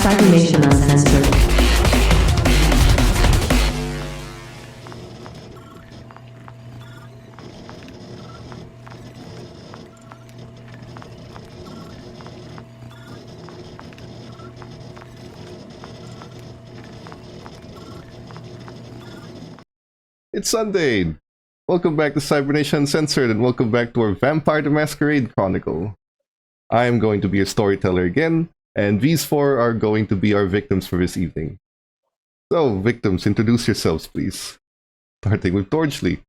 Cybernation Uncensored. It's Sunday! Welcome back to Cybernation Uncensored, and welcome back to our Vampire the Masquerade Chronicle. I am going to be a storyteller again, and these four are going to be our victims for this evening. So, victims, introduce yourselves, please. Starting with Dorsley.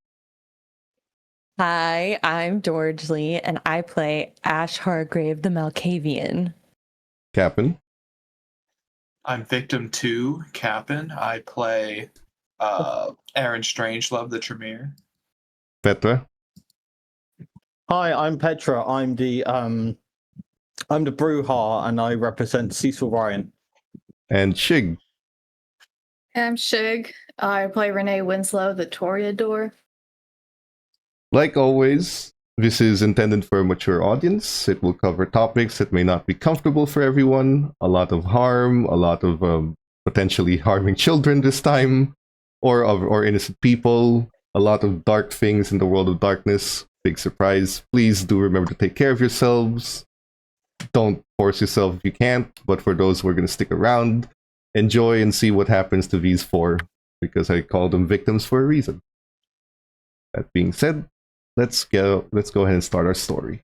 Hi, I'm Dorsley, and I play Ash Hargrave the Malkavian. Captain. I'm Victim 2, Captain. I play Aaron Strangelove the Tremere. Petra. Hi, I'm Petra. I'm the Brewha, and I represent Cecil Ryan. And Shig. I'm Shig. I play Renee Winslow, the Toreador. Like always, this is intended for a mature audience. It will cover topics that may not be comfortable for everyone. A lot of harm, a lot of potentially harming children this time, or innocent people. A lot of dark things in the world of darkness. Big surprise. Please do remember to take care of yourselves. Don't force yourself if you can't, but for those who are going to stick around, enjoy and see what happens to these four, because I call them victims for a reason. That being said, let's go ahead and start our story.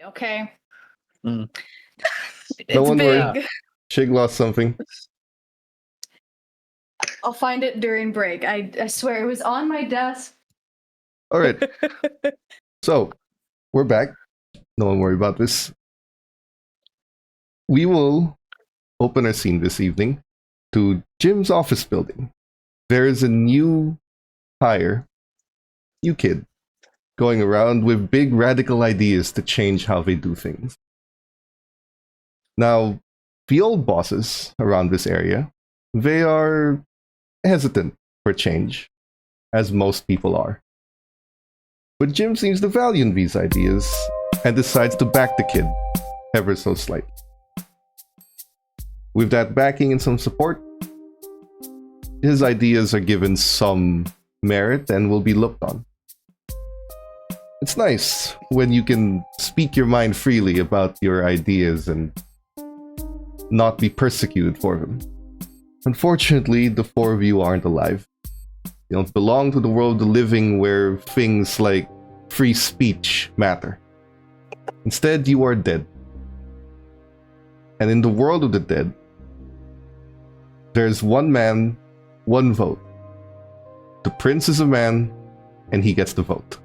Okay. Mm. It's Don't big. worry. Shig lost something. I'll find it during break. I swear it was on my desk. All right. So, we're back. No one worry about this. We will open our scene this evening to Jim's office building. There is a new hire, new kid, going around with big radical ideas to change how they do things. Now, the old bosses around this area, they are hesitant for change, as most people are. But Jim seems to value these ideas and decides to back the kid ever so slightly. With that backing and some support, his ideas are given some merit and will be looked on. It's nice when you can speak your mind freely about your ideas and not be persecuted for them. Unfortunately, the four of you aren't alive. You don't belong to the world of the living where things like free speech matter. Instead, you are dead. And in the world of the dead, there's one man, one vote. The prince is a man, and he gets the vote.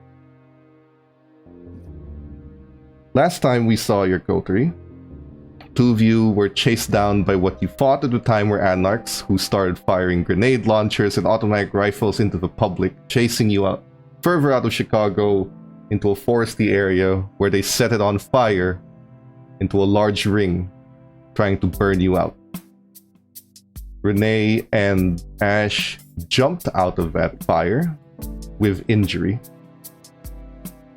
Last time we saw your coterie, two of you were chased down by what you thought at the time were anarchs who started firing grenade launchers and automatic rifles into the public, chasing you out further out of Chicago into a foresty area where they set it on fire into a large ring, trying to burn you out. Renee and Ash jumped out of that fire with injury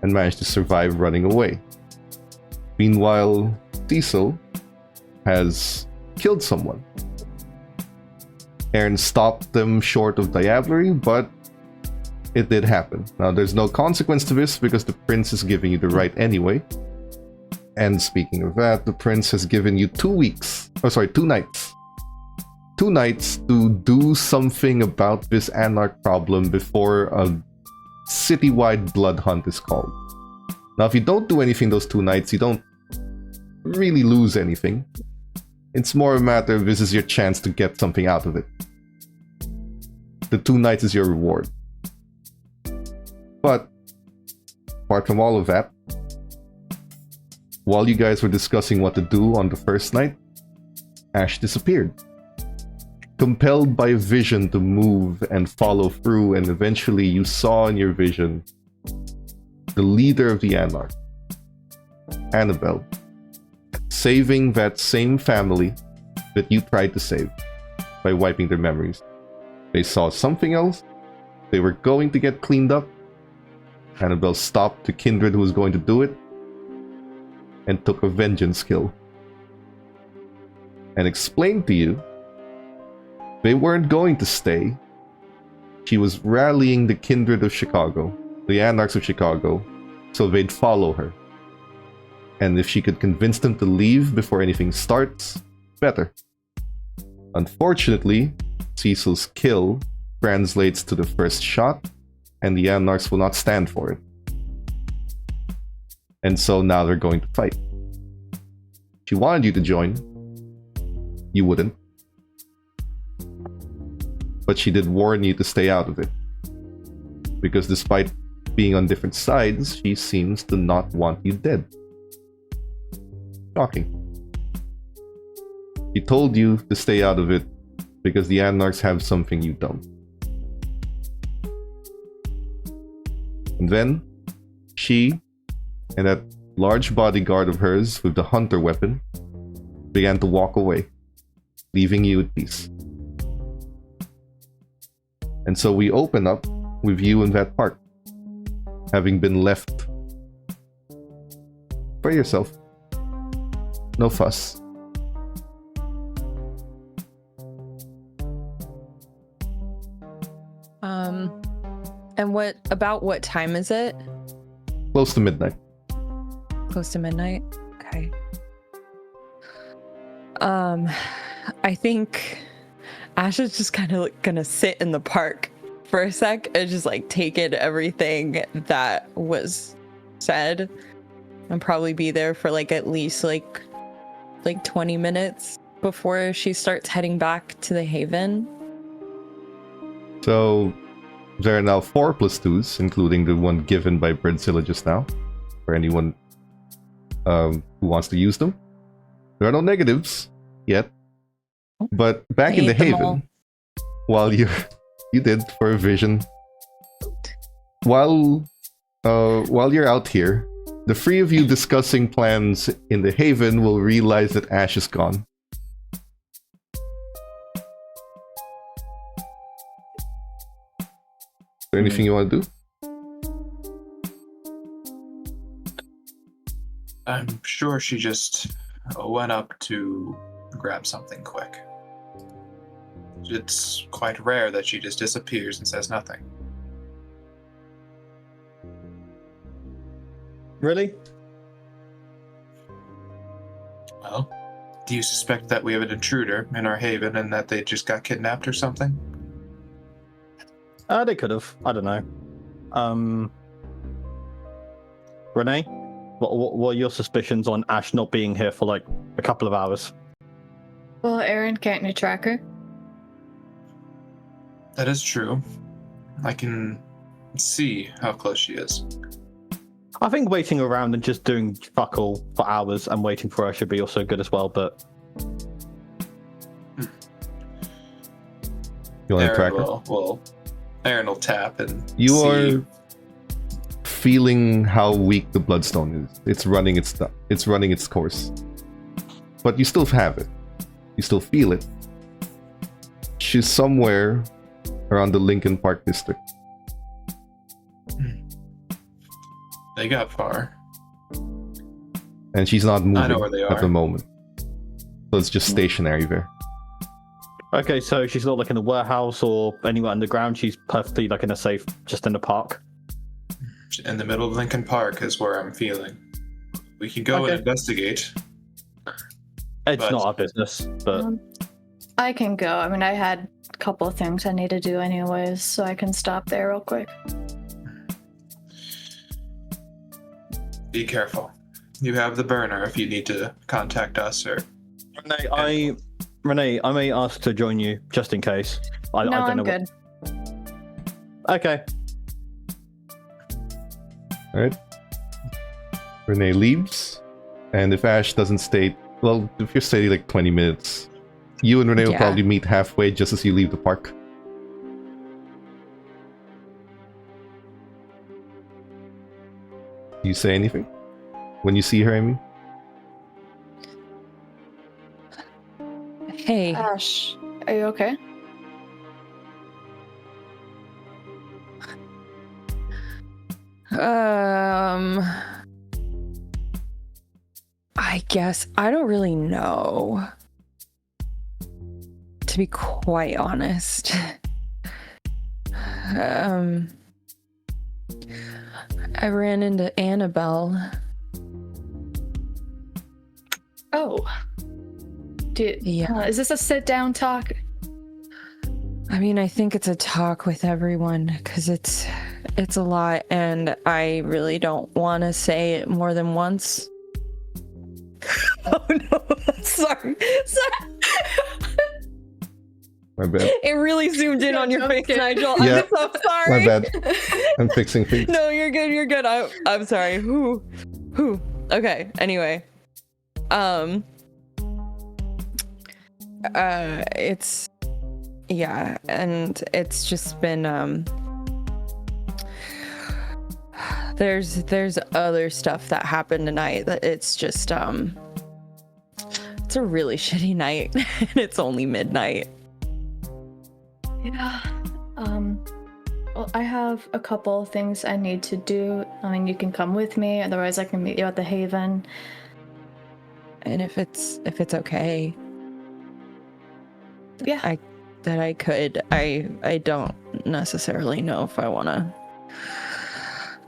and managed to survive running away. Meanwhile, Cecil has killed someone. Aaron stopped them short of diablerie, but it did happen. Now, there's no consequence to this because the prince is giving you the right anyway. And speaking of that, the prince has given you 2 weeks. Oh, sorry, 2 nights. 2 nights to do something about this anarch problem before a citywide blood hunt is called. Now, if you don't do anything those 2 nights, you don't really lose anything. It's more a matter of this is your chance to get something out of it. The 2 nights is your reward. But, apart from all of that, while you guys were discussing what to do on the first night, Ash disappeared. Compelled by vision to move and follow through, and eventually you saw in your vision the leader of the Anarch, Annabelle, saving that same family that you tried to save by wiping their memories. They saw something else. They were going to get cleaned up. Annabelle stopped the kindred who was going to do it and took a vengeance kill. And explained to you they weren't going to stay. She was rallying the kindred of Chicago, the Anarchs of Chicago, so they'd follow her. And if she could convince them to leave before anything starts, better. Unfortunately, Cecil's kill translates to the first shot, and the Anarchs will not stand for it. And so now they're going to fight. She wanted you to join. You wouldn't. But she did warn you to stay out of it. Because despite being on different sides, she seems to not want you dead. Shocking. She told you to stay out of it because the Anarchs have something you don't. And then, she and that large bodyguard of hers with the hunter weapon began to walk away, leaving you at peace. And so we open up with you in that park, having been left by yourself. No fuss. And what time is it? Close to midnight. Close to midnight? Okay. I think Ash is just kind of gonna sit in the park for a sec and just like take in everything that was said and probably be there for like at least like 20 minutes before she starts heading back to the Haven. So there are now 4 +2s, including the one given by Birdzilla just now, for anyone who wants to use them. There are no negatives yet, but back in the Haven, while you did for a vision, while you're out here, the 3 of you discussing plans in the Haven will realize that Ash is gone. Is there anything you want to do? I'm sure she just went up to grab something quick. It's quite rare that she just disappears and says nothing. Really? Well, do you suspect that we have an intruder in our haven and that they just got kidnapped or something? They could have. I don't know. Renee, what are your suspicions on Ash not being here for like a couple of hours? Well, Aaron can't you track her? That is true. I can see how close she is. I think waiting around and just doing fuck all for hours and waiting for her should be also good as well, but... You want to track her? Aaron will tap and You see. are feeling how weak the bloodstone is. It's running its course. But you still have it. You still feel it. She's somewhere around the Lincoln Park district. They got far. And she's not moving I know where they at are. the moment. So it's just stationary there. Okay, so she's not like in a warehouse or anywhere underground. She's perfectly like in a safe, just in the park. In the middle of Lincoln Park is where I'm feeling. We can go and investigate. It's not our business, but I can go. I mean, I had a couple of things I need to do anyways, so I can stop there real quick. Be careful. You have the burner if you need to contact us or... Renee, I may ask to join you just in case. I don't I'm know. good. Okay. Alright. Renee leaves. And if Ash doesn't stay... Well, if you're staying like 20 minutes, you and Renee will Yeah. probably meet halfway just as you leave the park. Do you say anything? When you see her, I mean? Hey, Ash, are you okay? I guess I don't really know. To be quite honest. I ran into Annabelle. Oh. Yeah. Is this a sit-down talk? I mean, I think it's a talk with everyone because it's a lot, and I really don't want to say it more than once. Oh no! Sorry. My bad. It really zoomed in Yeah, on your jump face, scare. Nigel. Yeah. I'm so sorry. My bad. I'm fixing things. No, you're good. You're good. I'm sorry. Who? Okay. Anyway, it's yeah, and it's just been there's other stuff that happened tonight that it's just it's a really shitty night and it's only midnight. Yeah. Well, I have a couple things I need to do. I mean, you can come with me, otherwise I can meet you at the Haven. And if it's okay, Yeah. I could. I don't necessarily know if I want to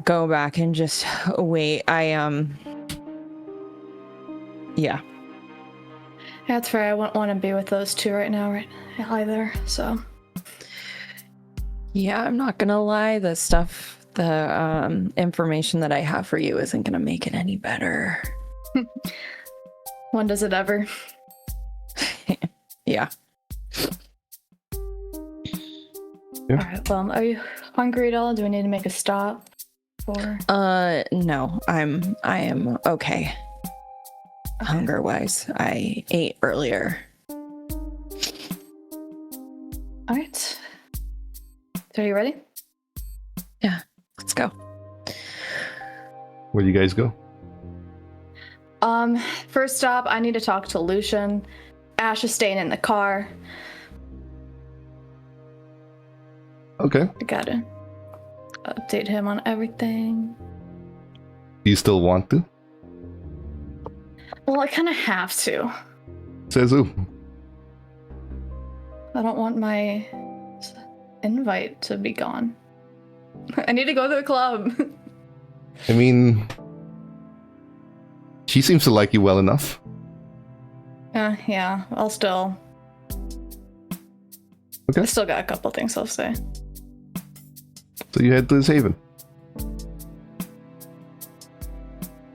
go back and just wait. Yeah. That's fair. I wouldn't want to be with those two right now, either. So. Yeah, I'm not gonna lie. The information that I have for you isn't gonna make it any better. When does it ever? Yeah. Yeah. Alright, well, are you hungry at all? Do we need to make a stop? Or No. I am okay. Hunger wise, I ate earlier. Alright. So are you ready? Yeah. Let's go. Where do you guys go? First stop, I need to talk to Lucian. Ash is staying in the car. Okay. I gotta update him on everything. Do you still want to? Well, I kind of have to. Says who? I don't want my invite to be gone. I need to go to the club. I mean, she seems to like you well enough. Yeah, I'll still. Okay. I still got a couple things I'll say. So you head to this haven.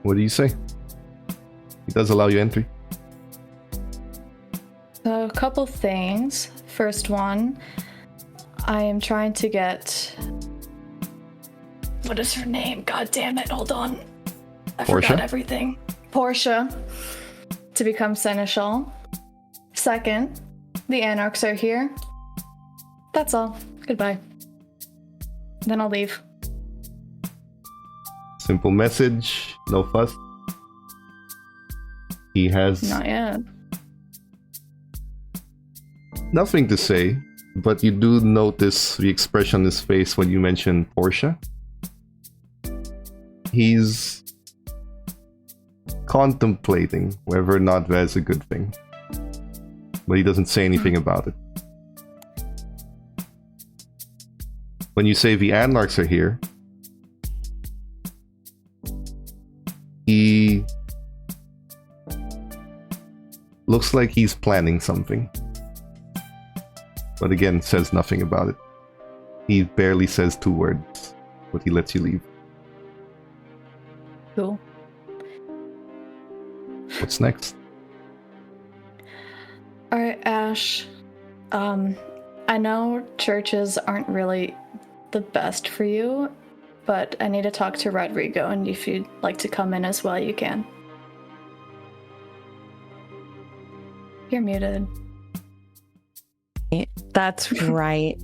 What do you say? He does allow you entry. So, a couple things. First one, I am trying to get. What is her name? God damn it! Hold on. I Portia? forgot everything. Portia to become seneschal. Second, the anarchs are here. That's all. Goodbye. Then I'll leave. Simple message, no fuss. He has Not yet. nothing to say, but you do notice the expression on his face when you mention Portia. He's contemplating whether or not that's a good thing. But he doesn't say anything about it. when you say the anarchs are here, he looks like he's planning something. But again, says nothing about it. He barely says 2 words, but he lets you leave. Cool. What's next? All right, Ash. I know churches aren't really the best for you, but I need to talk to Rodrigo, and if you'd like to come in as well, you can. You're muted. That's right.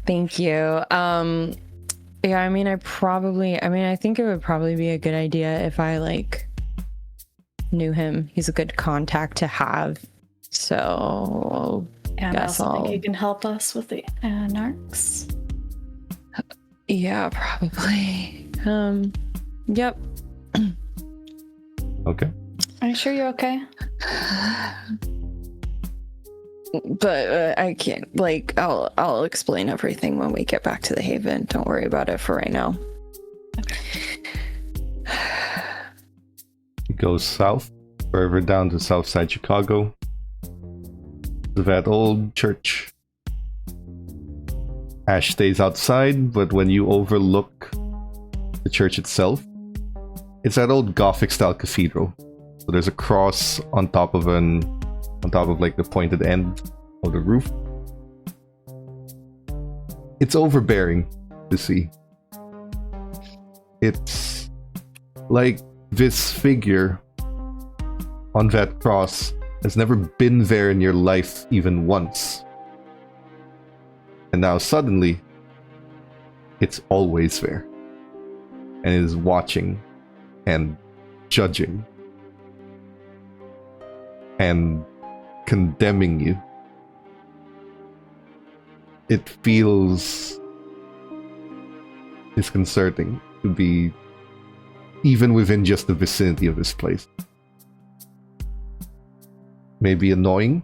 Thank you. Yeah, I mean, I think it would probably be a good idea if I like knew him. He's a good contact to have. So And I guess also think you can help us with the anarchs. yeah, probably. Yep. Okay. Are you sure you're okay? But I can't. Like, I'll explain everything when we get back to the Haven. Don't worry about it for right now. He goes south, further down to Southside Chicago, to that old church. Ash stays outside, but when you overlook the church itself, it's that old Gothic-style cathedral. So there's a cross on top of like the pointed end of the roof. It's overbearing to see. It's like this figure on that cross has never been there in your life even once. And now suddenly, it's always there. And it is watching and judging and condemning you. It feels disconcerting to be even within just the vicinity of this place. Maybe annoying.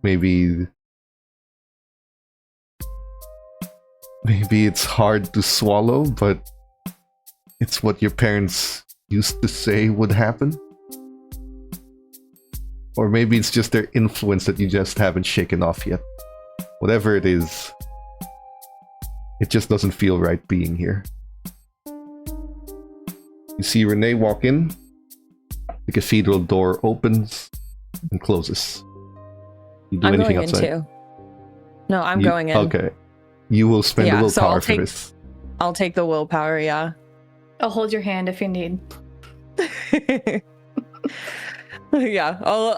Maybe it's hard to swallow, but it's what your parents used to say would happen. Or maybe it's just their influence that you just haven't shaken off yet. Whatever it is, it just doesn't feel right being here. You see Renee walk in. The cathedral door opens and closes. You do I'm anything going outside? in too. No, I'm going in. Okay. You will spend Yeah, the so willpower for this. I'll take the willpower, yeah. I'll hold your hand if you need. Yeah, I'll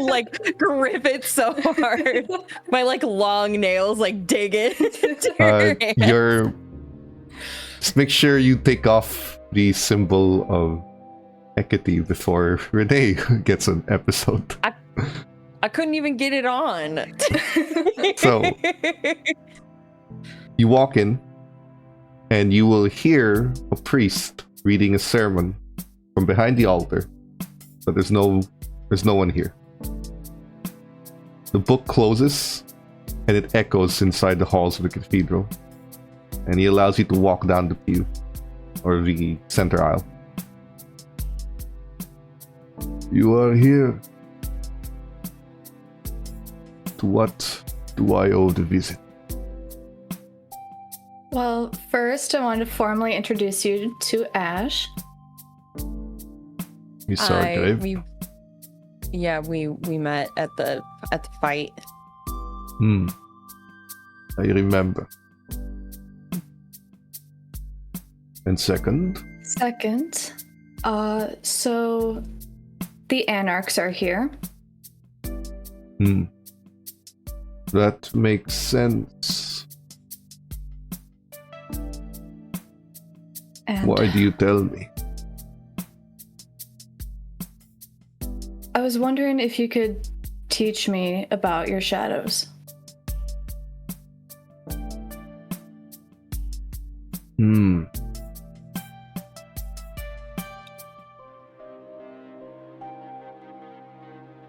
like grip it so hard. My like long nails like dig it. You're just make sure you take off the symbol of Hecate before Renee gets an episode. I couldn't even get it on. So you walk in and you will hear a priest reading a sermon from behind the altar. But there's no one here. The book closes and it echoes inside the halls of the cathedral. And he allows you to walk down the pew or the center aisle. You are here. To what do I owe the visit? Well, first I want to formally introduce you to Ash. You saw it, Grave? We met at the fight. I remember. And second? Second, so the anarchs are here. That makes sense. And Why do you tell me? I was wondering if you could teach me about your shadows.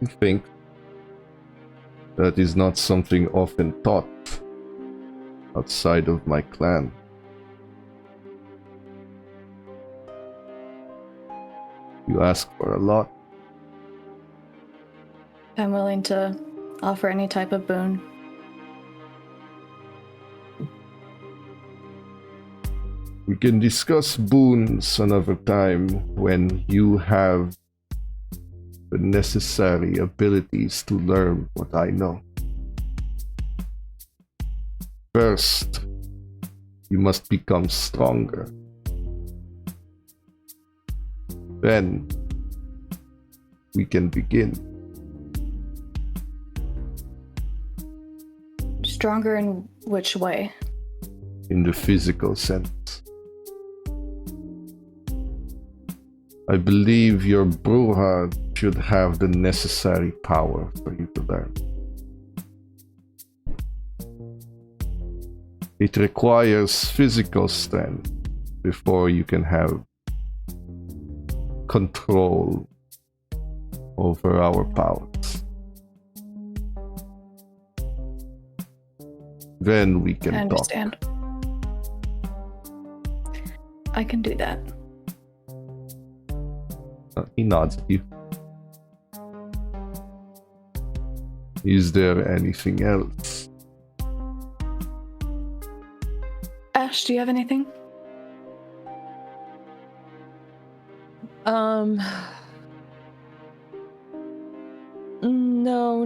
I think that is not something often taught outside of my clan. You ask for a lot. I'm willing to offer any type of boon. We can discuss boons another time when you have the necessary abilities to learn what I know. First, you must become stronger. Then, we can begin. Stronger in which way? In the physical sense. I believe your Bruja should have the necessary power for you to learn. It requires physical strength before you can have control over our powers. Then we can I talk. understand. I can do that. He nods at you. Is there anything else? Ash, do you have anything? No,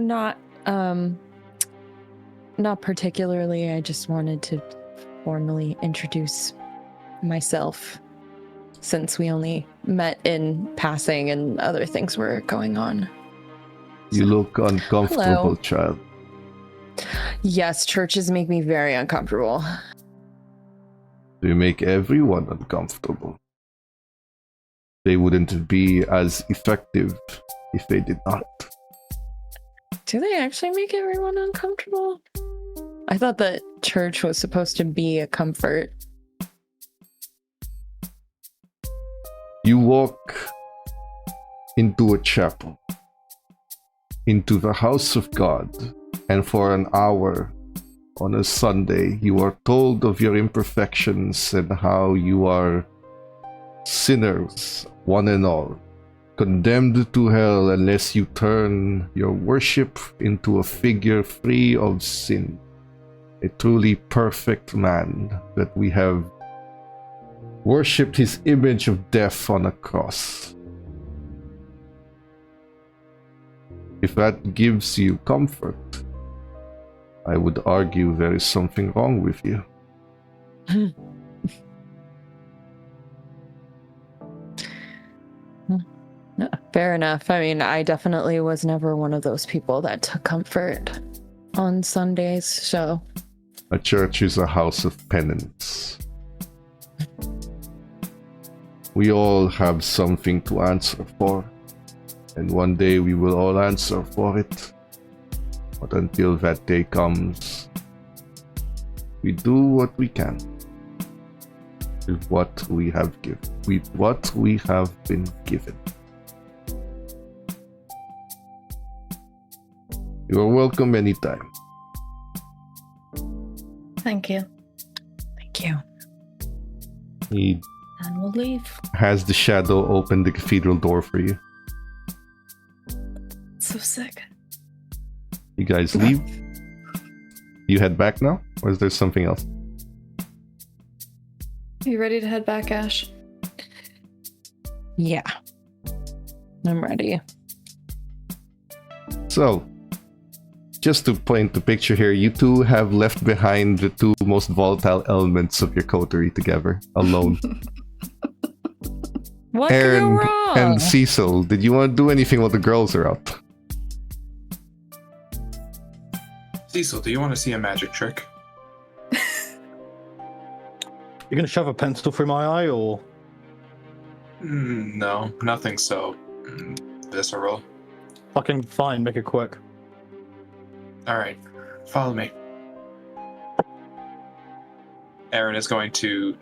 not particularly. I just wanted to formally introduce myself since we only met in passing and other things were going on. You look uncomfortable, Hello. child. Yes, churches make me very uncomfortable. They make everyone uncomfortable. They wouldn't be as effective if they did not. Do they actually make everyone uncomfortable? I thought that church was supposed to be a comfort. You walk into a chapel, into the house of God, and for an hour on a Sunday, you are told of your imperfections and how you are sinners, one and all, condemned to hell unless you turn your worship into a figure free of sin, a truly perfect man that we have worshipped his image of death on a cross. If that gives you comfort, I would argue there is something wrong with you. No, fair enough. I mean, I definitely was never one of those people that took comfort on Sundays, so. A church is a house of penance. We all have something to answer for, and one day we will all answer for it. But until that day comes, we do what we can with what we have given, with what we have been given. You are welcome anytime. Thank you. Thank you. He And we'll leave. has the shadow open the cathedral door for you. So sick. You guys leave. You head back now, or is there something else? You ready to head back, Ash? Yeah. I'm ready. So, just to paint the picture here, you two have left behind the two most volatile elements of your coterie together, alone. What could go Aaron wrong? and Cecil, did you want to do anything while the girls are out? Cecil, do you want to see a magic trick? You're gonna shove a pencil through my eye, or No, nothing so visceral. fucking fine, make it quick. All right, follow me. Aaron is going to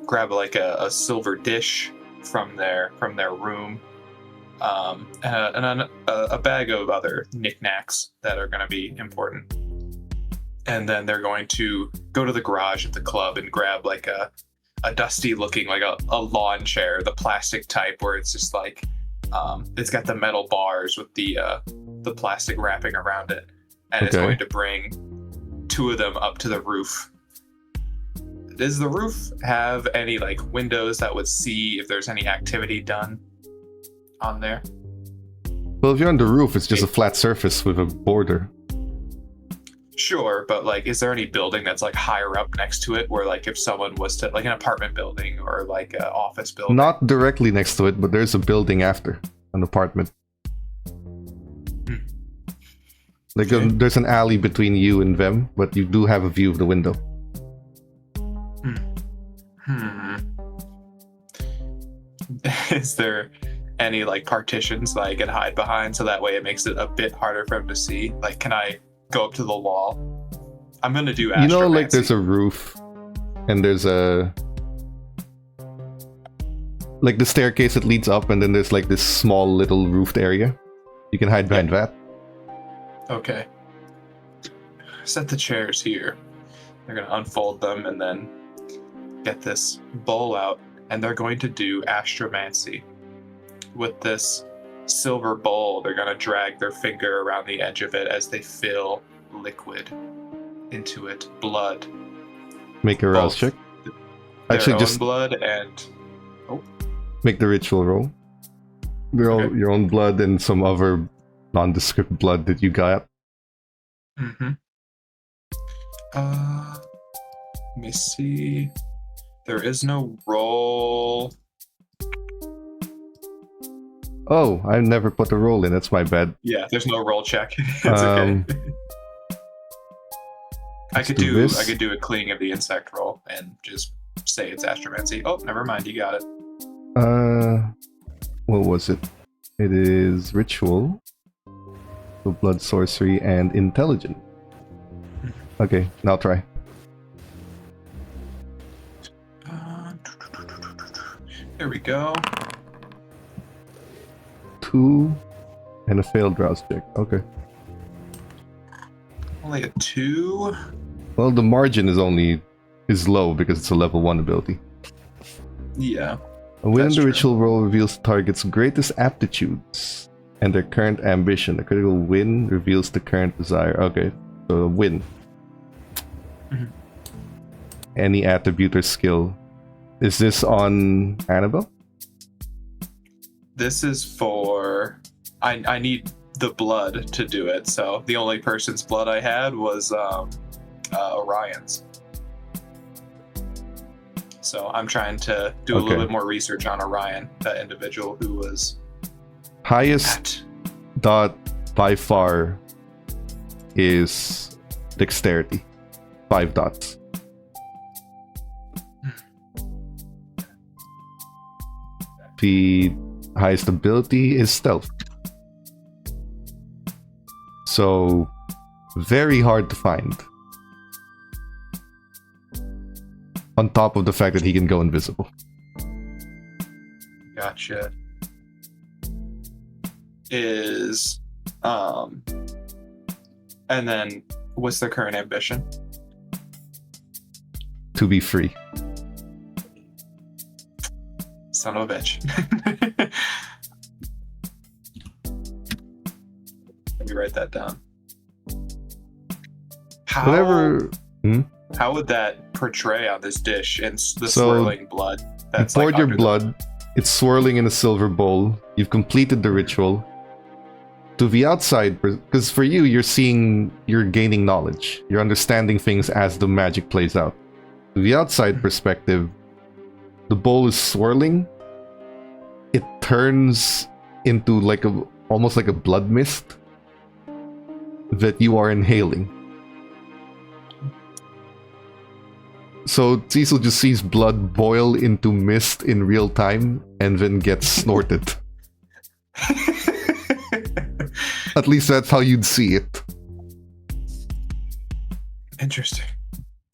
grab like a silver dish from their room, and a bag of other knickknacks that are going to be important. And then they're going to go to the garage at the club and grab like a dusty looking, like a lawn chair, the plastic type where it's just like, it's got the metal bars with the plastic wrapping around it. And it's going to bring 2 of them up to the roof. Does the roof have any like windows that would see if there's any activity done on there? Well, if you're on the roof, it's just a flat surface with a border. Sure, but like, is there any building that's like higher up next to it where like if someone was to, like an apartment building or like an office building? Not directly next to it, but there's a building after, an apartment. Like Okay. there's an alley between you and them, but you do have a view of the window. Is there any like partitions that I can hide behind so that way it makes it a bit harder for him to see? Like, can I go up to the wall? I'm gonna do astromancy. You know, like there's a roof, and there's a like the staircase that leads up, and then there's like this small little roofed area. You can hide behind that. Okay. Set the chairs here. They're gonna unfold them and then get this bowl out, and they're going to do astromancy. With this silver bowl, they're gonna drag their finger around the edge of it as they fill liquid into it, blood. Make a rouse check. Their Actually, own just blood and make the ritual roll. Okay. Your own blood and some other nondescript blood that you got. mm-hmm. Let me see. There is no roll. Oh, I never put a roll in. That's my bad. Yeah, there's no roll check. It's Um, okay. I could do do this. I could do a cleaning of the insect roll and just say it's astromancy. Oh, never mind, you got it. What was it? It is ritual, so blood sorcery and intelligent. Okay, now try. There we go. 2 and a failed rouse check. Okay. Only a 2. Well, the margin is low because it's a level 1 ability. Yeah. A win in That's the true. ritual roll reveals the target's greatest aptitudes and their current ambition. A critical win reveals the current desire. Okay, so a win. Mhm. Any attribute or skill. Is this on Annabelle? This is for I need the blood to do it. So the only person's blood I had was Orion's. So I'm trying to do a little Okay. bit more research on Orion, that individual who was Highest at. dot by far is dexterity. 5 dots. The highest ability is stealth. So, very hard to find. On top of the fact that he can go invisible. Gotcha. Is and then what's their current ambition? To be free. Son of a bitch. Let me write that down. Whatever. How would that portray on this dish in the So, swirling blood? You poured your under the- blood. It's swirling in a silver bowl. You've completed the ritual. To the outside, because for you, you're gaining knowledge. You're understanding things as the magic plays out. To the outside perspective, the bowl is swirling. It turns into almost like a blood mist that you are inhaling. So Cecil just sees blood boil into mist in real time and then gets snorted. At least that's how you'd see it. Interesting.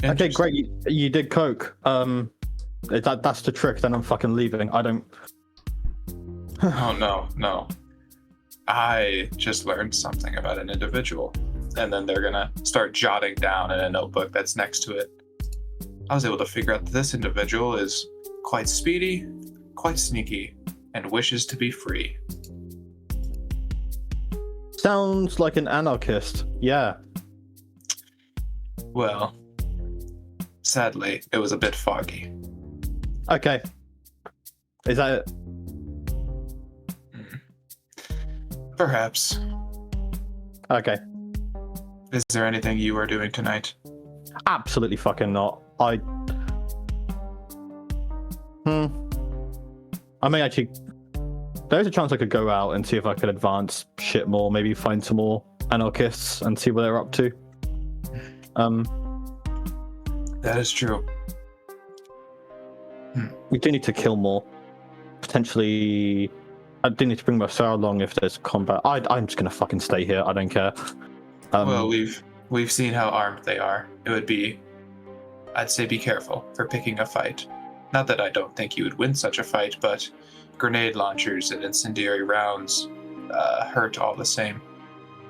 Okay, great. You did coke. That's the trick. Then I'm fucking leaving. I don't. Oh no. I just learned something about an individual. and then they're gonna start jotting down in a notebook that's next to it. I was able to figure out that this individual is quite speedy, quite sneaky, and wishes to be free. Sounds like an anarchist. Yeah. Well, sadly, it was a bit foggy. Okay. Is that it? Perhaps. Okay. Is there anything you are doing tonight? Absolutely fucking not. I mean, actually, there's a chance I could go out and see if I could advance shit more. Maybe find some more anarchists and see what they're up to. That is true. We do need to kill more. Potentially, I do need to bring Marcel along if there's combat. I'm just gonna fucking stay here. I don't care. Well, we've seen how armed they are. It would be, I'd say, be careful for picking a fight. Not that I don't think you would win such a fight, but grenade launchers and incendiary rounds hurt all the same.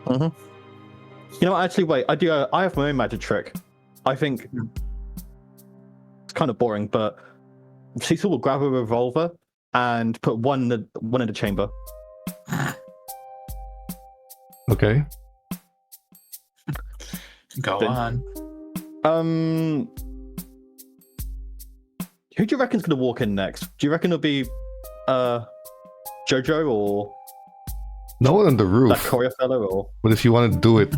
You know, actually, wait. I have my own magic trick. I think it's kind of boring, but Cecil will grab a revolver and put one in the chamber. Okay. Go Then- on. Who do you reckon's gonna walk in next? Do you reckon it'll be Jojo or No one on the that roof. courier fellow or But if you want to do it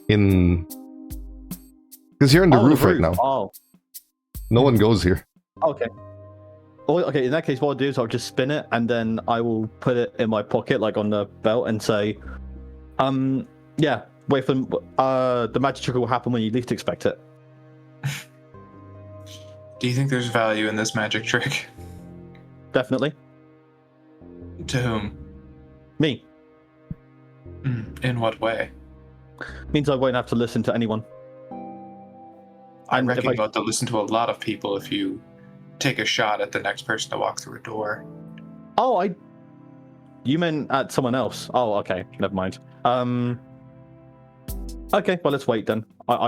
in... Because you're on the roof right now. Oh, No one goes here. okay. Oh, okay, in that case, what I'll do is I'll just spin it and then I will put it in my pocket, like on the belt, and say, yeah, wait for the magic trick will happen when you least expect it. Do you think there's value in this magic trick? Definitely. To whom? Me. In what way? Means I won't have to listen to anyone. I And if reckon you ought to listen to a lot of people if you take a shot at the next person to walk through a door. Oh, you meant at someone else. Oh, okay. Never mind. Okay, well, let's wait then. I All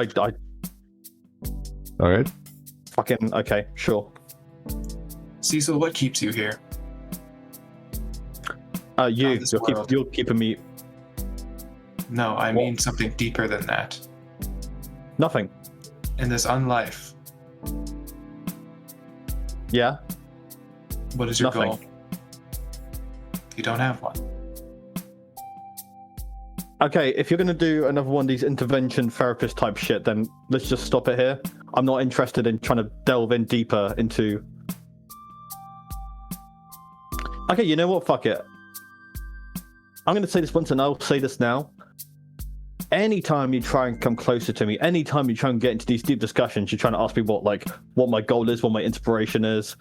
right. fucking, okay, sure. Cecil, what keeps you here? This world. You're keeping me No, I mean something deeper than that. nothing. In this unlife, Yeah? what is your Nothing. goal? You don't have one. Okay, if you're gonna do another one of these intervention therapist type shit, then let's just stop it here. I'm not interested in trying to delve in deeper into... Okay, you know what? Fuck it. I'm gonna say this once and I'll say this now. Anytime you try and come closer to me, anytime you try and get into these deep discussions, you're trying to ask me what my goal is, what my inspiration is,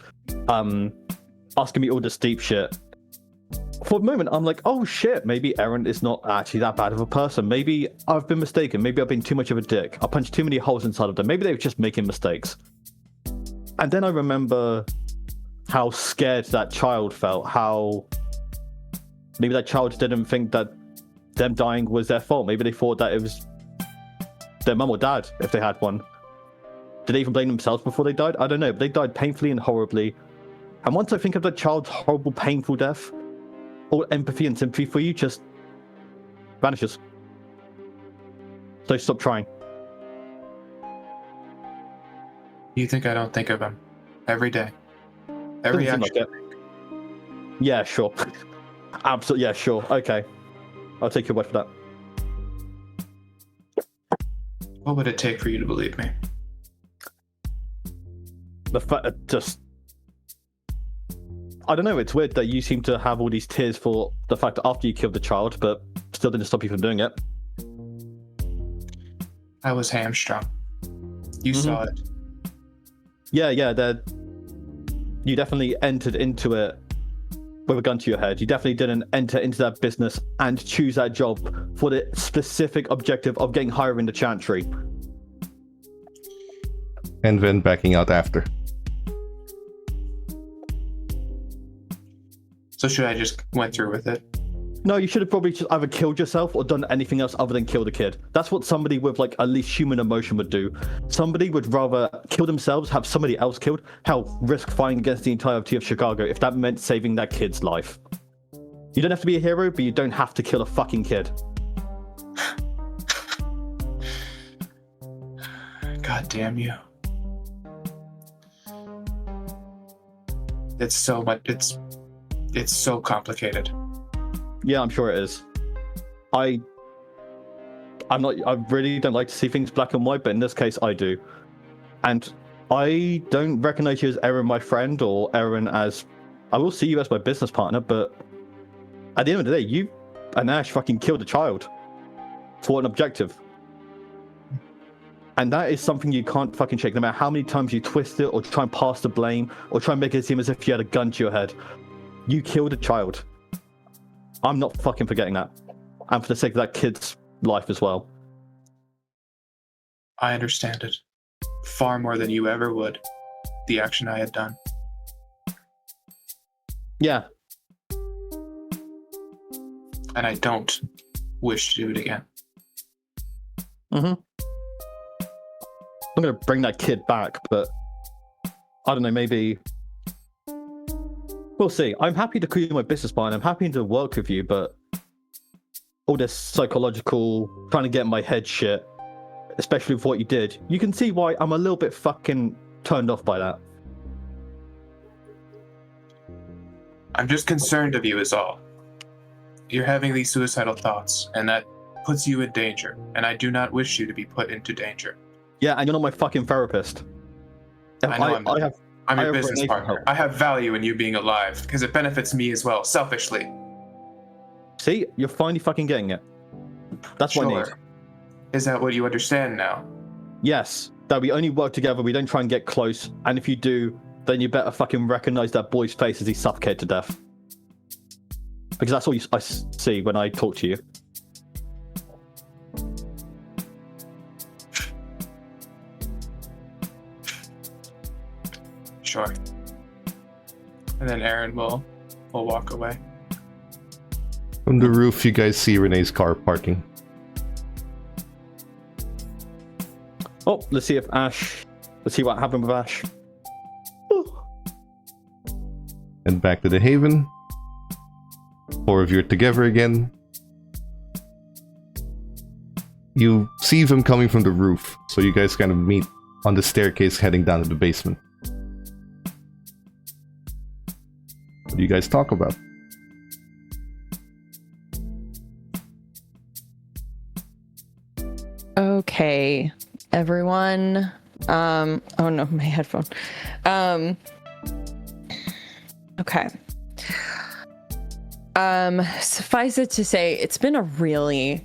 asking me all this deep shit. For a moment, I'm like, oh shit, maybe Aaron is not actually that bad of a person. Maybe I've been mistaken. Maybe I've been too much of a dick. I punched too many holes inside of them. Maybe they were just making mistakes. And then I remember how scared that child felt, how maybe that child didn't think that them dying was their fault. Maybe they thought that it was their mum or dad, if they had one. Did they even blame themselves before they died? I don't know, but they died painfully and horribly. And once I think of that child's horrible, painful death, all empathy and sympathy for you just vanishes. So stop trying. You think I don't think of him every day? Every Doesn't seem action. like it. Yeah, sure. Absolutely, yeah, sure. Okay. I'll take your word for that. What would it take for you to believe me? The fact that just... I don't know, it's weird that you seem to have all these tears for the fact that after you killed the child, but still didn't stop you from doing it. I was hamstrung. You saw it. Yeah, you definitely entered into it with a gun to your head. You definitely didn't enter into that business and choose that job for the specific objective of getting higher in the chantry. And then backing out after. So should I just went through with it? No, you should have probably just either killed yourself or done anything else other than kill the kid. That's what somebody with like at least human emotion would do. Somebody would rather kill themselves, have somebody else killed, hell, risk fighting against the entirety of Chicago if that meant saving that kid's life. You don't have to be a hero, but you don't have to kill a fucking kid. God damn you. It's so much. It's so complicated. Yeah, I'm sure it is. I really don't like to see things black and white, but in this case, I do. And I don't recognize you as Aaron, my friend, or Aaron as... I will see you as my business partner, but at the end of the day, you and Ash fucking killed a child for an objective. And that is something you can't fucking shake, no matter how many times you twist it, or try and pass the blame, or try and make it seem as if you had a gun to your head. You killed a child. I'm not fucking forgetting that. And for the sake of that kid's life as well. I understand it. Far more than you ever would. The action I had done. Yeah. And I don't wish to do it again. Mm-hmm. I'm gonna bring that kid back, but I don't know, maybe... We'll see. I'm happy to call you my business partner. I'm happy to work with you, but all this psychological, trying to get in my head shit, especially with what you did, you can see why I'm a little bit fucking turned off by that. I'm just concerned of you is all. You're having these suicidal thoughts, and that puts you in danger, and I do not wish you to be put into danger. Yeah, and you're not my fucking therapist. I know I'm not. I'm I your have business relation partner. help. I have value in you being alive, because it benefits me as well, selfishly. See? You're finally fucking getting it. That's what I need. Is that what you understand now? Yes, that we only work together, we don't try and get close, and if you do, then you better fucking recognize that boy's face as he suffocated to death. Because that's all I see when I talk to you. Sure. And then Aaron will walk away. From the roof, you guys see Renee's car parking. Oh, let's see what happened with Ash. Ooh. And back to the Haven. 4 of you are together again. You see them coming from the roof, so you guys kind of meet on the staircase heading down to the basement. What do you guys talk about? Okay, everyone. Oh no, my headphone. Okay. Suffice it to say, it's been a really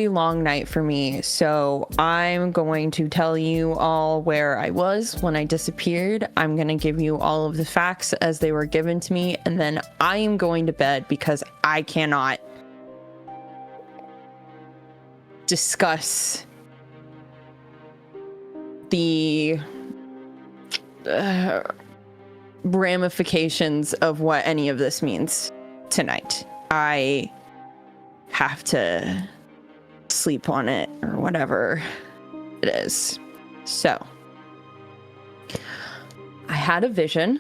long night for me, so I'm going to tell you all where I was when I disappeared. I'm going to give you all of the facts as they were given to me, and then I am going to bed because I cannot discuss the ramifications of what any of this means tonight. I have to sleep on it or whatever it is. So I had a vision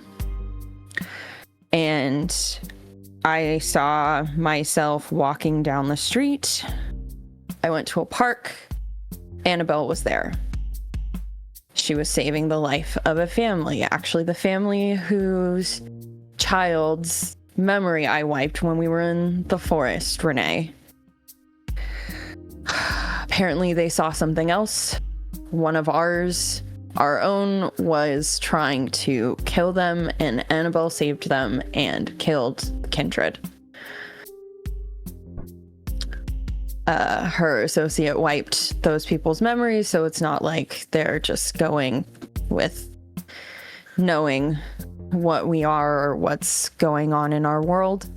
and I saw myself walking down the street. I went to a park. Annabelle was there. She was saving the life of a family, actually the family whose child's memory I wiped when we were in the forest, Renee. Apparently they saw something else. One of our own, was trying to kill them, and Annabelle saved them and killed kindred. Her associate wiped those people's memories, so it's not like they're just going with knowing what we are or what's going on in our world.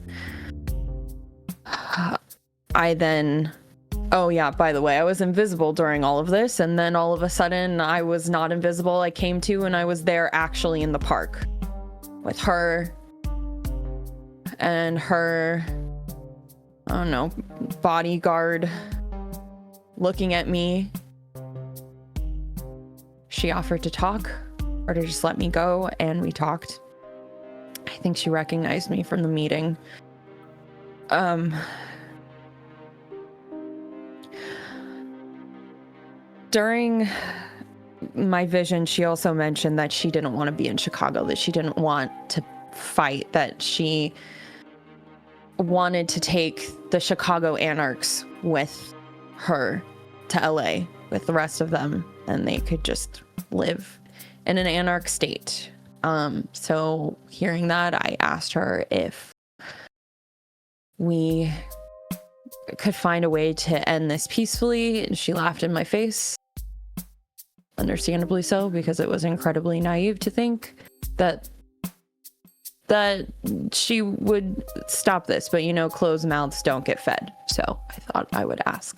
Oh yeah, by the way, I was invisible during all of this, and then all of a sudden I was not invisible. I came to and I was there actually in the park with her and her I don't know, bodyguard looking at me. She offered to talk or to just let me go, and we talked. I think she recognized me from the meeting. During my vision, she also mentioned that she didn't want to be in Chicago, that she didn't want to fight, that she wanted to take the Chicago Anarchs with her to LA with the rest of them, and they could just live in an anarch state. So hearing that, I asked her if we could find a way to end this peacefully, and she laughed in my face. Understandably so, because it was incredibly naive to think that she would stop this, but closed mouths don't get fed. So I thought I would ask.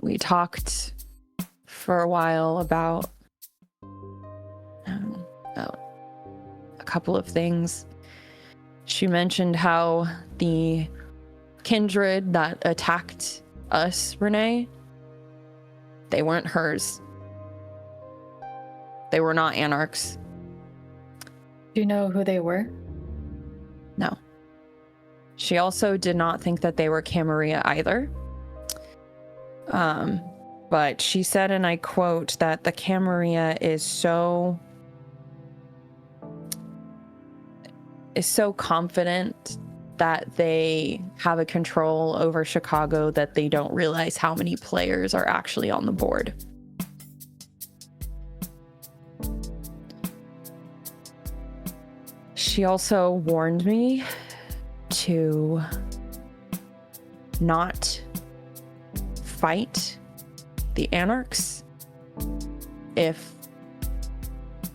We talked for a while about a couple of things. She mentioned how the kindred that attacked us, Renee, they weren't hers. They were not anarchs. Do you know who they were? No. She also did not think that they were Camarilla either. But she said, and I quote, that the Camarilla is so confident that they have a control over Chicago that they don't realize how many players are actually on the board. She also warned me to not fight the anarchs if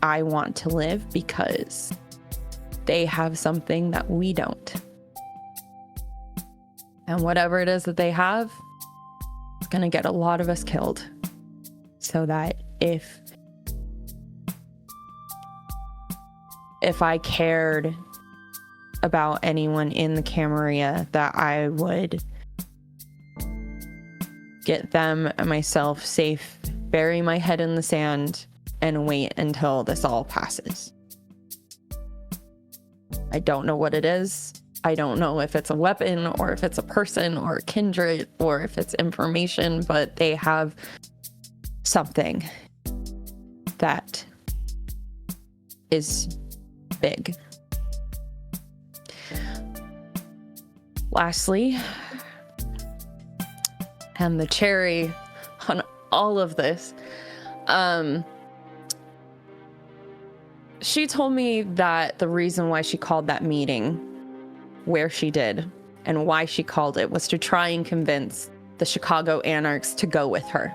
I want to live, because they have something that we don't. And whatever it is that they have, it's gonna get a lot of us killed. So that if I cared about anyone in the Camarilla, that I would get them and myself safe, bury my head in the sand, and wait until this all passes. I don't know what it is. I don't know if it's a weapon or if it's a person or a kindred or if it's information, but they have something that is big. Lastly, and the cherry on all of this, she told me that the reason why she called that meeting where she did and why she called it was to try and convince the Chicago Anarchs to go with her.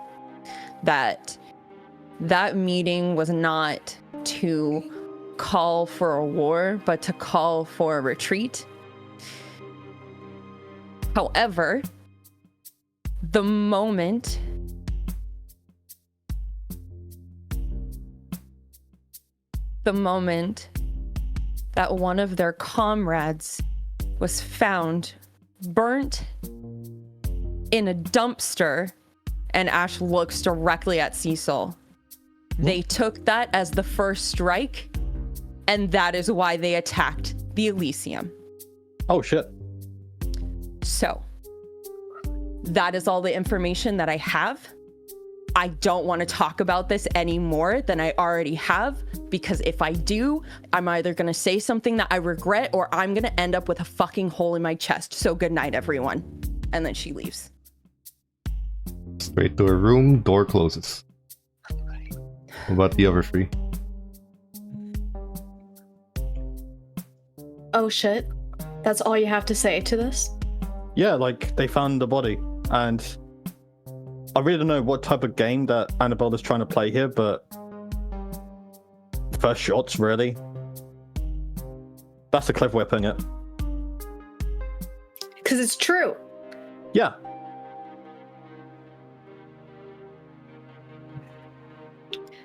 That meeting was not to call for a war, but to call for a retreat. However, the moment that one of their comrades was found burnt in a dumpster, and Ash looks directly at Cecil, they took that as the first strike, and that is why they attacked the Elysium. Oh shit. So that is all the information that I have. I don't want to talk about this any more than I already have, because if I do, I'm either going to say something that I regret or I'm going to end up with a fucking hole in my chest. So good night, everyone. And then she leaves. Straight to her room, door closes. What about the other three? Oh shit. That's all you have to say to this? Yeah, like they found the body, and I really don't know what type of game that Annabelle is trying to play here, but first shots, really. That's a clever way of putting it. Because it's true. Yeah.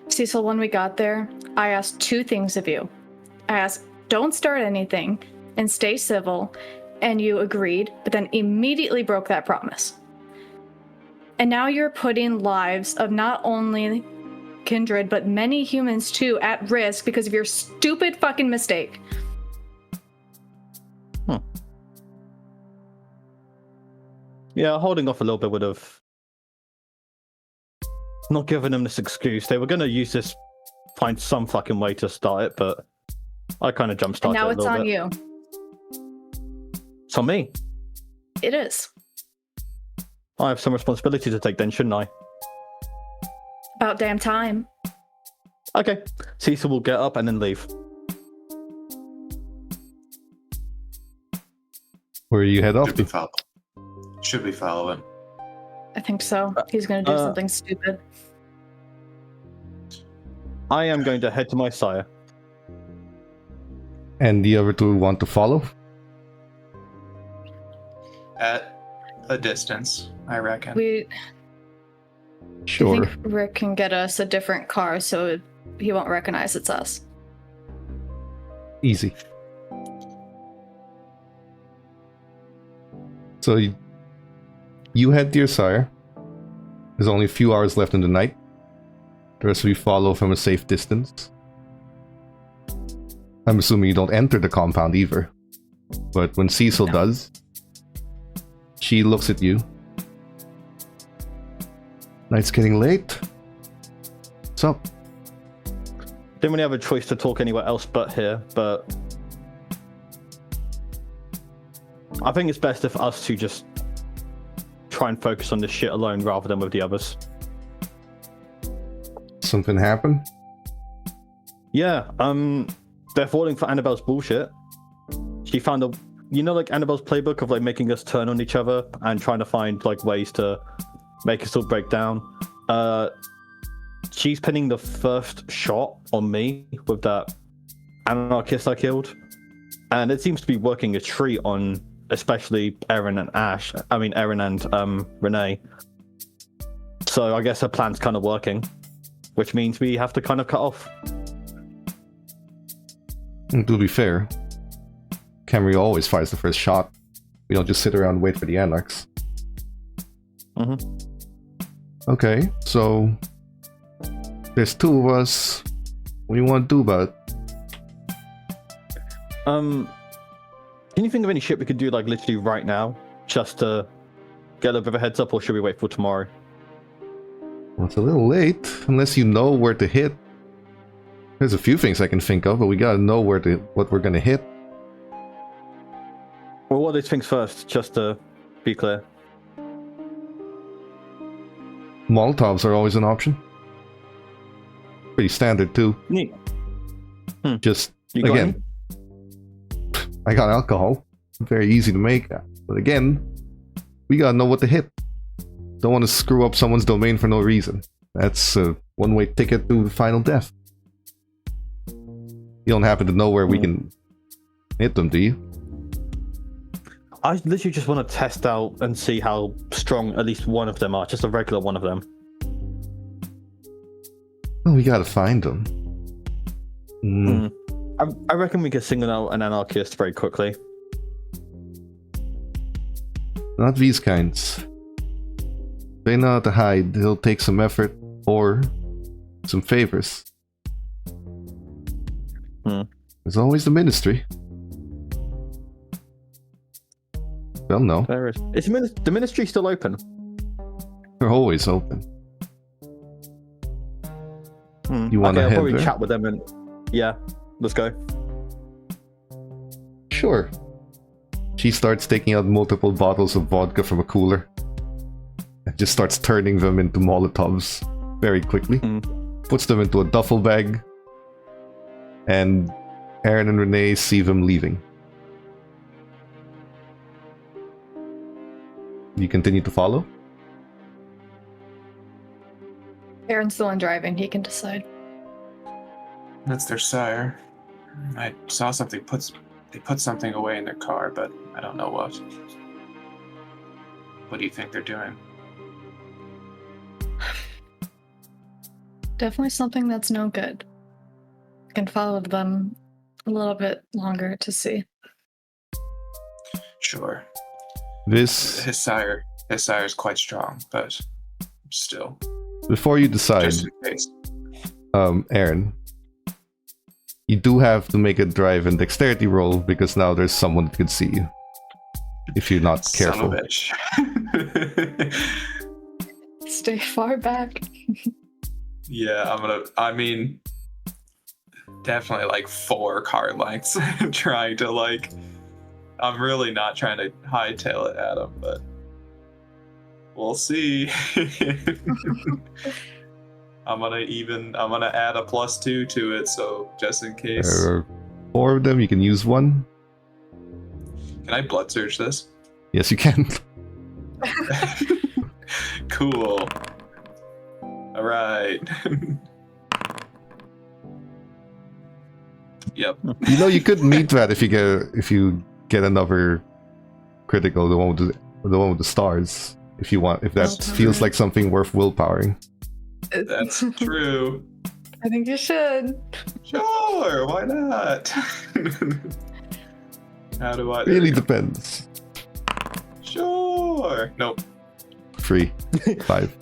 Cecil, when we got there, I asked two things of you. I asked, don't start anything, and stay civil, and you agreed, but then immediately broke that promise. And now you're putting lives of not only kindred, but many humans too at risk because of your stupid fucking mistake. Yeah, holding off a little bit would have not given them this excuse. They were going to use this, find some fucking way to start it, but I kind of jump started it a And now little it's on bit. you. It's on me. It is. I have some responsibility to take then, shouldn't I? About damn time. Okay. Cecil will get up and then leave. Where you head off Should we to? follow? Should we follow him? I think so. He's gonna do something stupid. I am going to head to my sire. And the other two want to follow? At a distance, I reckon. I Sure. think Rick can get us a different car so he won't recognize it's us. Easy. So you head to your sire. There's only a few hours left in the night. The rest of you follow from a safe distance. I'm assuming you don't enter the compound either. But when Cecil does, she looks at you. Night's getting late. What's up? Didn't really have a choice to talk anywhere else but here, but I think it's best if us two just try and focus on this shit alone rather than with the others. Something happened? Yeah, they're falling for Annabelle's bullshit. She found like Annabelle's playbook of like making us turn on each other and trying to find like ways to make us all break down. She's pinning the first shot on me with that anarchist I killed, and it seems to be working a treat on especially Erin and Renee. So I guess her plan's kind of working, which means we have to kind of cut off. And to be fair, Camarilla always fires the first shot. We don't just sit around and wait for the anarchs. Mm-hmm. Okay, so there's two of us. What do you want to do about it? Can you think of any shit we could do like literally right now, just to get a little bit of a heads up, or should we wait for tomorrow? Well, it's a little late, unless you know where to hit. There's a few things I can think of, but we gotta know what we're gonna hit. Well, what are these things first, just to be clear? Molotovs are always an option. Pretty standard too. Neat. Just You got again, any? I got alcohol. Very easy to make. But again, we gotta know what to hit. Don't want to screw up someone's domain for no reason. That's a one-way ticket to final death. You don't happen to know where we can hit them, do you? I literally just want to test out and see how strong at least one of them are, just a regular one of them. Well, we gotta find them. I reckon we could single out an anarchist very quickly. Not these kinds. They know how to hide. It'll take some effort or some favors. There's always the ministry. They'll know. There is. Is the ministry still open? They're always open. You want to I'll head probably there? chat with them and yeah, let's go. Sure. She starts taking out multiple bottles of vodka from a cooler and just starts turning them into Molotovs very quickly. Puts them into a duffel bag, and Erin and Renee see them leaving. You continue to follow? Aaron's the one driving. He can decide. That's their sire. I saw something they put something away in their car, but I don't know what. What do you think they're doing? Definitely something that's no good. I can follow them a little bit longer to see. Sure. This, His sire is quite strong, but still, before you decide, just in case. Aaron, you do have to make a drive and dexterity roll because now there's someone that can see you. If you're not careful. Son of a bitch. Stay far back. Yeah, definitely like 4 card lengths trying to I'm really not trying to hightail it at him, but we'll see. I'm gonna add a +2 to it, so just in case. There are 4 of them, you can use 1. Can I blood search this? Yes, you can. Cool. All right. Yep. You know, you could meet that if you get another critical, the one with the stars. If you want, if that feels like something worth willpowering. That's true. I think you should. Sure, why not? How do I? Really depends. Sure. Nope. 3, 5.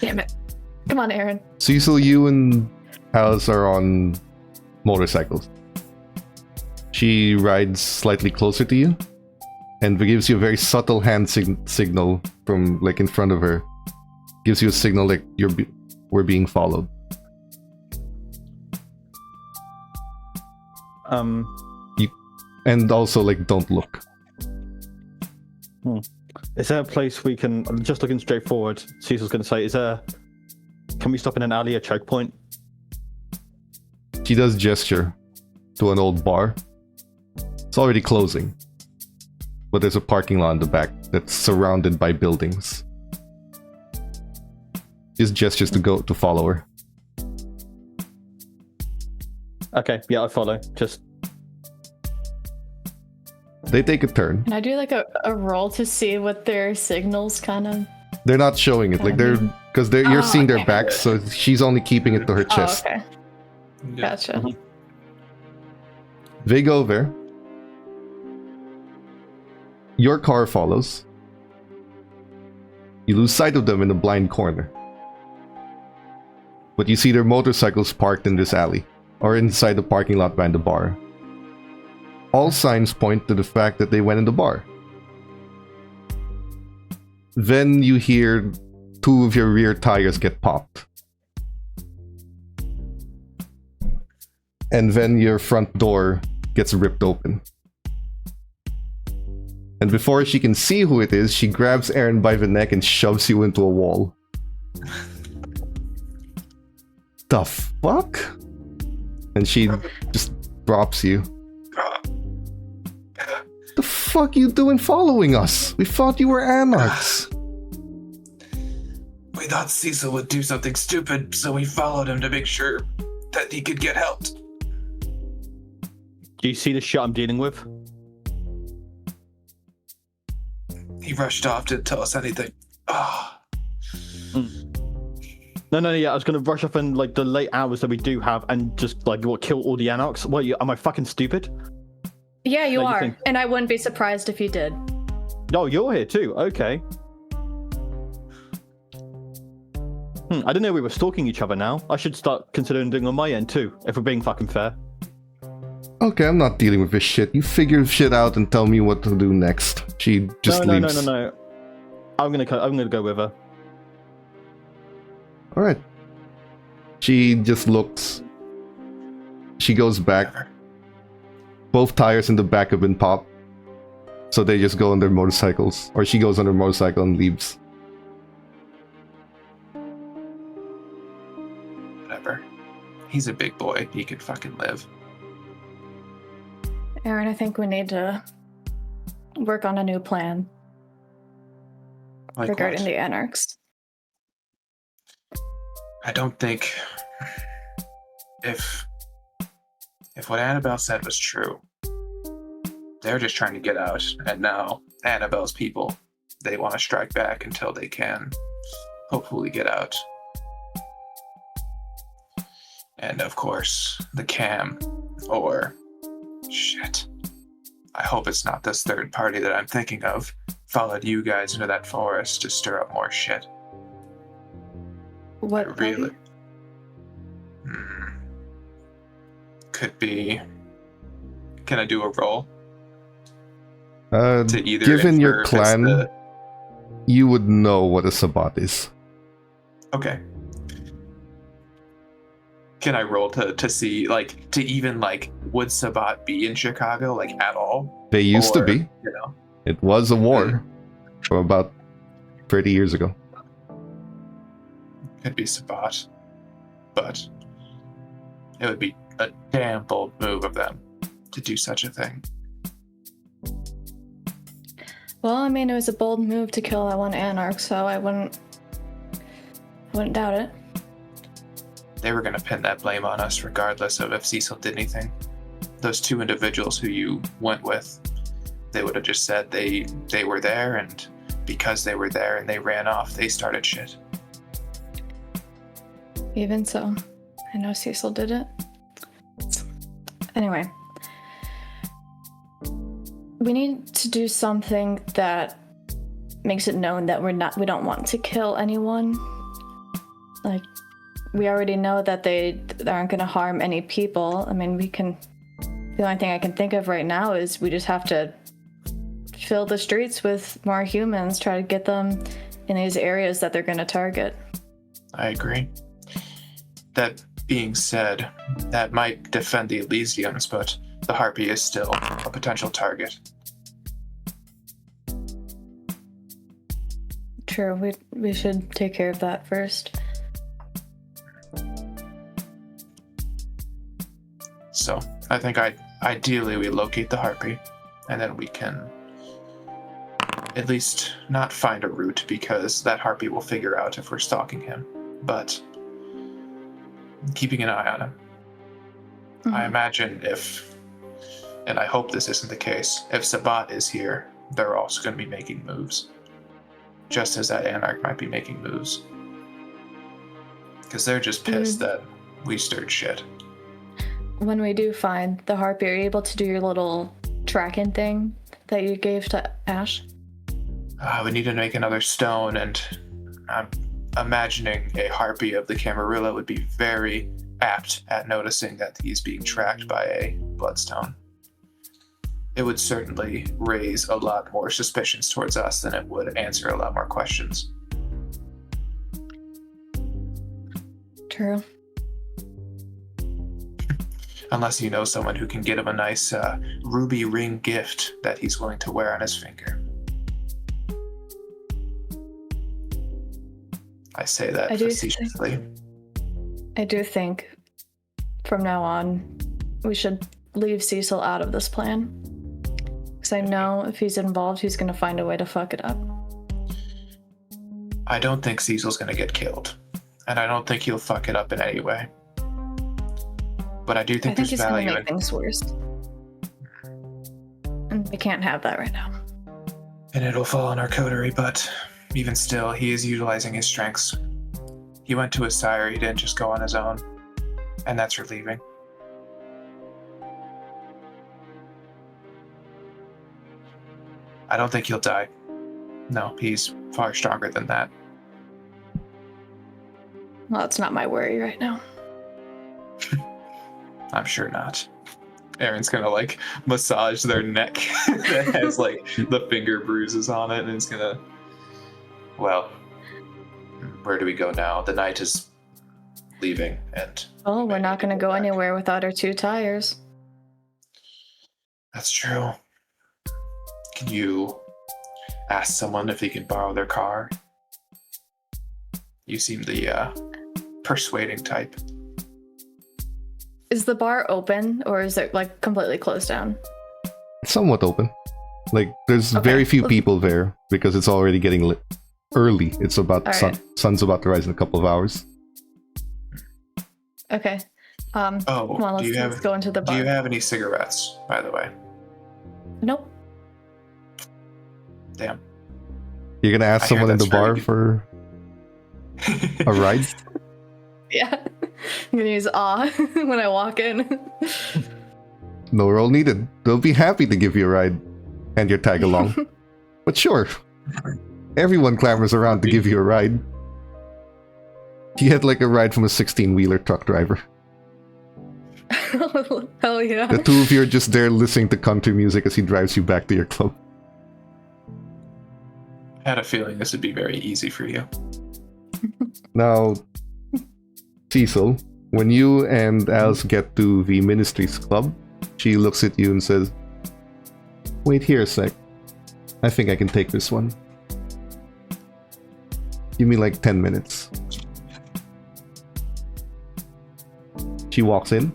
Damn it. Come on, Aaron. Cecil, you and Alice are on motorcycles. She rides slightly closer to you and gives you a very subtle hand signal from like in front of her. Gives you a signal like we're being followed. And also like don't look. Is there a place we can? I'm just looking straight forward. Cecil's going to say, can we stop in an alley, a choke point? She does gesture to an old bar. It's already closing, but there's a parking lot in the back that's surrounded by buildings. Just gestures to follow her. Okay, yeah, I follow. Just they take a turn. Can I do like a roll to see what their signals kind of? They're not showing it, like they're because you're seeing their backs, so she's only keeping it to her chest. Oh, okay. Gotcha. They go there. Your car follows. You lose sight of them in a blind corner. But you see their motorcycles parked in this alley, or inside the parking lot behind the bar. All signs point to the fact that they went in the bar. Then you hear 2 of your rear tires get popped. And then your front door gets ripped open. And before she can see who it is, she grabs Aaron by the neck and shoves you into a wall. The fuck? And she just drops you. The fuck you doing following us? We thought you were anarchs. We thought Cecil would do something stupid, so we followed him to make sure that he could get helped. do you see the shit I'm dealing with? He rushed off, didn't tell us anything. Ah. No, yeah, I was gonna rush up in like the late hours that we do have and just like kill all the anarchs. What, am I fucking stupid? Yeah, you No, you are. think- And I wouldn't be surprised if you did. Oh, you're here too. Okay. I didn't know we were stalking each other now. I should start considering doing on my end too, if we're being fucking fair. Okay, I'm not dealing with this shit. You figure shit out and tell me what to do next. She just leaves. No. I'm gonna go with her. Alright. She just looks. She goes back. Both tires in the back have been popped. So they just go on their motorcycles. Or she goes on her motorcycle and leaves. Whatever. He's a big boy. He could fucking live. Aaron, I think we need to work on a new plan Like regarding what? the anarchs. I don't think if what Annabelle said was true, they're just trying to get out, and now Annabelle's people, they want to strike back until they can hopefully get out. And of course, the cam, or shit. I hope it's not this third party that I'm thinking of followed you guys into that forest to stir up more shit. What? Really? Could be. Can I do a roll? To either Given your infer if it's clan, you would know what a Sabbat is. Okay. Can I roll to see, like, to even, like, would Sabbat be in Chicago, like, at all? They used to Or, be. You know? It was a war from about 30 years ago. Could be Sabbat. But it would be a damn bold move of them to do such a thing. Well, I mean, it was a bold move to kill that one Anarch, so I wouldn't doubt it. They were going to pin that blame on us regardless of if Cecil did anything. Those two individuals who you went with, they would have just said they were there, and because they were there and they ran off, they started shit. Even so, I know Cecil did it. Anyway, we need to do something that makes it known that we don't want to kill anyone. Like, we already know that they aren't going to harm any people. I mean, the only thing I can think of right now is we just have to fill the streets with more humans, try to get them in these areas that they're going to target. I agree. That being said, that might defend the Elysiums, but the Harpy is still a potential target. True, we should take care of that first. So I think ideally we locate the Harpy, and then we can at least not find a route, because that Harpy will figure out if we're stalking him, but keeping an eye on him. Mm-hmm. I imagine and I hope this isn't the case, if Sabbat is here, they're also going to be making moves. Just as that Anarch might be making moves. Because they're just pissed that we stirred shit. When we do find the Harpy, are you able to do your little tracking thing that you gave to Ash? We need to make another stone, and I'm imagining a Harpy of the Camarilla would be very apt at noticing that he's being tracked by a bloodstone. It would certainly raise a lot more suspicions towards us than it would answer a lot more questions. True. Unless you know someone who can get him a nice ruby ring gift that he's willing to wear on his finger. I say that facetiously. I do think from now on we should leave Cecil out of this plan. Because I know if he's involved, he's going to find a way to fuck it up. I don't think Cecil's going to get killed. And I don't think he'll fuck it up in any way. But I do think there's he's value going to make things worse. And we can't have that right now. And it'll fall on our coterie, but even still, he is utilizing his strengths. He went to his sire, he didn't just go on his own. And that's relieving. I don't think he'll die. No, he's far stronger than that. Well, that's not my worry right now. I'm sure not. Aaron's gonna like massage their neck that has like the finger bruises on it, and it's gonna. Well, where do we go now? The night is leaving, and. Oh, we're not going to go anywhere without our 2 tires. That's true. Can you ask someone if he can borrow their car? You seem the persuading type. Is the bar open, or is it like completely closed down? It's somewhat open. Like, there's very few people there because it's already getting early. It's about sun's about to rise in a couple of hours. Okay. Come on, let's go into the bar. Do you have any cigarettes, by the way? Nope. Damn. You're gonna ask someone in the bar for a ride? Yeah. I'm gonna use awe when I walk in. No roll needed. They'll be happy to give you a ride and your tag along. But sure, everyone clamors around to give you a ride. You get like a ride from a 16-wheeler truck driver. Hell yeah. The two of you are just there listening to country music as he drives you back to your club. I had a feeling this would be very easy for you. Now, Cecil, when you and Alice get to the Ministry's club, she looks at you and says, "Wait here a sec. I think I can take this one. Give me like 10 minutes. She walks in.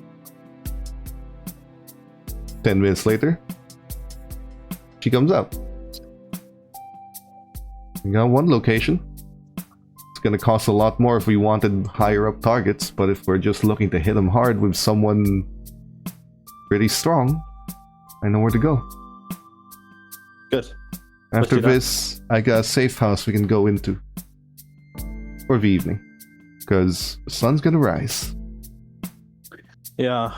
10 minutes later, she comes out. We got one location. It's gonna cost a lot more if we wanted higher up targets, but if we're just looking to hit them hard with someone pretty strong, I know where to go. Good. After do that. this, I got a safe house we can go into for the evening, because the sun's gonna rise." Yeah,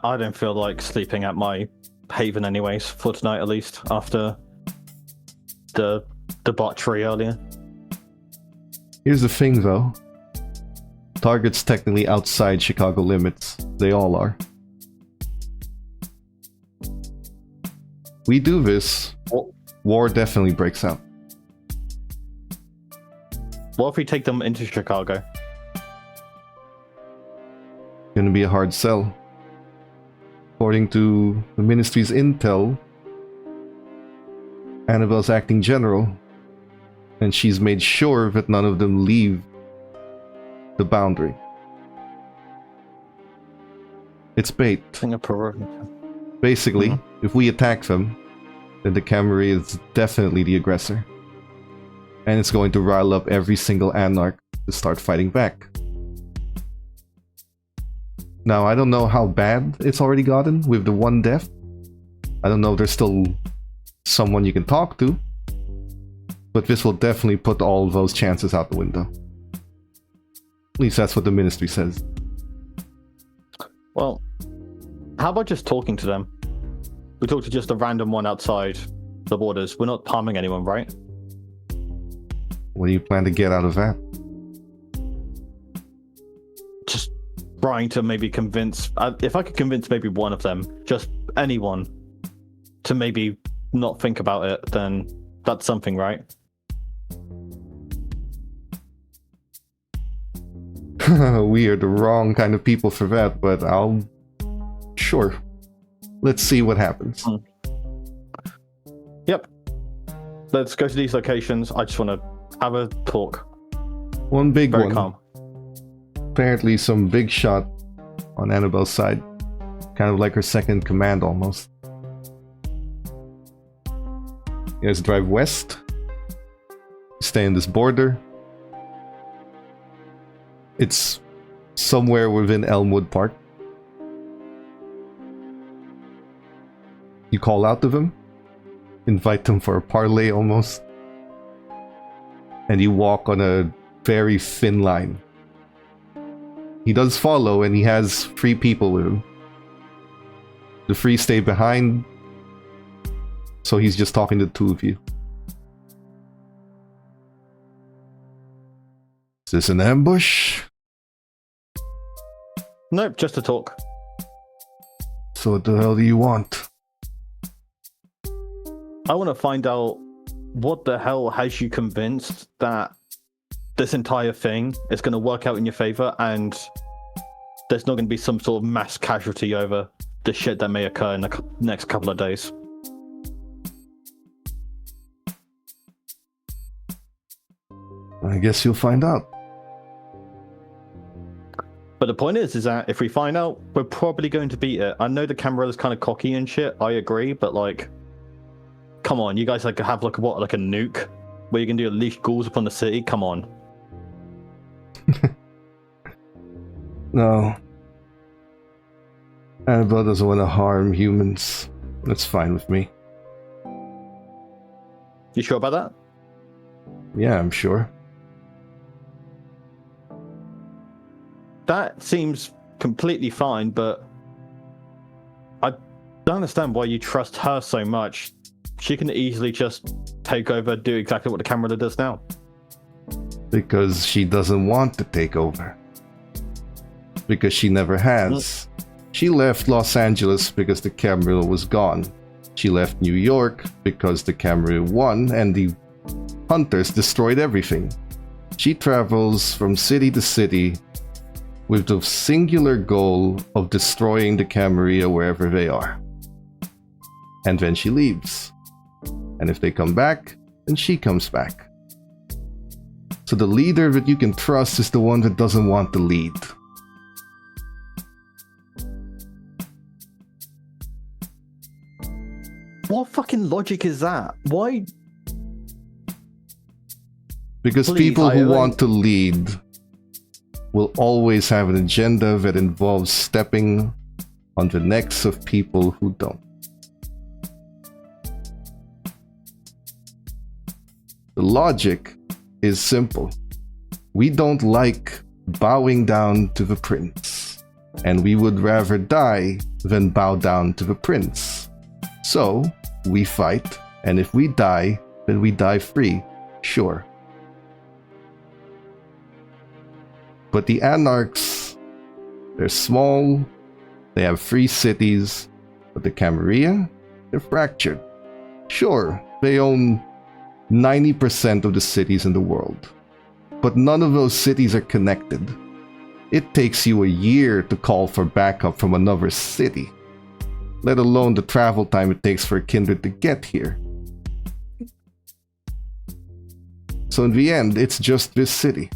I don't feel like sleeping at my haven anyways, for tonight at least, after the debauchery earlier. Here's the thing though. Target's technically outside Chicago limits. They all are. We do this, war definitely breaks out. What if we take them into Chicago? Gonna be a hard sell. According to the Ministry's intel, Annabelle's acting general, and she's made sure that none of them leave the boundary. It's bait. Basically, if we attack them, then the Camarilla is definitely the aggressor. And it's going to rile up every single Anarch to start fighting back. Now, I don't know how bad it's already gotten with the one death. I don't know if there's still someone you can talk to. But this will definitely put all those chances out the window. At least that's what the Ministry says. Well, how about just talking to them? We talk to just a random one outside the borders. We're not harming anyone, right? What do you plan to get out of that? Just trying to maybe convince, if I could convince maybe one of them, just anyone, to maybe not think about it, then that's something, right? We are the wrong kind of people for that, but sure. Let's see what happens. Yep. Let's go to these locations. I just want to have a talk. One big Very one. calm. Apparently some big shot on Annabelle's side. Kind of like her second command almost. You guys drive west. Stay in this border. It's somewhere within Elmwood Park. You call out to them. Invite them for a parlay almost. And you walk on a very thin line. He does follow and he has 3 people with him. The 3 stay behind. So he's just talking to the 2 of you. Is this an ambush? Nope, just a talk. So what the hell do you want? I want to find out what the hell has you convinced that this entire thing is going to work out in your favor and there's not going to be some sort of mass casualty over the shit that may occur in the next couple of days. I guess you'll find out. But the point is that if we find out, we're probably going to beat it. I know the Camarilla's kind of cocky and shit, I agree, but like, come on, you guys like have like what, like a nuke where you can do unleash ghouls upon the city? Come on. No. Annabelle doesn't want to harm humans. That's fine with me. You sure about that? Yeah, I'm sure. That seems completely fine, but don't understand why you trust her so much. She can easily just take over, do exactly what the Camarilla does now. Because she doesn't want to take over. Because she never has. She left Los Angeles because the Camarilla was gone. She left New York because the Camarilla won and the hunters destroyed everything. She travels from city to city with the singular goal of destroying the Camarilla wherever they are. And then she leaves. And if they come back, then she comes back. So the leader that you can trust is the one that doesn't want to lead. What fucking logic is that? Why? Because Please, people who I- want to lead will always have an agenda that involves stepping on the necks of people who don't. The logic is simple. We don't like bowing down to the prince, and we would rather die than bow down to the prince. So, we fight, and if we die, then we die free, sure. But the Anarchs, they're small, they have 3 cities, but the Camarilla, they're fractured. Sure, they own 90% of the cities in the world, but none of those cities are connected. It takes you a year to call for backup from another city, let alone the travel time it takes for a kindred to get here. So in the end, it's just this city.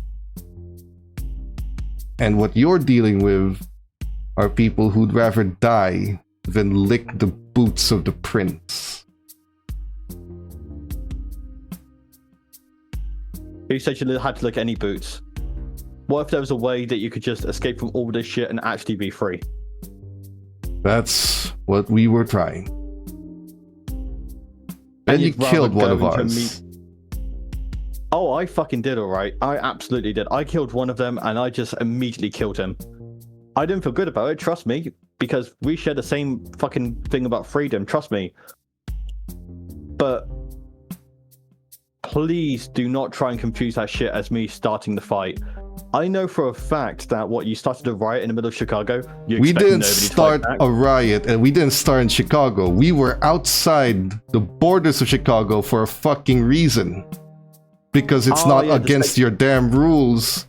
And what you're dealing with are people who'd rather die than lick the boots of the prince. You said you had to look at any boots. What if there was a way that you could just escape from all this shit and actually be free? That's what we were trying. Then And you you'd rather killed one go of into ours. Oh, I fucking did, alright. I absolutely did. I killed one of them and I just immediately killed him. I didn't feel good about it, trust me, because we share the same fucking thing about freedom, trust me. But please do not try and confuse that shit as me starting the fight. I know for a fact that you started a riot in the middle of Chicago. We didn't start a riot, and we didn't start in Chicago. We were outside the borders of Chicago for a fucking reason. Because it's not against your damn rules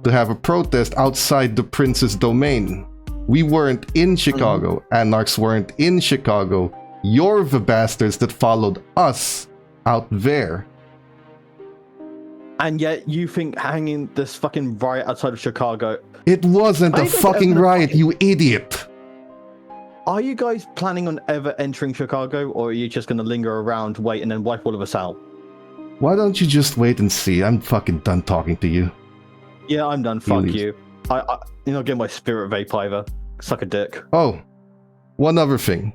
to have a protest outside the prince's domain. We weren't in Chicago. Anarchs weren't in Chicago. You're the bastards that followed us out there. And yet you think hanging this fucking riot outside of Chicago... It wasn't a fucking riot, you idiot! Are you guys planning on ever entering Chicago, or are you just going to linger around, wait, and then wipe all of us out? Why don't you just wait and see? I'm fucking done talking to you. Yeah, I'm done. Fuck you. You're not getting my spirit vape either. Suck a dick. Oh, one other thing.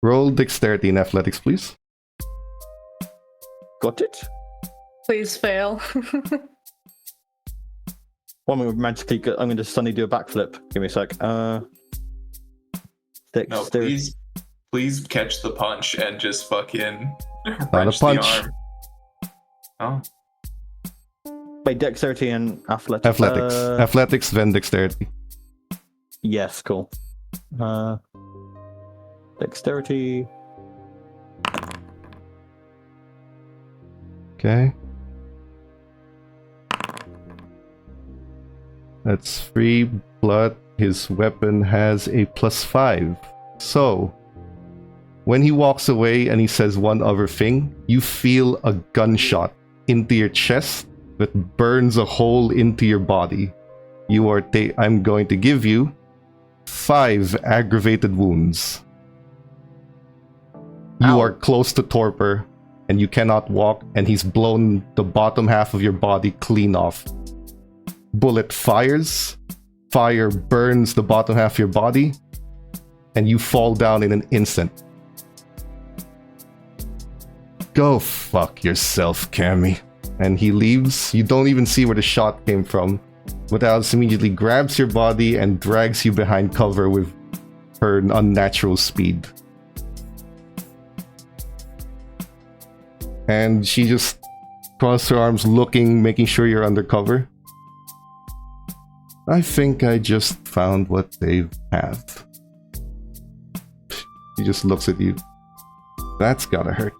Roll dexterity and athletics, please. Got it? Please fail. Well, I'm going to suddenly do a backflip. Give me a sec. No, Dexterity. please catch the punch and just fucking Not wrench a punch. the arm. Wait, dexterity and athletics. Athletics, then dexterity. Yes, cool. Dexterity. Okay. That's 3 blood. His weapon has a +5. So, when he walks away and he says one other thing, you feel a gunshot into your chest that burns a hole into your body. I'm going to give you 5 aggravated wounds. You Ow. are close to torpor and you cannot walk, and he's blown the bottom half of your body clean off. Bullet fires, fire burns the bottom half of your body, and you fall down in an instant. Go fuck yourself, Cammy. And he leaves. You don't even see where the shot came from, but Alice immediately grabs your body and drags you behind cover with her unnatural speed. And she just crossed her arms looking, making sure you're undercover. I think I just found what they have. She just looks at you. That's gotta hurt.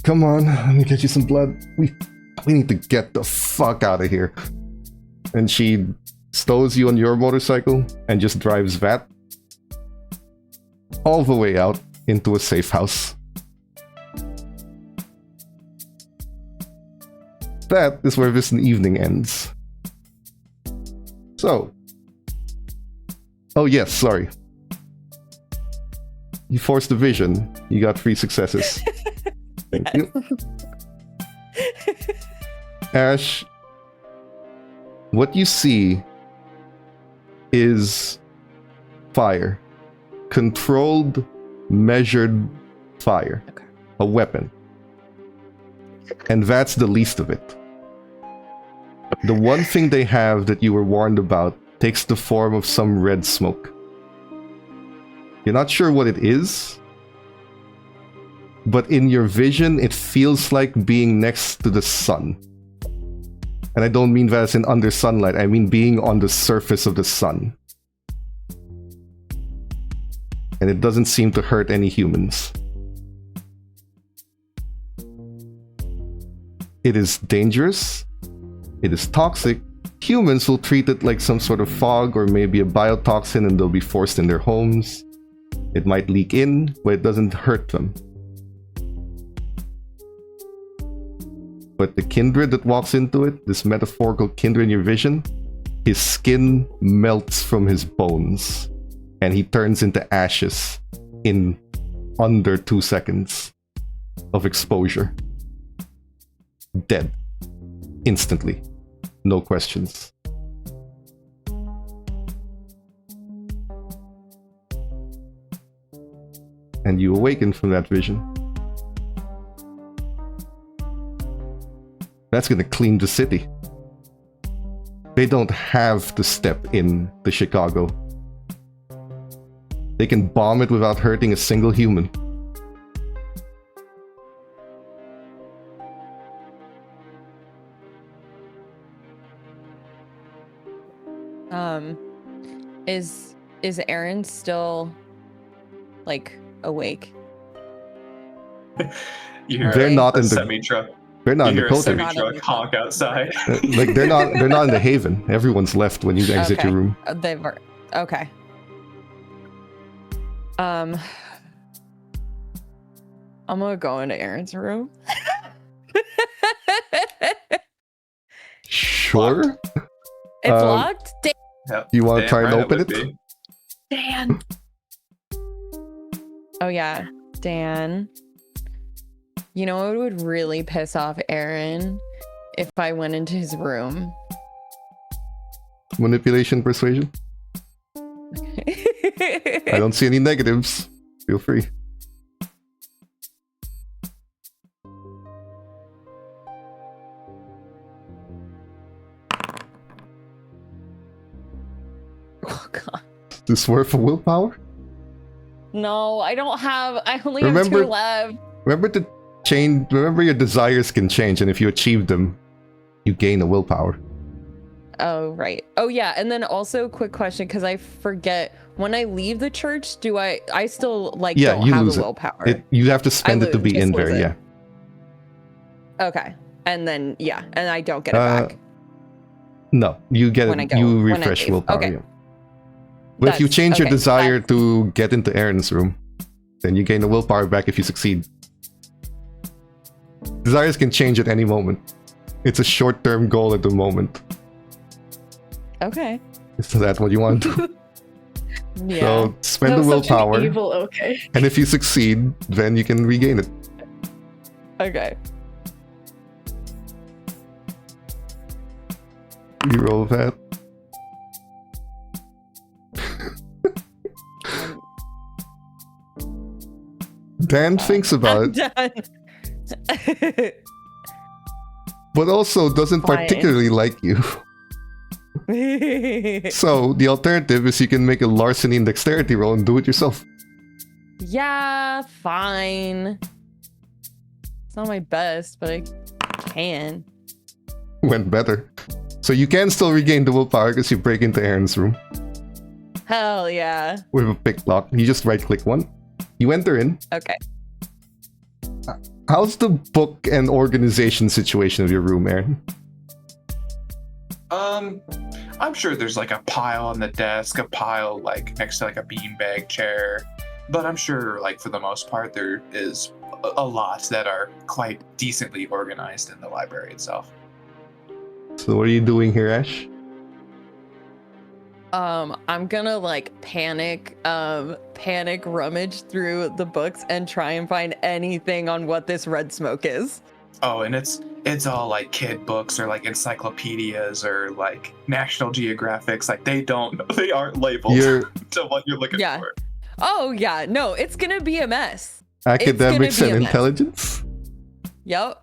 Come on, let me get you some blood. We need to get the fuck out of here. And she stows you on your motorcycle and just drives Vat all the way out into a safe house. That is where this evening ends. So. Oh yes, sorry. You forced the vision. You got 3 successes. Thank you. Ash, what you see is fire. Controlled, measured fire. Okay. A weapon. And that's the least of it. The one thing they have that you were warned about takes the form of some red smoke. You're not sure what it is, but in your vision, it feels like being next to the sun. And I don't mean that as in under sunlight, I mean being on the surface of the sun. And it doesn't seem to hurt any humans. It is dangerous. It is toxic. Humans will treat it like some sort of fog or maybe a biotoxin and they'll be forced in their homes. It might leak in, but it doesn't hurt them. But the kindred that walks into it, this metaphorical kindred in your vision, his skin melts from his bones and he turns into ashes in under 2 seconds of exposure. Dead. Instantly. No questions. And you awaken from that vision. That's gonna clean the city. They don't have to step in the Chicago. They can bomb it without hurting a single human. Is Aaron still like awake? You hear They're not in the semi-truck. They're not in You the hear a Coulter. semi-truck honk outside. Like they're not in the Haven. Everyone's left when you exit Okay. your room. They've okay. I'm gonna go into Aaron's room. Sure. It's Um, locked. Yep. You want to Damn try and right open would it? be. Dan. Oh yeah, Dan. You know, it would really piss off Aaron if I went into his room. Manipulation, persuasion. I don't see any negatives. Feel free. Oh god. Is this worth a willpower? No, I don't have. I only Remember- have 2 left. Remember to change. Remember your desires can change, and if you achieve them, you gain a willpower. Oh right. Oh yeah, and then also quick question because I forget when I leave the church, do I still like Yeah, don't you have lose a it. willpower? You have to spend I it to be just in lose there. it. Yeah. Okay, and then yeah, and I don't get it back. No, you get When I it. go- You when I refresh leave. willpower. Okay. Yeah. But if you That's- change your okay, desire to get into Aaron's room, then you gain the willpower back if you succeed. Desires can change at any moment. It's a short-term goal at the moment. Okay. Is that what you want to do? Yeah. So spend That the was such an willpower, evil, okay. and if you succeed, then you can regain it. Okay. You roll that. Dan thinks about it, I'm done. but also doesn't Fine. particularly like you. So the alternative is you can make a larceny and dexterity roll and do it yourself. Yeah, fine. It's not my best, but I can. Went better. So you can still regain the willpower because you break into Aaron's room Hell yeah. with a pick lock. You just right click one. You enter in. Okay. How's the book and organization situation of your room, Aaron? I'm sure there's like a pile on the desk, a pile like next to like a beanbag chair, but I'm sure like for the most part there is a lot that are quite decently organized in the library itself. So what are you doing here, Ash? I'm gonna like panic rummage through the books and try and find anything on what this red smoke is. Oh, and it's all like kid books or like encyclopedias or like National Geographics. Like they aren't labeled to what you're looking for. Oh yeah, no, it's gonna be a mess. Academics be and a mess. intelligence? Yep.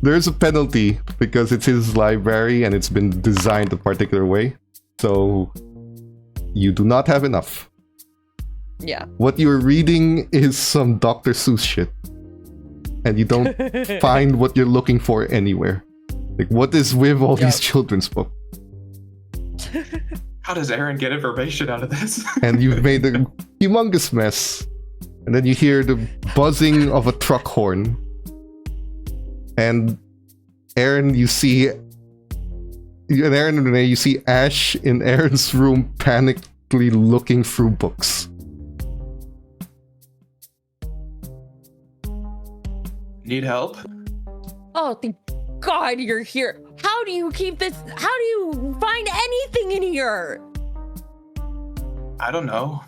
There's a penalty because it's his library and it's been designed a particular way. So you do not have enough. Yeah. What you're reading is some Dr. Seuss shit. And you don't find what you're looking for anywhere. Like, what is with all these children's books? How does Aaron get information out of this? And you've made a humongous mess. And then you hear the buzzing of a truck horn. And Aaron, you see... And Aaron and Renee, you see Ash in Aaron's room panically looking through books. Need help? Oh, thank God you're here. How do you keep this? How do you find anything in here? I don't know.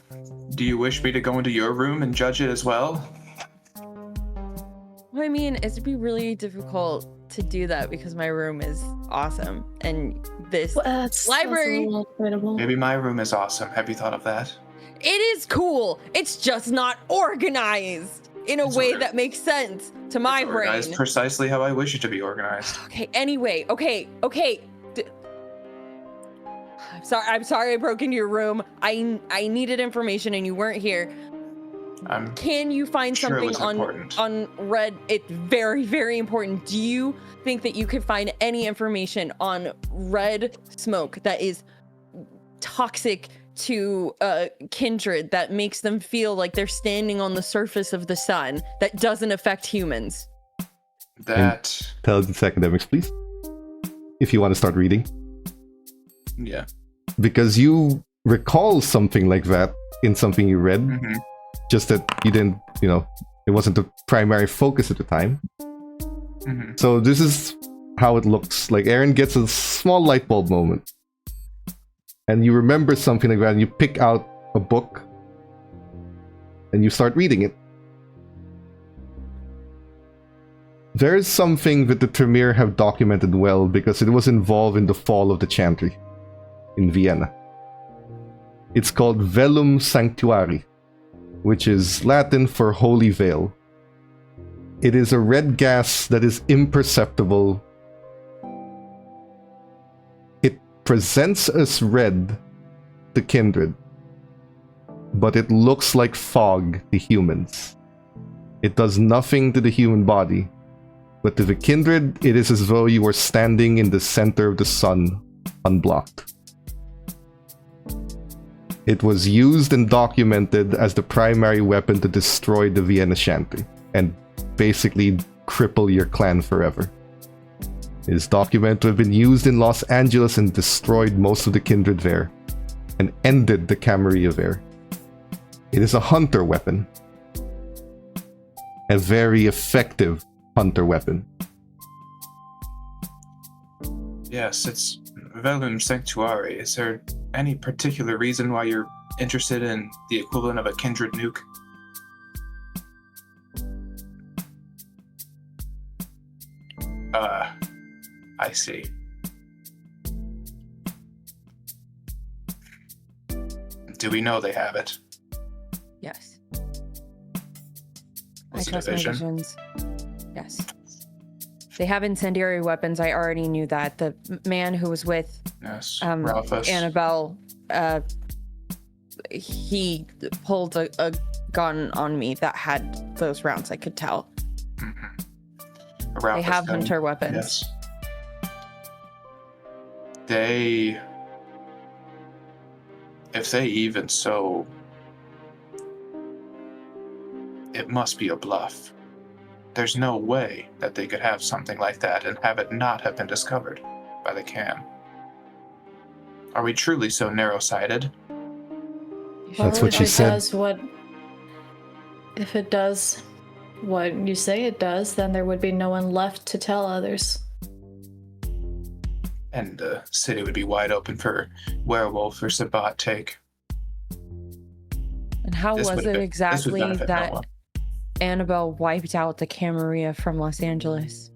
Do you wish me to go into your room and judge it as well? I mean, it'd be really difficult to do that because my room is awesome. And this library... Maybe my room is awesome. Have you thought of that? It is cool. It's just not organized in a way that makes sense to my brain. Organized precisely how I wish it to be organized. Okay, anyway, okay. I'm sorry I broke into your room. I needed information and you weren't here. Can you find sure something on red? It's very, very important. Do you think that you could find any information on red smoke that is toxic to kindred, that makes them feel like they're standing on the surface of the sun, that doesn't affect humans? Intelligence academics, please. If you want to start reading. Yeah. Because you recall something like that in something you read. Mm-hmm. Just that you didn't, it wasn't the primary focus at the time. Mm-hmm. So this is how it looks. Like Aaron gets a small light bulb moment. And you remember something like that, and you pick out a book and you start reading it. There is something that the Tremere have documented well because it was involved in the fall of the Chantry in Vienna. It's called Velum Sanctuari, which is Latin for holy veil. It is a red gas that is imperceptible. It presents as red to kindred, but it looks like fog to humans. It does nothing to the human body, but to the kindred, it is as though you were standing in the center of the sun, unblocked. It was used and documented as the primary weapon to destroy the Vienna Chantry and basically cripple your clan forever. It is documented to have been used in Los Angeles and destroyed most of the kindred there, and ended the Camarilla there. It is a hunter weapon. A very effective hunter weapon. Yes, it's Velum Sanctuary. Is there any particular reason why you're interested in the equivalent of a kindred nuke? I see. Do we know they have it? Yes. What's I the trust my division? visions. Yes. They have incendiary weapons. I already knew that. The man who was with Yes. Ralphus. Annabelle, he pulled a gun on me that had those rounds. I could tell. Ralphus They have gun. hunter weapons. Yes. They, if they even so, it must be a bluff. There's no way that they could have something like that and have it not have been discovered by the cam. Are we truly so narrow-sighted? That's what she said. If it does what you say it does, then there would be no one left to tell others. And the city would be wide open for werewolf or Sabat take. And how This was would it be- this would exactly benefit no that one. Annabelle wiped out the Camarilla from Los Angeles?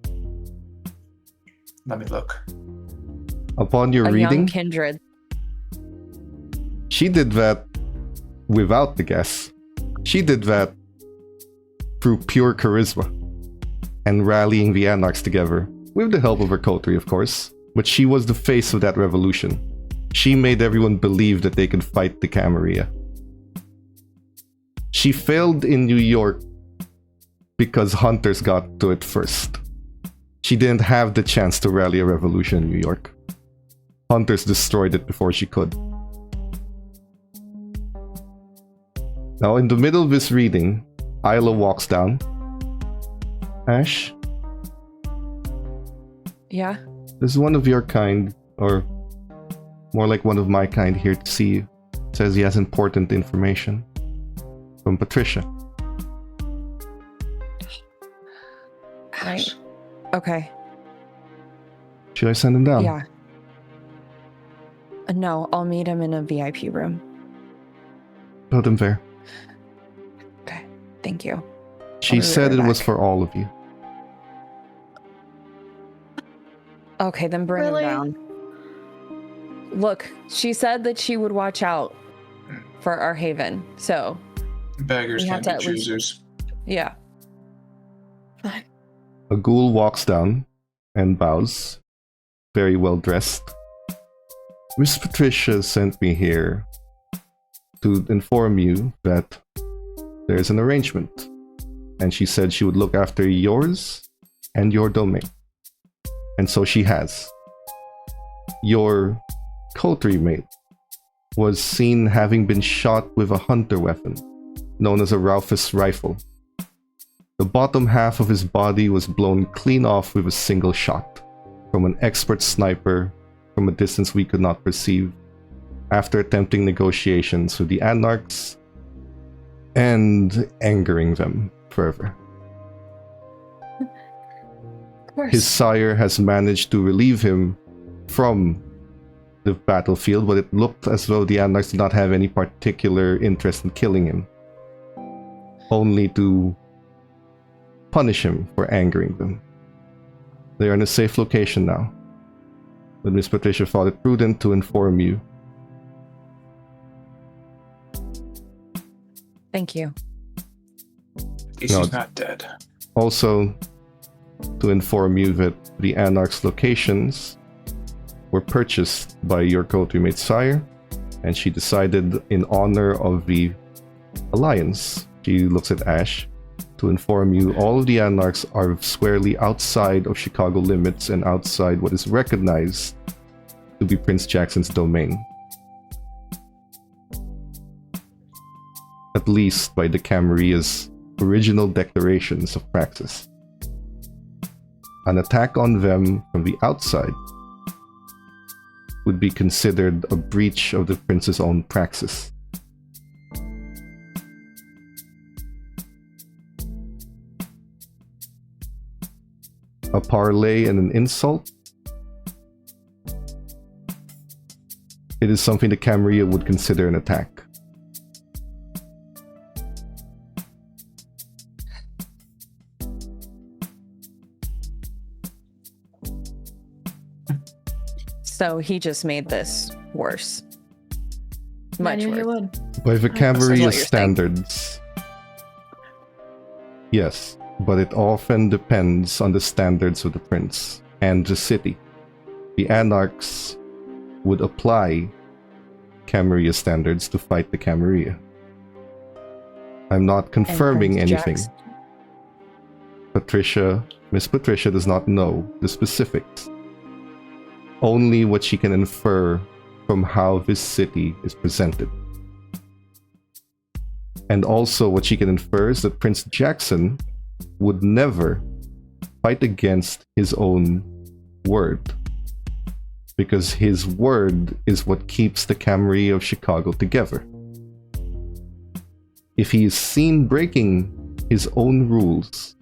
Let me look. Upon your A reading, young kindred. she did that without the guess. She did that through pure charisma and rallying the Anarchs together, with the help of her coterie, of course. But she was the face of that revolution. She made everyone believe that they could fight the Camarilla. She failed in New York because hunters got to it first. She didn't have the chance to rally a revolution in New York. Hunters destroyed it before she could. Now, in the middle of this reading, Isla walks down. Ash, Yeah. there's one of your kind, or more like one of my kind, here to see you. Says he has important information. From Patricia. Right. Okay. Should I send him down? Yeah. No, I'll meet him in a VIP room. Put him there. Okay. Thank you. She be said right it was back. for all of you. Okay, then bring Really? him down. Look, she said that she would watch out for our haven. So, Beggars We have can't be to at least- choosers. yeah. Fine. A ghoul walks down and bows, very well dressed. Miss Patricia sent me here to inform you that there's an arrangement, and she said she would look after yours and your domain. And so she has. Your coterie mate was seen having been shot with a hunter weapon, known as a Ralphus rifle. The bottom half of his body was blown clean off with a single shot from an expert sniper from a distance we could not perceive, after attempting negotiations with the Anarchs and angering them further. Of course. His sire has managed to relieve him from the battlefield, but it looked as though the Anarchs did not have any particular interest in killing him, only to punish him for angering them. They are in a safe location now, but Miss Patricia thought it prudent to inform you. Thank you. At least No, he's not dead. Also, to inform you that the Anarch's locations were purchased by your coterie mate sire, and she decided in honor of the alliance, she looks at Ash, to inform you all of the Anarchs are squarely outside of Chicago limits and outside what is recognized to be Prince Jackson's domain. At least by the Camarilla's original declarations of praxis. An attack on them from the outside would be considered a breach of the prince's own praxis. A parlay and an insult? It is something the Camarilla would consider an attack. So he just made this worse. I Much knew he worse. would. By the what Camarilla you're saying. standards, yes, but it often depends on the standards of the prince and the city. The anarchs would apply Camarilla standards to fight the Camarilla. I'm not confirming Prince anything. Jackson. Miss Patricia does not know the specifics. Only what she can infer from how this city is presented. And also what she can infer is that Prince Jackson would never fight against his own word. Because his word is what keeps the Camarilla of Chicago together. If he is seen breaking his own rules,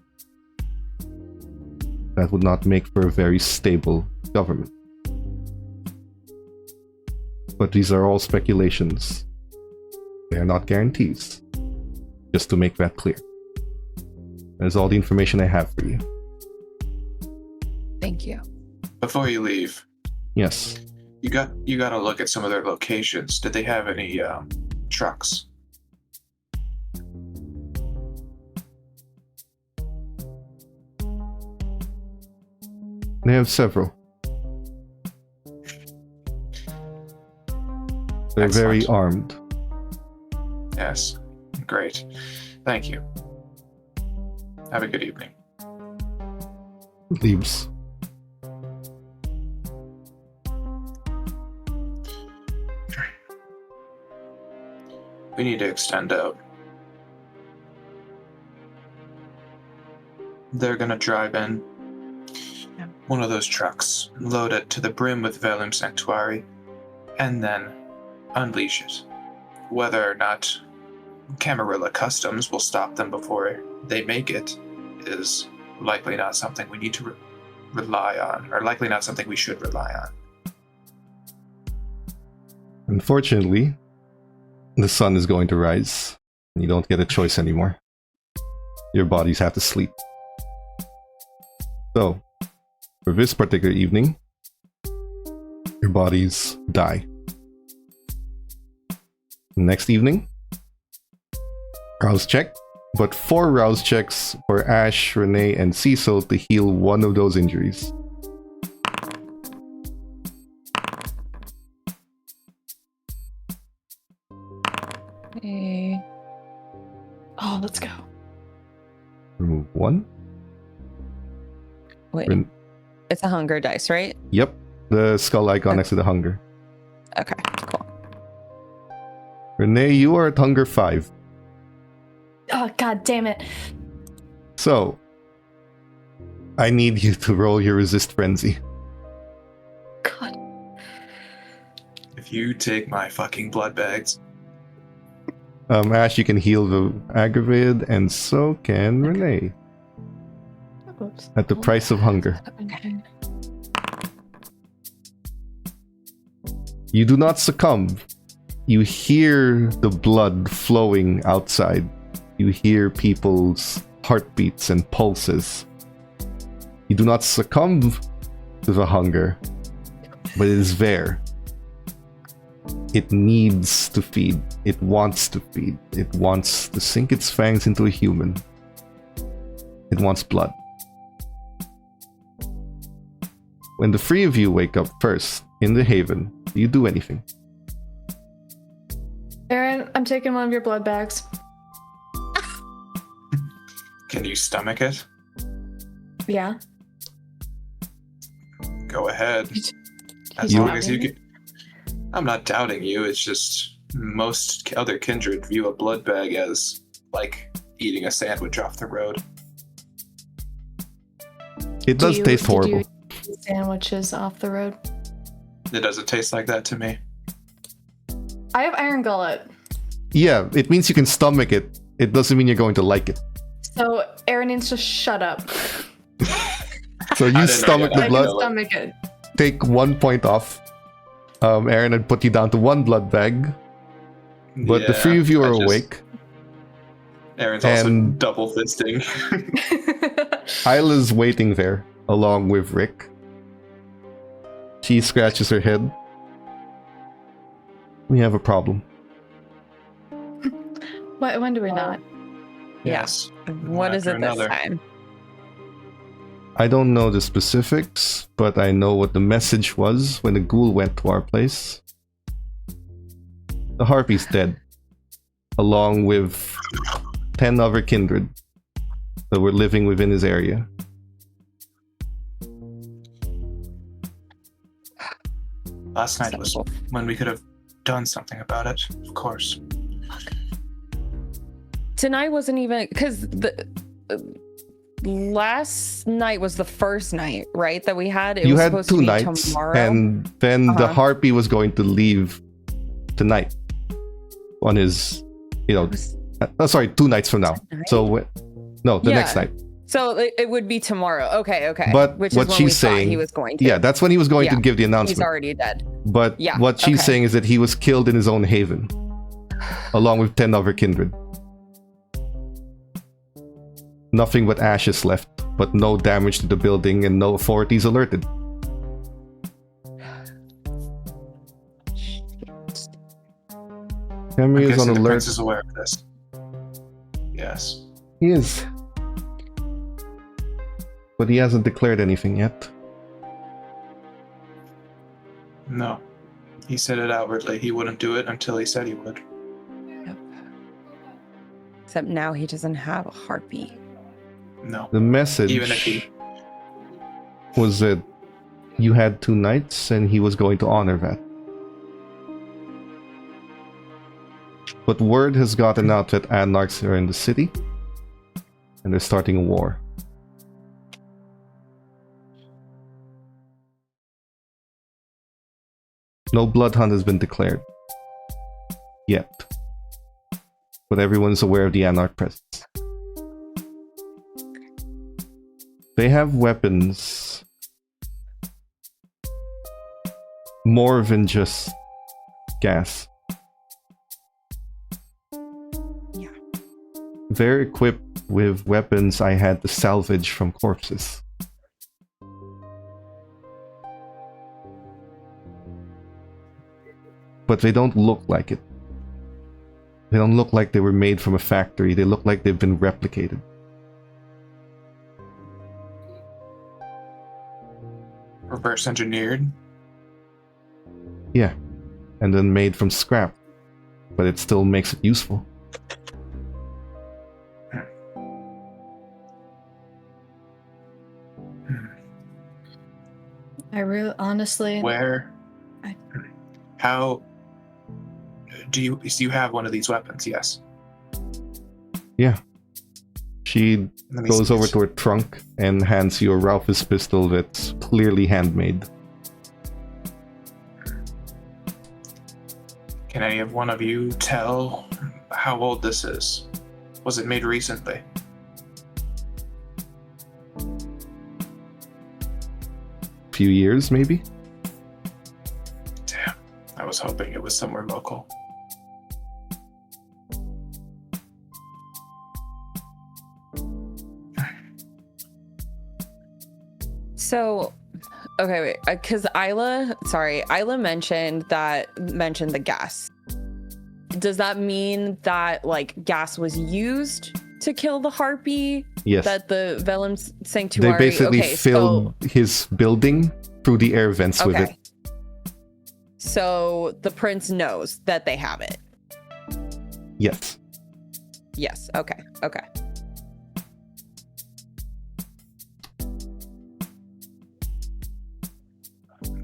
that would not make for a very stable government. But these are all speculations. They are not guarantees. Just to make that clear. That is all the information I have for you. Thank you. Before you leave, Yes. you got to look at some of their locations. Did they have any trucks? They have several. They're very Excellent. armed. Yes. Great. Thank you. Have a good evening. Leaves. We need to extend out. They're gonna drive in one of those trucks, load it to the brim with Velum Sanctuary, and then unleash it. Whether or not Camarilla Customs will stop them before they make it is likely not something we need to rely on, or likely not something we should rely on. Unfortunately, the sun is going to rise, and you don't get a choice anymore. Your bodies have to sleep. So, for this particular evening, your bodies die. Next evening, rouse check, but 4 rouse checks for Ash, Renee, and Cecil to heal one of those injuries. Hey. Oh, let's go. Remove 1. Wait. It's a hunger dice, right? Yep, the skull icon next to the hunger. Okay, cool. Renee, you are at hunger 5. Oh, god damn it. So, I need you to roll your resist frenzy. God. If you take my fucking blood bags, Ash, you can heal the aggravated, and so can Renee. Oops. At the price of hunger. Okay. You do not succumb. You hear the blood flowing outside. You hear people's heartbeats and pulses. You do not succumb to the hunger, but it is there. It needs to feed. It wants to feed. It wants to sink its fangs into a human. It wants blood. When the 3 of you wake up first in the haven, do you do anything? Aaron, I'm taking one of your blood bags. can you stomach it? Yeah. Go ahead. As You- long as you can. I'm not doubting you. It's just most other kindred view a blood bag as like eating a sandwich off the road. It does taste horrible. Did you eat sandwiches off the road? It doesn't taste like that to me. I have iron gullet. Yeah, it means you can stomach it. It doesn't mean you're going to like it. So Aaron needs to shut up. So I you didn't know stomach you the had I blood, can stomach it. take 1 point off. Aaron had put you down to 1 blood bag, but the 3 of you are awake. Aaron's also And- double fisting. Isla's waiting there, along with Rick. She scratches her head. We have a problem. When do we not? Yes. What is after it this another. time? I don't know the specifics, but I know what the message was when the ghoul went to our place. The harpy's dead, along with 10 other kindred that were living within his area. Last night was when we could have done something about it, of course. Tonight wasn't even because the last night was the first night, right? That we had. It You was had supposed 2 to be nights, tomorrow. and then the Uh-huh. harpy was going to leave tonight on his, It was- sorry, 2 nights from now. Tonight? So, no, the next Yeah. night. So it would be tomorrow. Okay. But Which what is when she's we thought saying, he was going to. yeah, that's when he was going to Yeah. give the He's announcement. already dead. But Yeah, what she's okay. saying is that he was killed in his own haven, along with 10 other kindred. Nothing but ashes left, but no damage to the building and no authorities alerted. I'm Camarilla is on guessing the alert. prince is aware of this. Yes. He is. But he hasn't declared anything yet. No. He said it outwardly. He wouldn't do it until he said he would. Except now he doesn't have a harpy. No. The message Even if he. was that you had 2 nights and he was going to honor that. But word has gotten out that anarchs are in the city and they're starting a war. No blood hunt has been declared yet, but everyone's aware of the anarch presence. They have weapons more than just gas. Yeah. They're equipped with weapons I had to salvage from corpses. But they don't look like it. They don't look like they were made from a factory. They look like they've been replicated. Reverse engineered. Yeah. And then made from scrap. But it still makes it useful. I really, honestly, Where? I- How? Do you? So you have one of these weapons? Yes. Yeah. She Let me goes see over this. to her trunk and hands you a Ralphus pistol that's clearly handmade. Can any of one of you tell how old this is? Was it made recently? Few years, maybe? Damn. I was hoping it was somewhere local. So, okay, wait, because Isla mentioned the gas. Does that mean that like gas was used to kill the harpy? Yes. That the Vellum They Sanctuary. basically okay, filled his building through the air vents so, with okay. it. So the prince knows that they have it. Yes. Yes. Okay. Okay.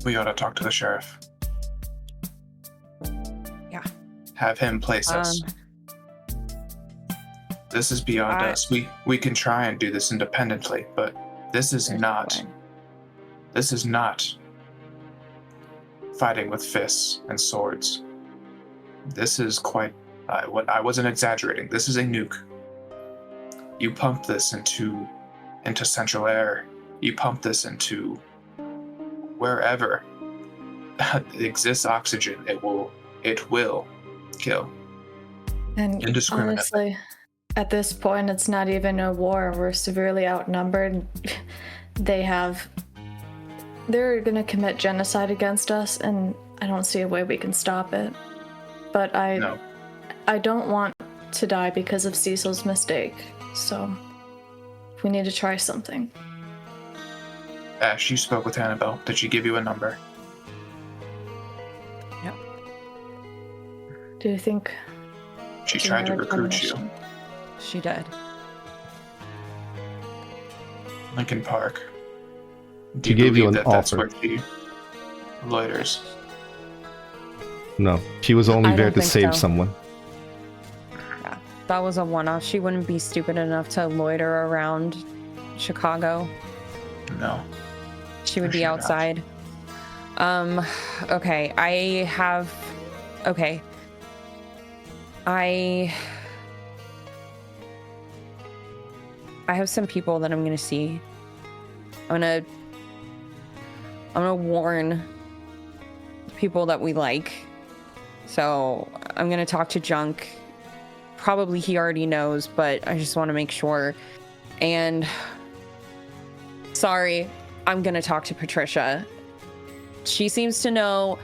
We ought to talk to the sheriff. Yeah. Have him place us. This is beyond I- us. We can try and do this independently, but this is There's no not. way. This is not fighting with fists and swords. This is quite. I wasn't exaggerating. This is a nuke. You pump this into central air. You pump this into wherever exists oxygen. It will kill and indiscriminately. honestly, at this point, it's not even a war. We're severely outnumbered. They're gonna commit genocide against us, and I don't see a way we can stop it. But No. I don't want to die because of Cecil's mistake. So we need to try something. Ash, you spoke with Annabelle. Did she give you a number? Yep. Do you think She tried to recruit you. She did. Lincoln Park. Do She gave you an that's offer. where she loiters? No, she was only I there don't to think save so. someone. Yeah, that was a one-off. She wouldn't be stupid enough to loiter around Chicago. No. She would For be sure not. outside. Okay, I have... Okay. I have some people that I'm gonna see. I'm gonna warn people that we like. So I'm gonna talk to Junk. Probably he already knows, but I just want to make sure. And sorry, I'm gonna talk to Patricia. She seems to know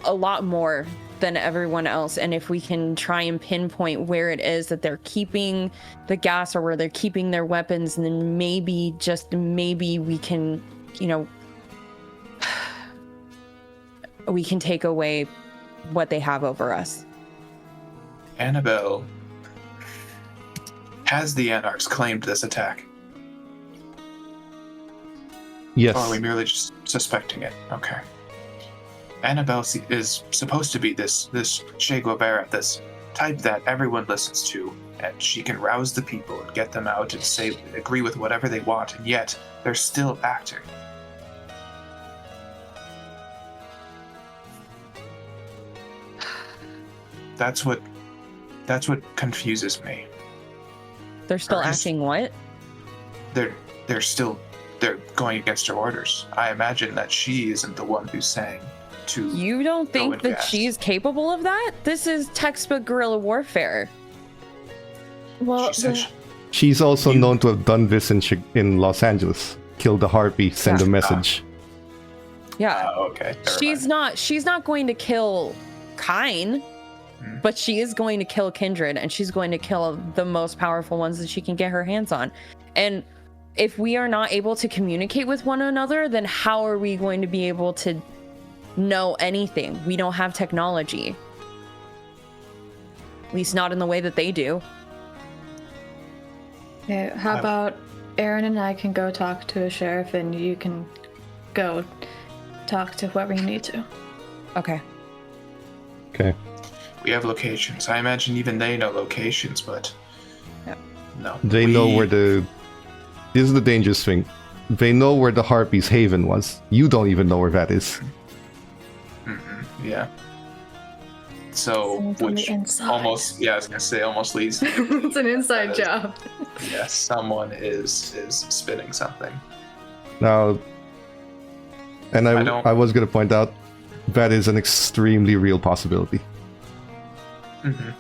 a lot more than everyone else, and if we can try and pinpoint where it is that they're keeping the gas or where they're keeping their weapons, and then maybe, just maybe, we can, you know, we can take away what they have over us. Annabelle, has the Anarchs claimed this attack? Yes. Or are we merely just suspecting it? Okay. Annabelle is supposed to be this Che Guevara, this type that everyone listens to, and she can rouse the people and get them out and agree with whatever they want, and yet they're still acting. That's what confuses me. They're still Or is- acting what? They're going against her orders. I imagine that she isn't the one who's saying to. You don't Go think and that gas. she's capable of that? This is textbook guerrilla warfare. Well, She said the- She's also You- known to have done this in Los Angeles. Kill the harpy, send Yeah. a message. Yeah. okay. never She's mind. not going to kill Kine, Hmm. but she is going to kill Kindred, and she's going to kill the most powerful ones that she can get her hands on. And if we are not able to communicate with one another, then how are we going to be able to know anything? We don't have technology. At least not in the way that they do. Okay, how about Aaron and I can go talk to a sheriff, and you can go talk to whoever you need to. Okay. Okay. We have locations. I imagine even they know locations, but Yep. no. They know where the... This is the dangerous thing. They know where the harpy's haven was. You don't even know where that is. Yeah. So, Someone's on the which inside. almost, yeah, I was gonna say, almost leads. It's an inside That is- job. Yes, someone is spinning something. Now... And I don't- I was going to point out, that is an extremely real possibility. Mhm.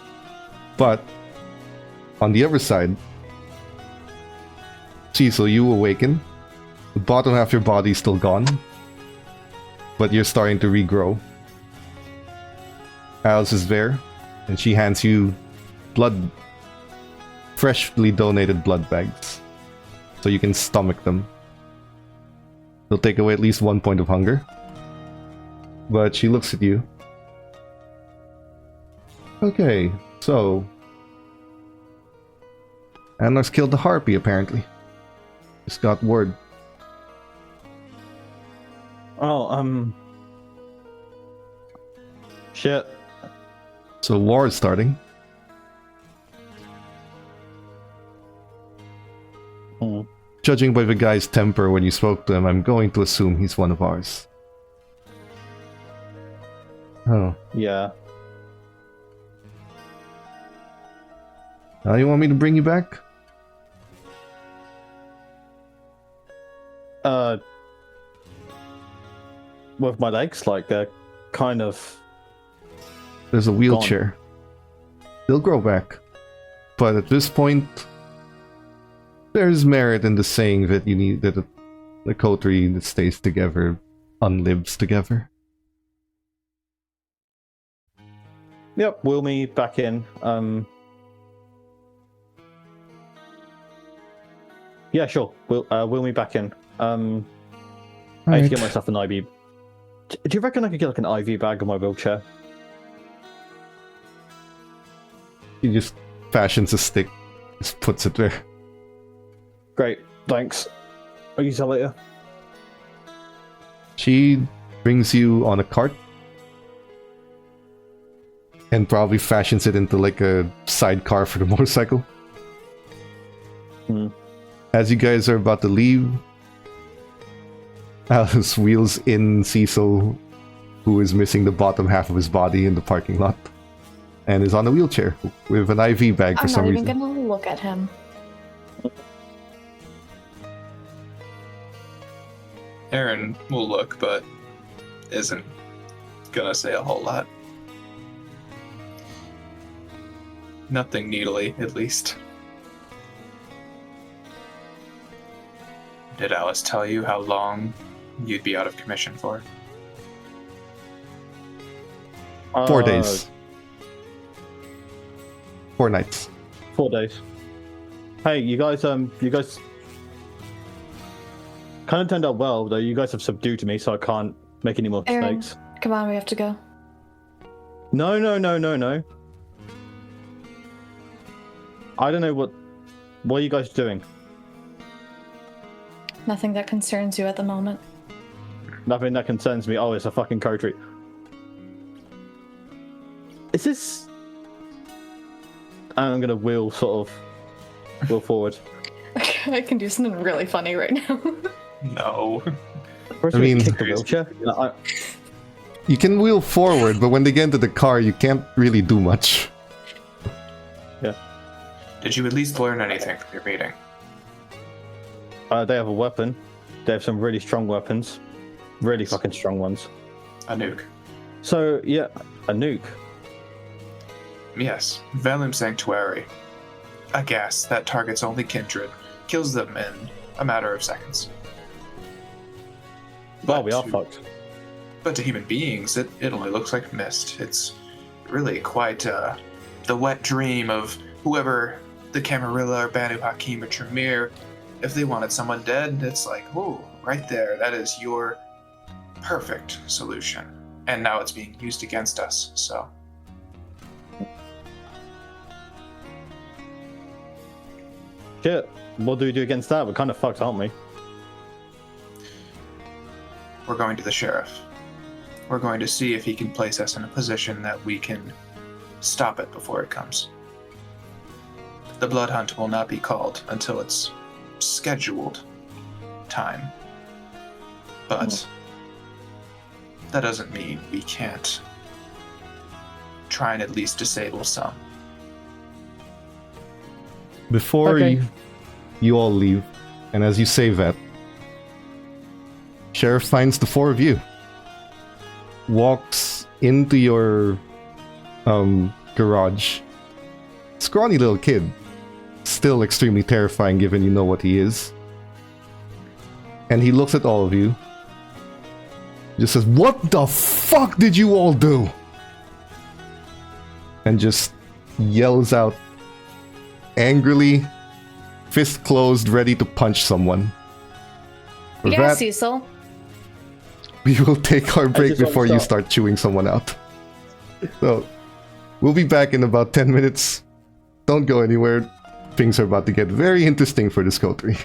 But on the other side, Cecil, you awaken. The bottom half of your body's still gone, but you're starting to regrow. Alice is there, and she hands you freshly donated blood bags, so you can stomach them. They'll take away at least 1 point of hunger. But she looks at you. Okay, so Anarchs killed the harpy, apparently. Just got word. Oh, shit. So war is starting. Hmm. Judging by the guy's temper when you spoke to him, I'm going to assume he's one of ours. Oh. Yeah. Now you want me to bring you back? With my legs, like, they're kind of... There's a wheelchair. They'll grow back. But at this point, there's merit in the saying that you need that the coterie that stays together unlives together. Yep, wheel me back in. Yeah, sure. Wheel me back in. I need to Alright. get myself an IV. Do you reckon I could get like an IV bag in my wheelchair? He just fashions a stick, just puts it there. Great, thanks. I'll use that later. She brings you on a cart and probably fashions it into like a sidecar for the motorcycle. Hmm. As you guys are about to leave, Alice wheels in Cecil, who is missing the bottom half of his body in the parking lot, and is on a wheelchair with an IV bag for I'm some not even reason. gonna look at him. Aaron will look, but isn't gonna say a whole lot. Nothing needly, at least. Did Alice tell you how long you'd be out of commission for? 4 days. 4 nights. 4 days. Hey, you guys kind of turned out well, though. You guys have subdued me, so I can't make any more Aaron. mistakes. Come on, we have to go. No. I don't know what are you guys doing? Nothing that concerns you at the moment. Nothing that concerns me. Oh, it's a fucking code treat. Is this? I'm gonna wheel forward. I can do something really funny right now. No. First, I we mean- kick the wheelchair. You can wheel forward, but when they get into the car, you can't really do much. Did you at least learn anything from your meeting? They have a weapon. They have some really strong weapons, really fucking strong ones. A nuke. So yeah, a nuke. Yes, Vellum Sanctuary. A gas that targets only kindred, kills them in a matter of seconds. Well, we are to- fucked. But to human beings, it only looks like mist. It's really quite the wet dream of whoever the Camarilla or Banu Hakim or Tremere. If they wanted someone dead, it's like, whoa, right there. That is your perfect solution. And now it's being used against us, so. Shit. What do we do against that? We're kind of fucked, aren't we? We're going to the sheriff. We're going to see if he can place us in a position that we can stop it before it comes. The blood hunt will not be called until it's scheduled time. But that doesn't mean we can't try and at least disable some. Before Okay. you all leave, and as you say that, Sheriff finds the 4 of you. Walks into your garage. Scrawny little kid. Still extremely terrifying given you know what he is. And he looks at all of you. Just says, "What the fuck did you all do?" And just yells out angrily, fist closed, ready to punch someone. For Yeah, that, Cecil. we will take our break just want to before you stop. start chewing someone out. So, we'll be back in about 10 minutes. Don't go anywhere. Things are about to get very interesting for this coterie.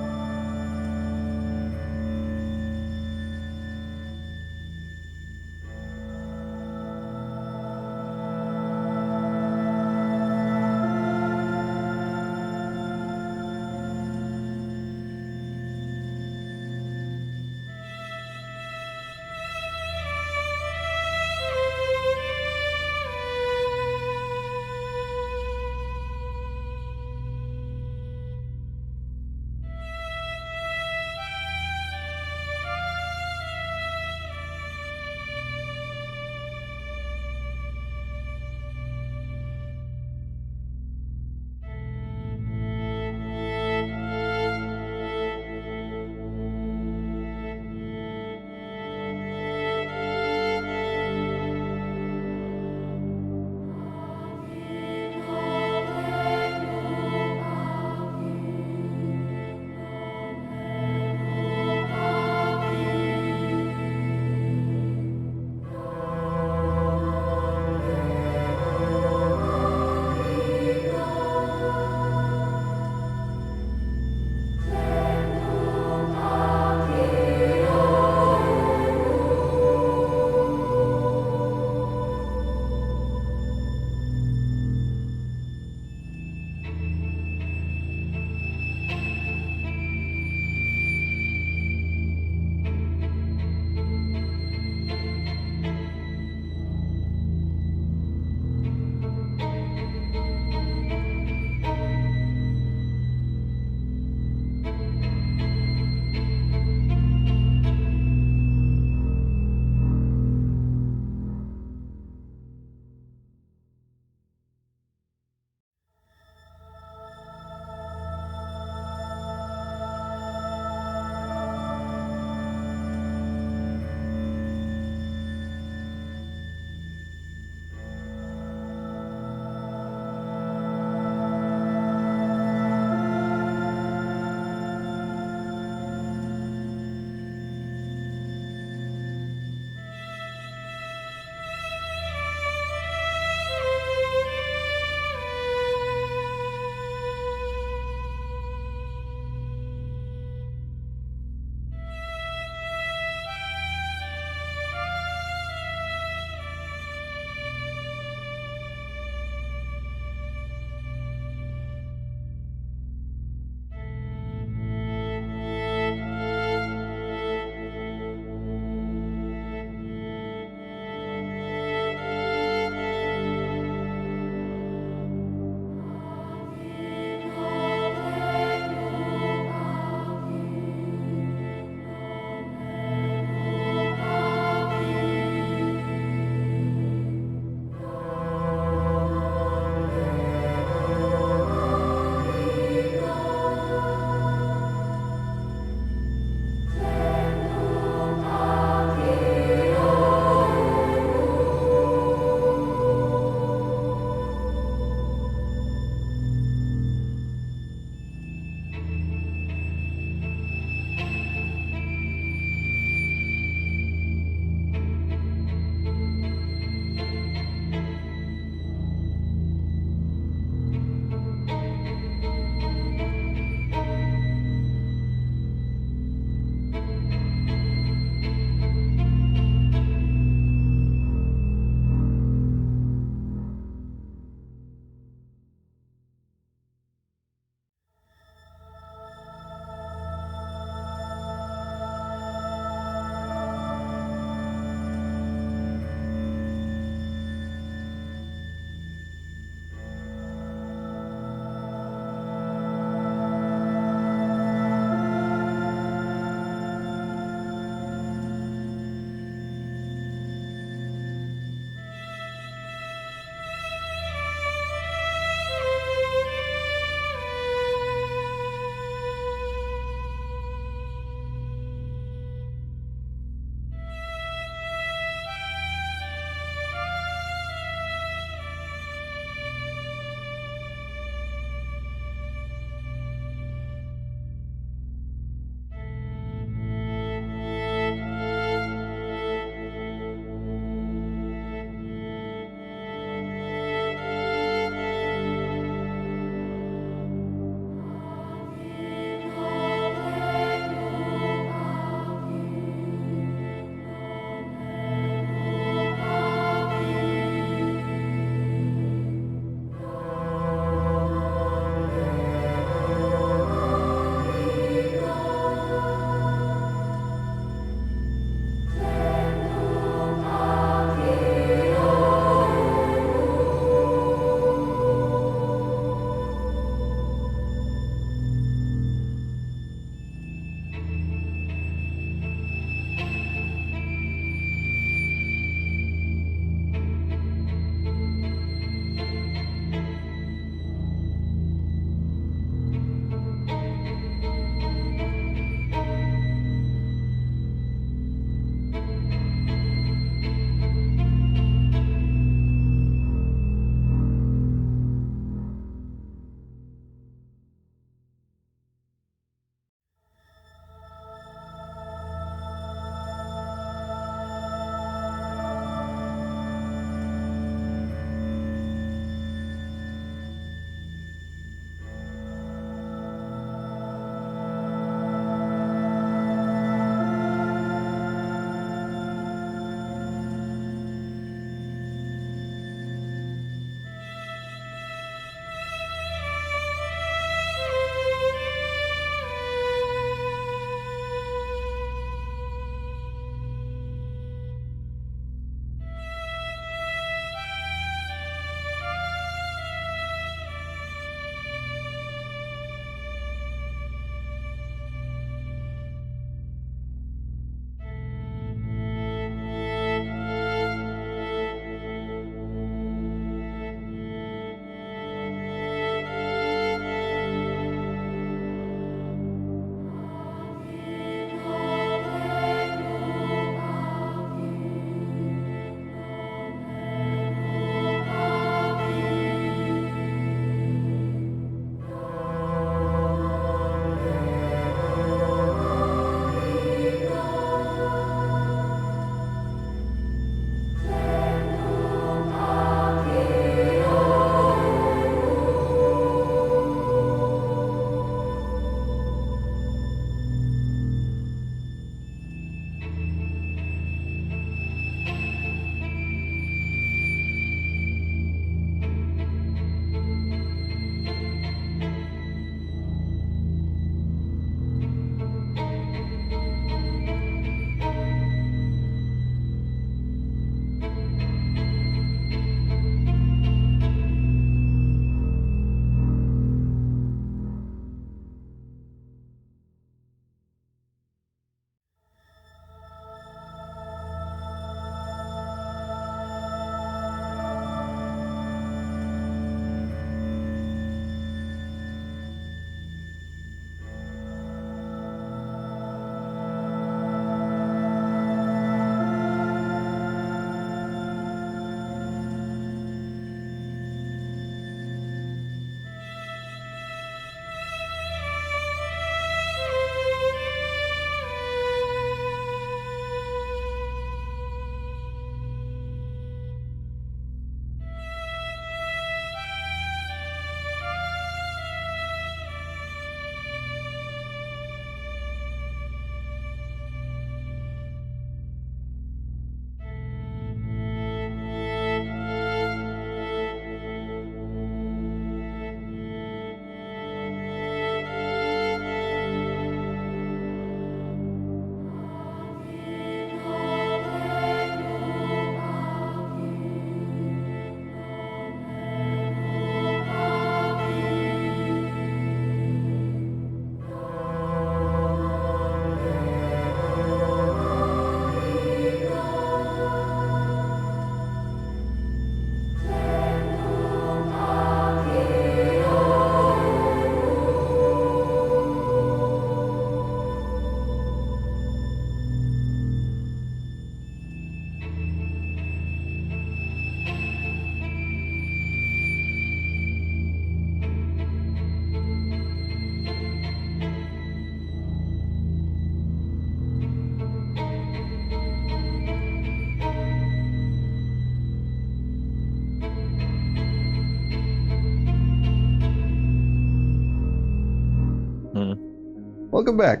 Welcome back.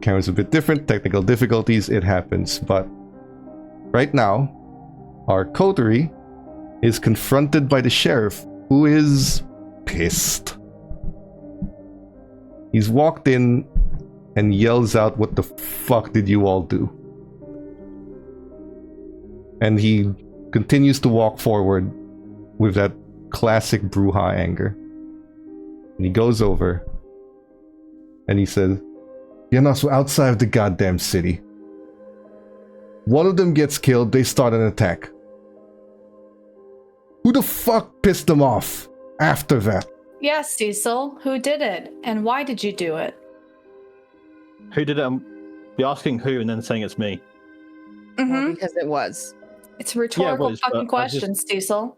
Camera's a bit different, technical difficulties, it happens, but right now, our coterie is confronted by the sheriff, who is pissed. He's walked in and yells out, "What the fuck did you all do?" And he continues to walk forward with that classic Bruja anger. And he goes over and he says, "You're not outside of the goddamn city. One of them gets killed, they start an attack. Who the fuck pissed them off after that?" Yes, Cecil. Who did it? And why did you do it? Who did it? You're asking who and then saying it's me. Mm-hmm. Because it was. It's a rhetorical was, but fucking I question, Cecil.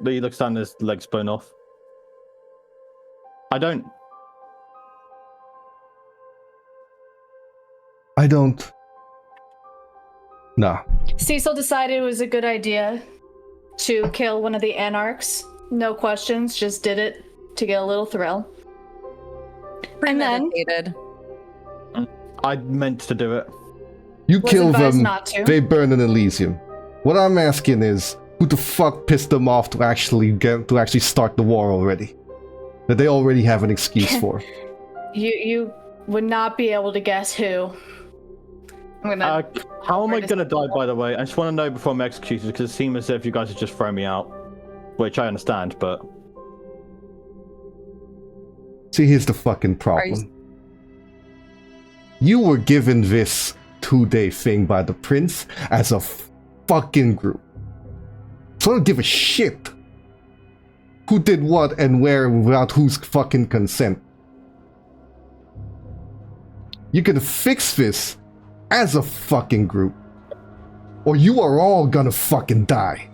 He looks down, his legs blown off. I don't. Nah. Cecil decided it was a good idea to kill one of the anarchs. No questions, just did it to get a little thrill. And then Premeditated. I meant to do it. You was kill advised them, not to. they burn in Elysium. What I'm asking is, who the fuck pissed them off to actually start the war already? That they already have an excuse for. You would not be able to guess who. I'm gonna. How am I gonna die, by the way? I just want to know before I'm executed, because it seems as if you guys are just throwing me out. Which I understand, but... See, here's the fucking problem. You were given this 2-day thing by the prince as a fucking group. So I don't give a shit who did what and where without whose fucking consent. You can fix this as a fucking group, or you are all gonna fucking die.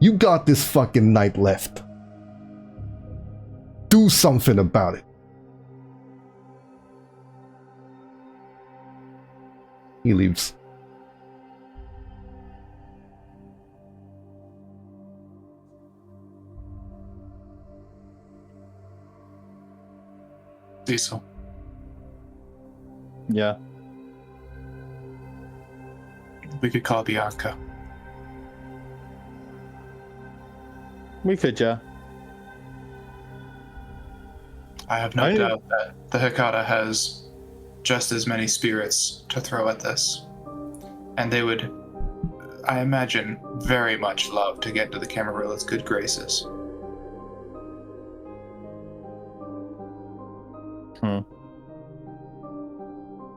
You got this fucking night left. Do something about it. He leaves. Cecil. Yeah. We could call Bianca. We could, yeah. I have no doubt that the Hecata has just as many spirits to throw at this. And they would, I imagine, very much love to get into the Camarilla's good graces.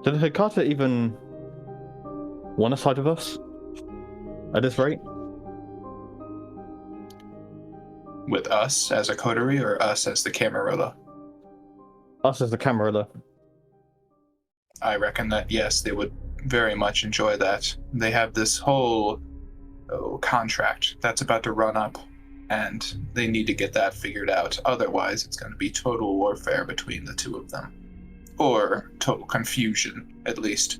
Did Hecata even want a side of us? At this rate? With us as a coterie or us as the Camarilla? Us as the Camarilla. I reckon that, yes, they would very much enjoy that. They have this whole contract that's about to run up, and they need to get that figured out. Otherwise, it's going to be total warfare between the two of them. Or total confusion, at least.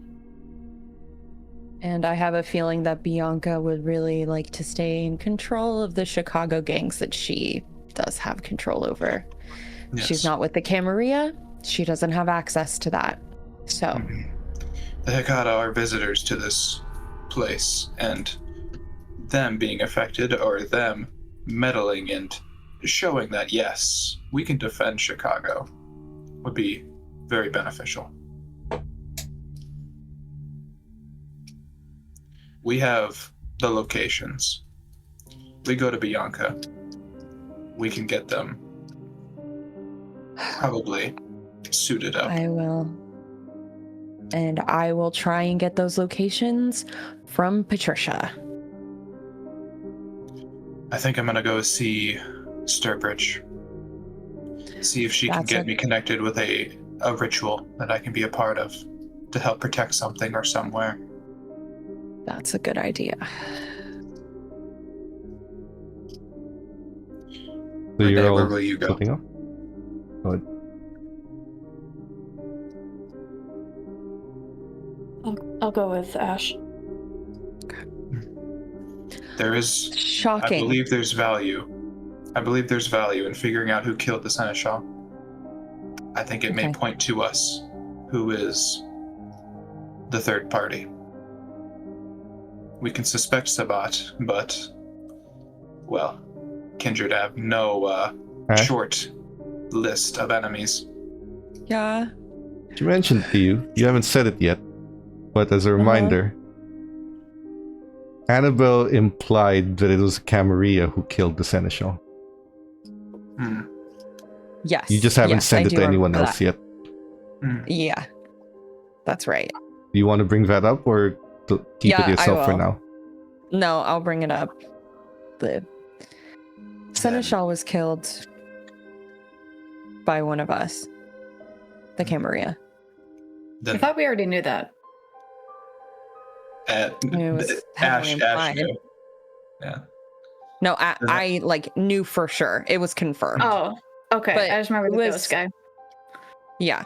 And I have a feeling that Bianca would really like to stay in control of the Chicago gangs that she does have control over. Yes. She's not with the Camarilla. She doesn't have access to that. So. Mm-hmm. The Hecata are visitors to this place, and them being affected or them meddling and showing that, yes, we can defend Chicago would be very beneficial. We have the locations. We go to Bianca. We can get them probably suited up. I will. And I will try and get those locations from Patricia. I think I'm gonna go see Sturbridge. See if she can get me connected with a ritual that I can be a part of to help protect something or somewhere. That's a good idea. So you're all where will you go? splitting up? Go ahead. I'll go with Ash. There is. Shocking. I believe there's value. In figuring out who killed the seneschal. I think it may Okay. point to us who is the third party. We can suspect Sabat, but, well, kindred have no short list of enemies. Yeah. She mentioned to you. You haven't said it yet, but as a reminder, Annabelle implied that it was Camarilla who killed the seneschal. Yes. You just haven't yes, sent I it do to anyone remember else that. yet. Yeah. That's right. Do you want to bring that up or keep Yeah, it yourself I for will. now? No, I'll bring it up. The seneschal was killed by one of us. The Camarilla. I thought we already knew that. It was Ash heavily implied. knew. Yeah. No, I like knew for sure. It was confirmed. Oh, okay. But I just remember it the was- ghost guy. Yeah.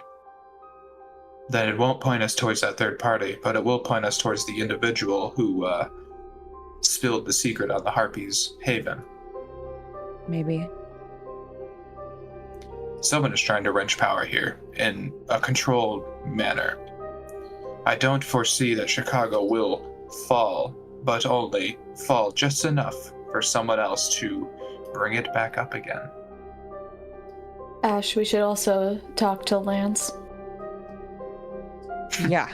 Then it won't point us towards that third party, but it will point us towards the individual who spilled the secret on the Harpy's haven. Maybe. Someone is trying to wrench power here in a controlled manner. I don't foresee that Chicago will fall, but only fall just enough for someone else to bring it back up again. Ash, we should also talk to Lance. Yeah.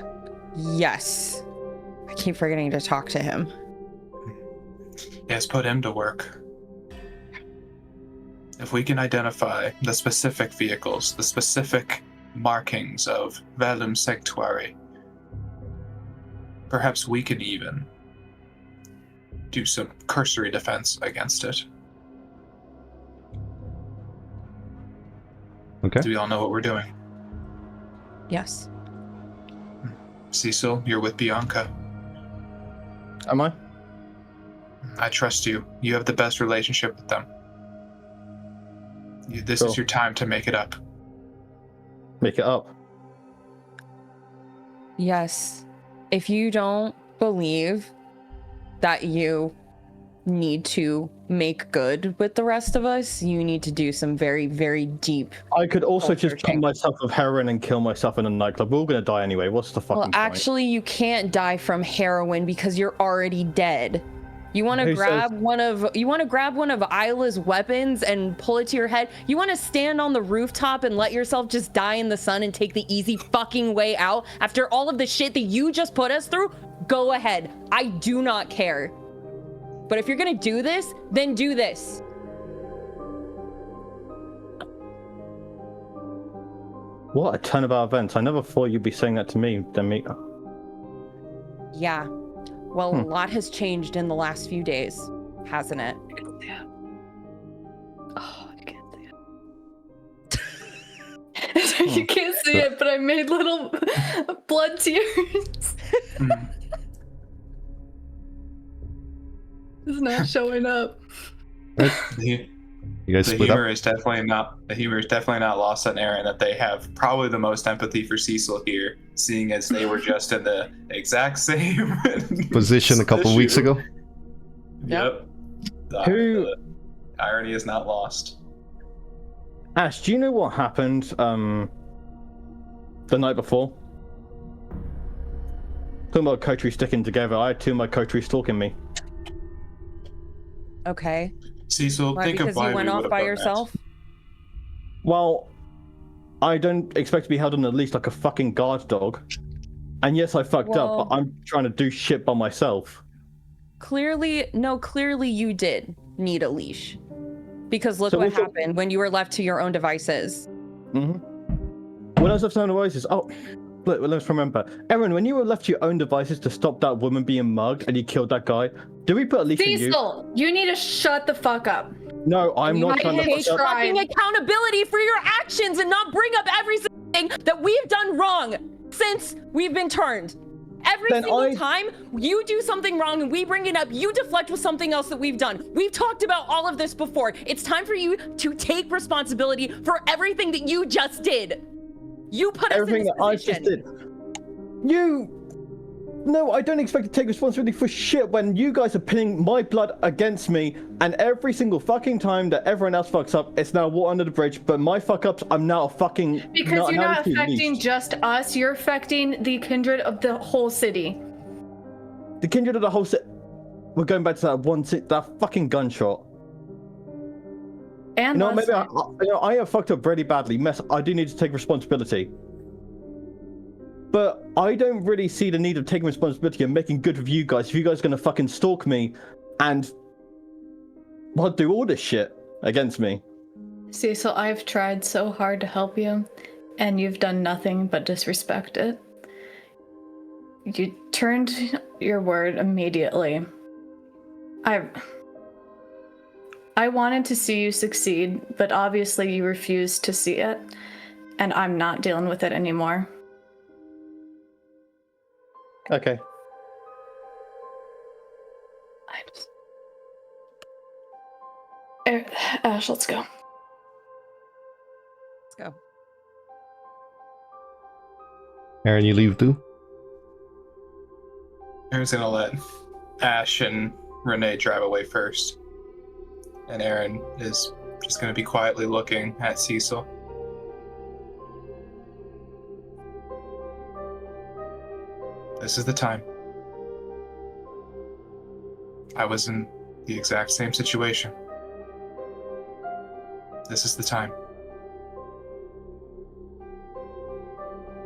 Yes. I keep forgetting to talk to him. Yes, put him to work. If we can identify the specific vehicles, the specific markings of Valum Sanctuary, perhaps we can even do some cursory defense against it. Okay. Do we all know what we're doing? Yes. Cecil, you're with Bianca. Am I? I trust you. You have the best relationship with them. This Sure. is your time to make it up. Make it up. Yes. If you don't believe that you need to make good with the rest of us, you need to do some very, very deep. I could also just searching. pump myself with heroin and kill myself in a nightclub. We're all gonna die anyway. What's the fucking Well, point? actually, you can't die from heroin because you're already dead. You want to Who grab one of Isla's weapons and pull it to your head? You want to stand on the rooftop and let yourself just die in the sun and take the easy fucking way out after all of the shit that you just put us through? Go ahead. I do not care. But if you're gonna do this, then do this. What a turn of our events. I never thought you'd be saying that to me. Yeah. Well, a lot has changed in the last few days, hasn't it? Oh, I can't see it. You can't see it, but I made little blood tears. It's not showing up. The You guys split humor up? is definitely not lost on Aaron that they have probably the most empathy for Cecil here, seeing as they were just in the exact same Position a couple issue. weeks ago? Yep. Who- The irony is not lost. Ash, do you know what happened the night before? Talking about coterie sticking together, I had two of my coterie stalking me. Okay. Cecil, Why? think of Because why you went we off would've by done yourself? Well, I don't expect to be held on a leash like a fucking guard dog. And yes, I fucked up, but I'm trying to do shit by myself. Clearly you did need a leash. Because look So what what's your- happened when you were left to your own devices. When I was left to my own devices, let's remember. Aaron, when you were left to your own devices to stop that woman being mugged and you killed that guy, did we put a leash in you? Cecil, you need to shut the fuck up. No, I'm You not might trying to take fuck up. fucking accountability for your actions and not bring up everything that we've done wrong since we've been turned. Every Then single time you do something wrong and we bring it up, you deflect with something else that we've done. We've talked about all of this before. It's time for you to take responsibility for everything that you just did. You put us Everything in that this I position. just did. You No, I don't expect to take responsibility for shit when you guys are pinning my blood against me, and every single fucking time that everyone else fucks up, it's now water under the bridge, but my fuck-ups, I'm now a fucking... Because you're not affecting least. just us, you're affecting the kindred of the whole city. The kindred of the whole city... We're going back to that fucking gunshot. And Maybe I have fucked up really badly. I do need to take responsibility. But I don't really see the need of taking responsibility and making good with you guys if you guys are going to fucking stalk me and do all this shit against me. Cecil, I've tried so hard to help you, and you've done nothing but disrespect it. You turned your word immediately. I wanted to see you succeed, but obviously you refused to see it, and I'm not dealing with it anymore. Okay. Ash, let's go. Let's go. Aaron, you leave too? Aaron's gonna let Ash and Renee drive away first. And Aaron is just gonna be quietly looking at Cecil. This is the time. I was in the exact same situation. This is the time.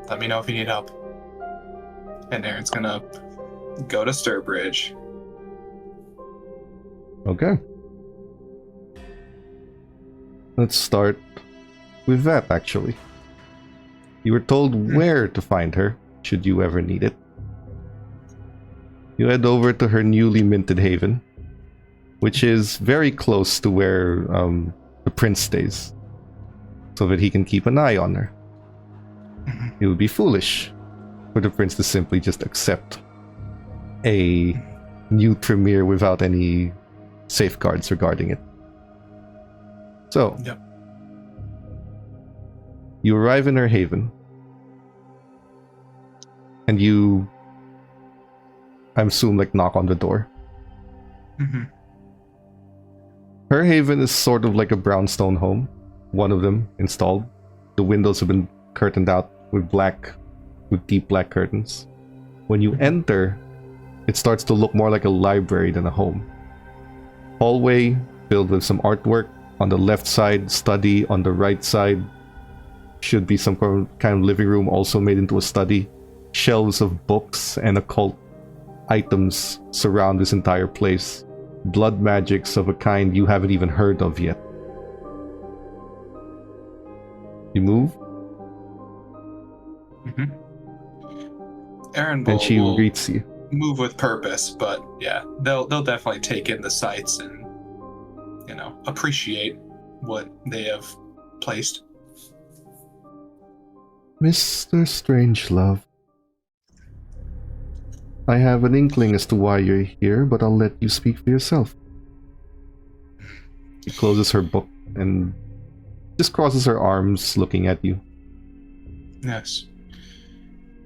Let me know if you need help. And Aaron's gonna go to Sturbridge. Okay. Let's start with that, actually. You were told where to find her, should you ever need it. You head over to her newly minted haven, which is very close to where the prince stays, so that he can keep an eye on her. It would be foolish for the prince to simply just accept a new premier without any safeguards regarding it. So, Yep. You arrive in her haven, and you, I assume, knock on the door. Mm-hmm. Her haven is sort of like a brownstone home, one of them installed. The windows have been curtained out with deep black curtains. When you enter, it starts to look more like a library than a home. Hallway filled with some artwork. On the left side, study. On the right side, should be some kind of living room also made into a study. Shelves of books and occult items surround this entire place. Blood magics of a kind you haven't even heard of yet. You move, Mm-hmm. Aaron and she will greets you. move with purpose, but yeah, they'll definitely take in the sights and, appreciate what they have placed. Mr. Strangelove, I have an inkling as to why you're here, but I'll let you speak for yourself. She closes her book and just crosses her arms, looking at you. Yes.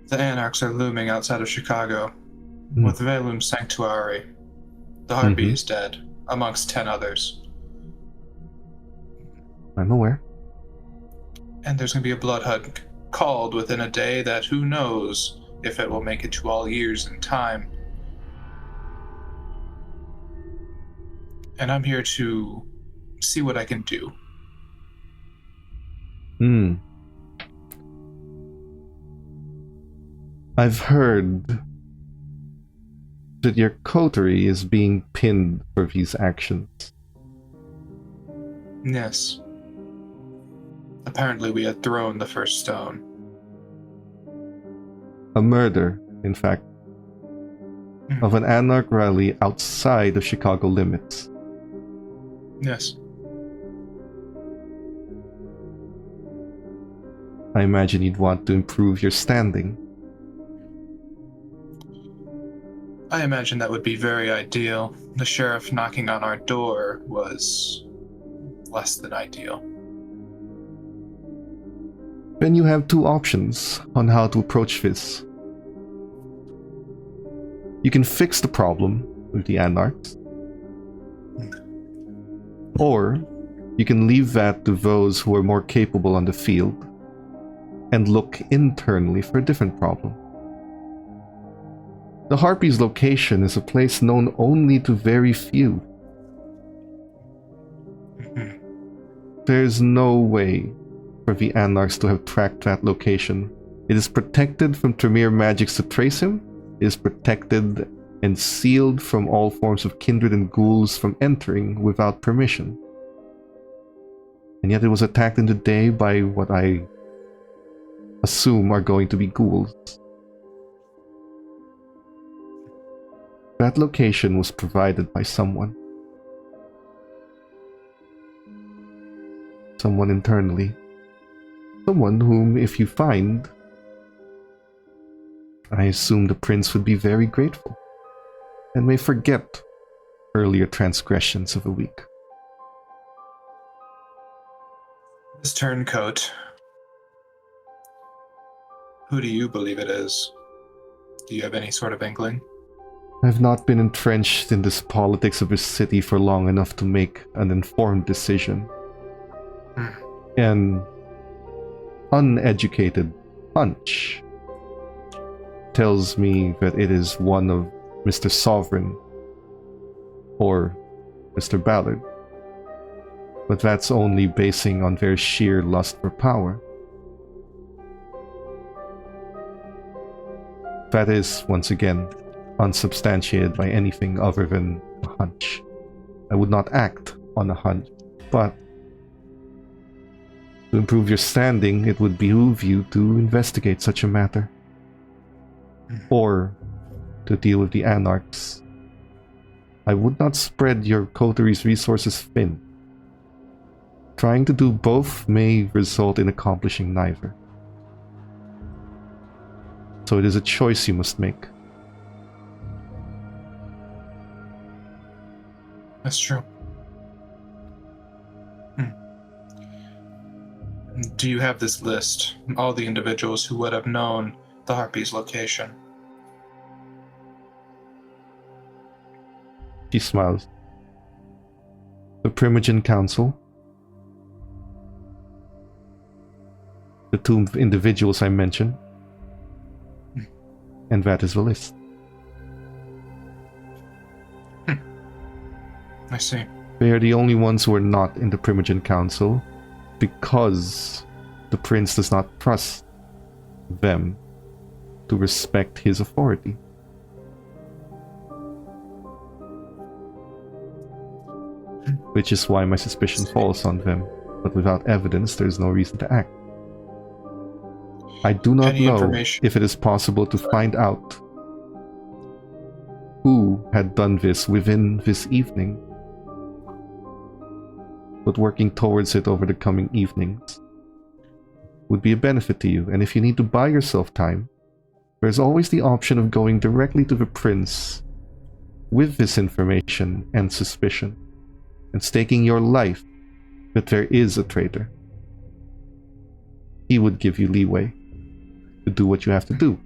The Anarchs are looming outside of Chicago. With Velum's sanctuary. The Harpy is dead, amongst 10 others. I'm aware. And there's going to be a blood hunt called within a day that who knows if it will make it to all years in time. And I'm here to see what I can do. I've heard that your coterie is being pinned for these actions. Yes. Apparently we had thrown the first stone. A murder, in fact, of an Anarch rally outside of Chicago limits. Yes. I imagine you'd want to improve your standing. I imagine that would be very ideal. The sheriff knocking on our door was less than ideal. Then you have two options on how to approach this. You can fix the problem with the anarchs, or you can leave that to those who are more capable on the field and look internally for a different problem. The Harpy's location is a place known only to very few. There's no way for the Anarchs to have tracked that location. It is protected from Tremere magics to trace him. It is protected and sealed from all forms of kindred and ghouls from entering without permission. And yet it was attacked in the day by what I assume are going to be ghouls. That location was provided by someone. Someone internally. Someone whom, if you find, I assume the prince would be very grateful and may forget earlier transgressions of the week. This turncoat, who do you believe it is? Do you have any sort of inkling? I've not been entrenched in this politics of this city for long enough to make an informed decision. An uneducated hunch tells me that it is one of Mr. Sovereign or Mr. Ballard. But that's only basing on their sheer lust for power. That is, once again, unsubstantiated by anything other than a hunch. I would not act on a hunch, but to improve your standing, it would behoove you to investigate such a matter. Or to deal with the Anarchs. I would not spread your coterie's resources thin. Trying to do both may result in accomplishing neither. So it is a choice you must make. That's true. Do you have this list? All the individuals who would have known the Harpy's location? She smiles. The Primogen Council. The two individuals I mentioned. And that is the list. I see. They are the only ones who are not in the Primogen Council because the prince does not trust them to respect his authority. Which is why my suspicion falls on them. But without evidence, there is no reason to act. I do not know if it is possible to find out who had done this within this evening, but working towards it over the coming evenings would be a benefit to you. And if you need to buy yourself time, there's always the option of going directly to the prince with this information and suspicion, and staking your life that there is a traitor. He would give you leeway to do what you have to do.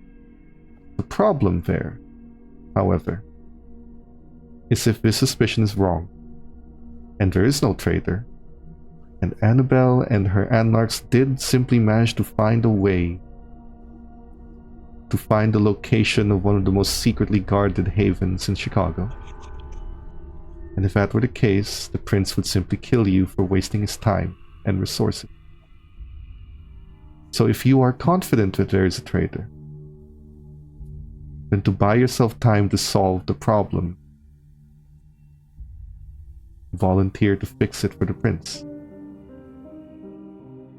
The problem there, however, is if this suspicion is wrong, and there is no traitor, and Annabelle and her Anarchs did simply manage to find a way to find the location of one of the most secretly guarded havens in Chicago. And if that were the case, the prince would simply kill you for wasting his time and resources. So if you are confident that there is a traitor, then to buy yourself time to solve the problem, volunteer to fix it for the prince.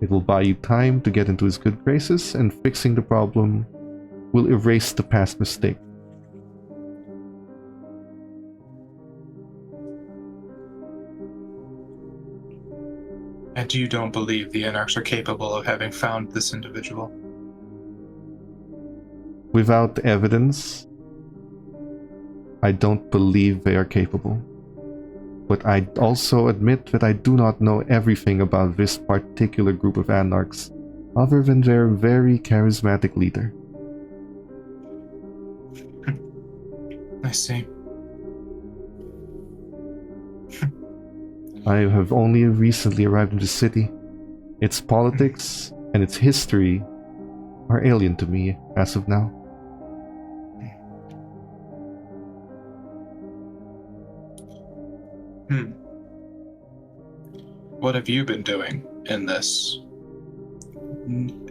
It will buy you time to get into his good graces, and fixing the problem will erase the past mistake. And you don't believe the Anarchs are capable of having found this individual? Without evidence, I don't believe they are capable. But I also admit that I do not know everything about this particular group of Anarchs, other than their very charismatic leader. I see. I have only recently arrived in the city. Its politics and its history are alien to me as of now. What have you been doing in this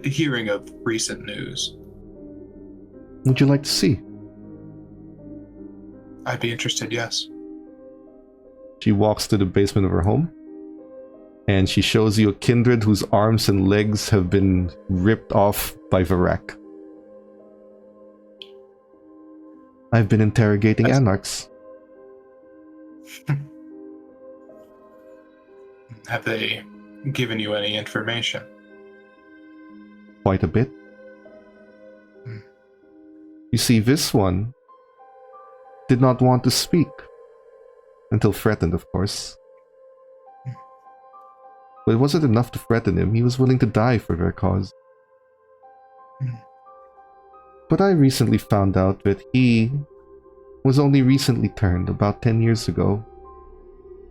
hearing of recent news? Would you like to see? I'd be interested, yes. She walks to the basement of her home, and she shows you a kindred whose arms and legs have been ripped off by Varak. I've been interrogating anarchs. Have they given you any information? Quite a bit. You see, this one did not want to speak. Until threatened, of course. But it wasn't enough to threaten him. He was willing to die for their cause. But I recently found out that he was only recently turned, about 10 years ago,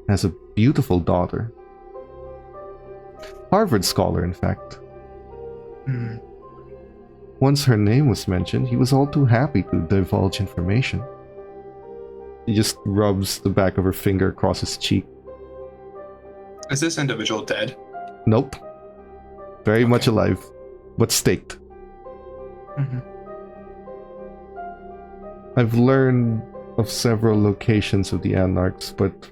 has a beautiful daughter. Harvard scholar, in fact. Once her name was mentioned, he was all too happy to divulge information. He just rubs the back of her finger across his cheek. Is this individual dead? Nope. Very much alive, but staked. I've learned of several locations of the Anarchs, but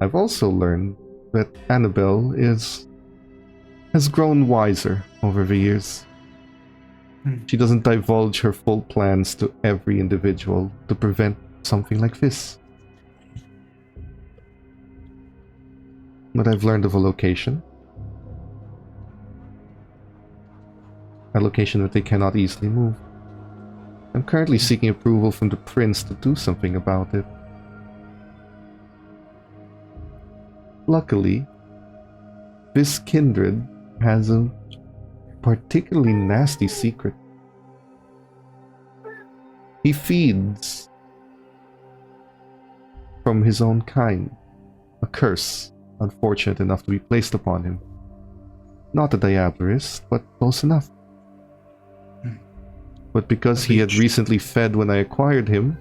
I've also learned that Annabelle has grown wiser over the years. She doesn't divulge her full plans to every individual to prevent something like this. But I've learned of a location. A location that they cannot easily move. I'm currently seeking approval from the prince to do something about it. Luckily, this kindred has a particularly nasty secret. He feeds from his own kind, a curse unfortunate enough to be placed upon him. Not a diablerist, but close enough. But because he had recently fed when I acquired him,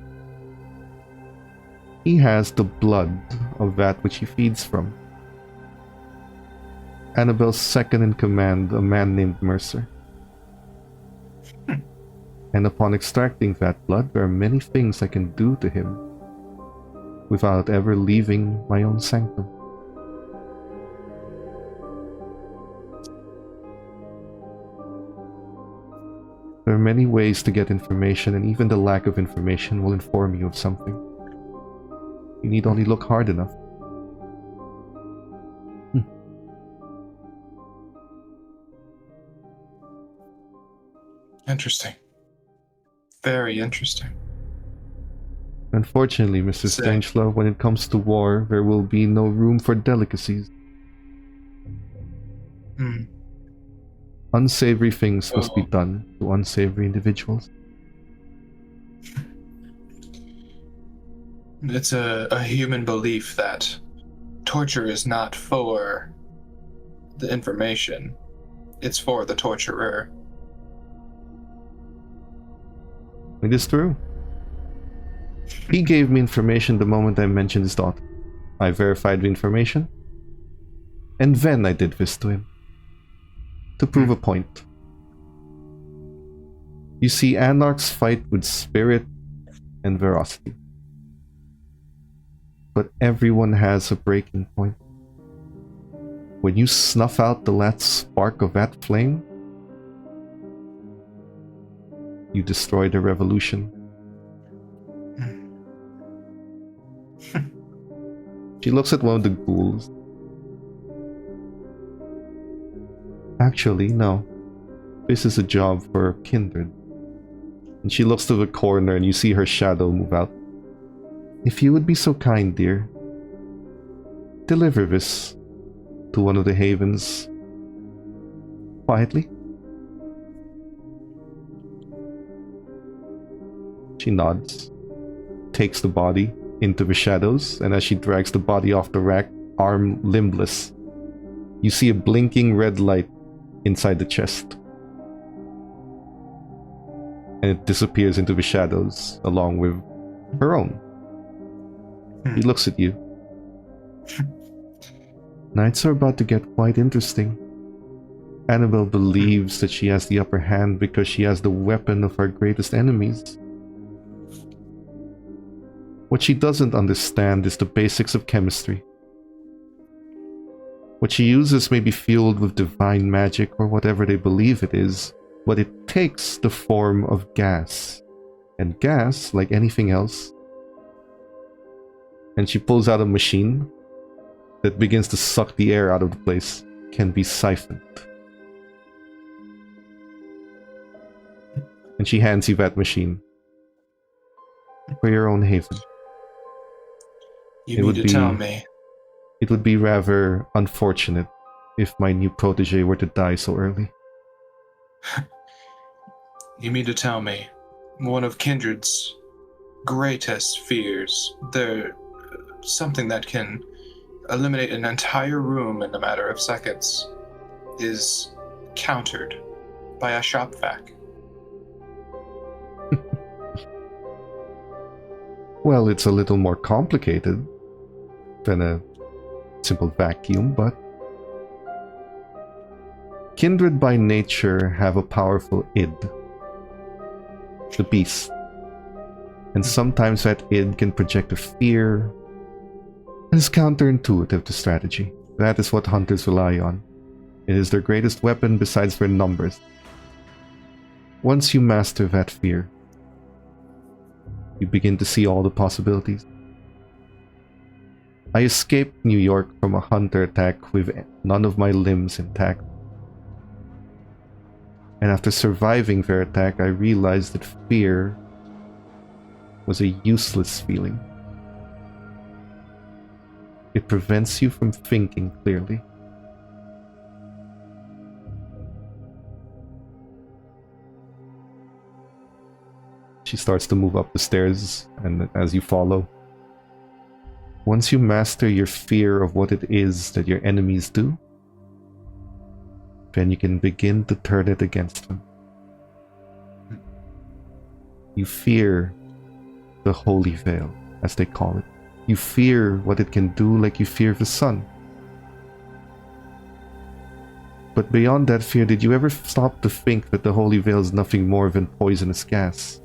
he has the blood of that which he feeds from. Annabelle's second in command, a man named Mercer. And upon extracting that blood, there are many things I can do to him without ever leaving my own sanctum. There are many ways to get information, and even the lack of information will inform you of something. You need only look hard enough. Interesting. Very interesting. Unfortunately, Mr. Strangelove, when it comes to war, there will be no room for delicacies. Unsavory things must be done to unsavory individuals. It's a human belief that torture is not for the information. It's for the torturer. It is true. He gave me information the moment I mentioned his daughter. I verified the information, and then I did this to him. To prove a point. You see, Anarchs fight with spirit and veracity. But everyone has a breaking point. When you snuff out the last spark of that flame, you destroy the revolution. She looks at one of the ghouls. Actually, no. This is a job for a kindred. And she looks to the corner and you see her shadow move out. If you would be so kind, dear, deliver this to one of the havens quietly. She nods. takes the body into the shadows, and as she drags the body off the rack, arm limbless, you see a blinking red light inside the chest. And it disappears into the shadows along with her own. He looks at you. Nights are about to get quite interesting. Annabelle believes that she has the upper hand because she has the weapon of our greatest enemies. What she doesn't understand is the basics of chemistry. What she uses may be fueled with divine magic or whatever they believe it is, but it takes the form of gas. And gas, like anything else, and she pulls out a machine that begins to suck the air out of the place, can be siphoned. And she hands you that machine for your own haven. You mean to tell me? It would be rather unfortunate if my new protege were to die so early. You mean to tell me one of kindred's greatest fears, they're something that can eliminate an entire room in a matter of seconds, is countered by a shop vac? Well, it's a little more complicated than a simple vacuum, but kindred by nature have a powerful id, the beast. And sometimes that id can project a fear that is counterintuitive to strategy. That is what hunters rely on. It is their greatest weapon besides their numbers. Once you master that fear, you begin to see all the possibilities. I escaped New York from a hunter attack with none of my limbs intact. And after surviving their attack, I realized that fear was a useless feeling. It prevents you from thinking clearly. She starts to move up the stairs, and as you follow, once you master your fear of what it is that your enemies do, then you can begin to turn it against them. You fear the Holy Veil, as they call it. You fear what it can do like you fear the sun. But beyond that fear, did you ever stop to think that the Holy Veil is nothing more than poisonous gas?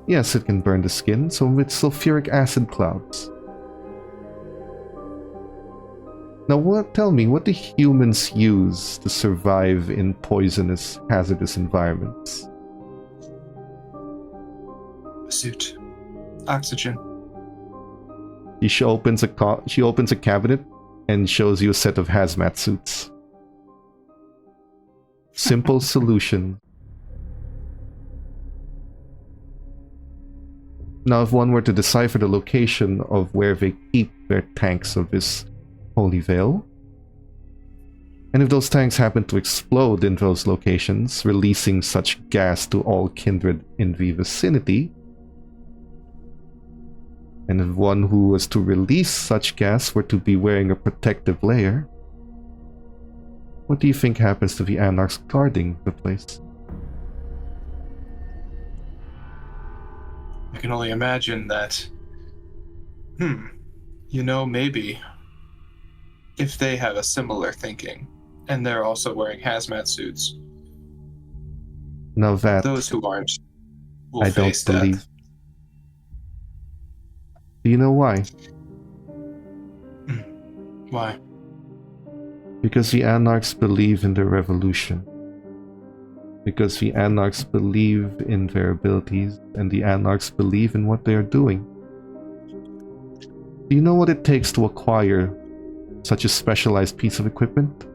Yes, it can burn the skin, so it's sulfuric acid clouds. Now tell me, what do humans use to survive in poisonous, hazardous environments? A suit. Oxygen. She opens a cabinet and shows you a set of hazmat suits. Simple solution. Now, if one were to decipher the location of where they keep their tanks of this Holy Veil, and if those tanks happen to explode in those locations, releasing such gas to all kindred in the vicinity, and if one who was to release such gas were to be wearing a protective layer, what do you think happens to the anarchs guarding the place? I can only imagine that, maybe if they have a similar thinking and they're also wearing hazmat suits, Now that those who aren't will I don't face death. believe. Do you know why? Why? Because the anarchs believe in their revolution. Because the anarchs believe in their abilities, and the anarchs believe in what they are doing. Do you know what it takes to acquire such a specialized piece of equipment?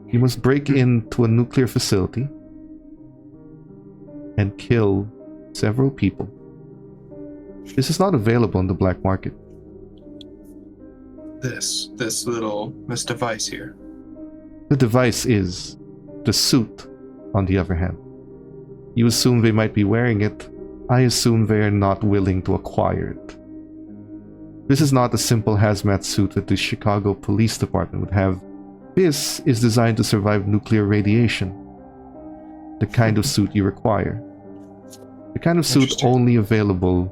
You must break into a nuclear facility and kill several people. This is not available on the black market. This device here. The device is the suit, on the other hand. You assume they might be wearing it. I assume they are not willing to acquire it. This is not a simple hazmat suit that the Chicago Police Department would have. This is designed to survive nuclear radiation. The kind of suit you require. The kind of suit only available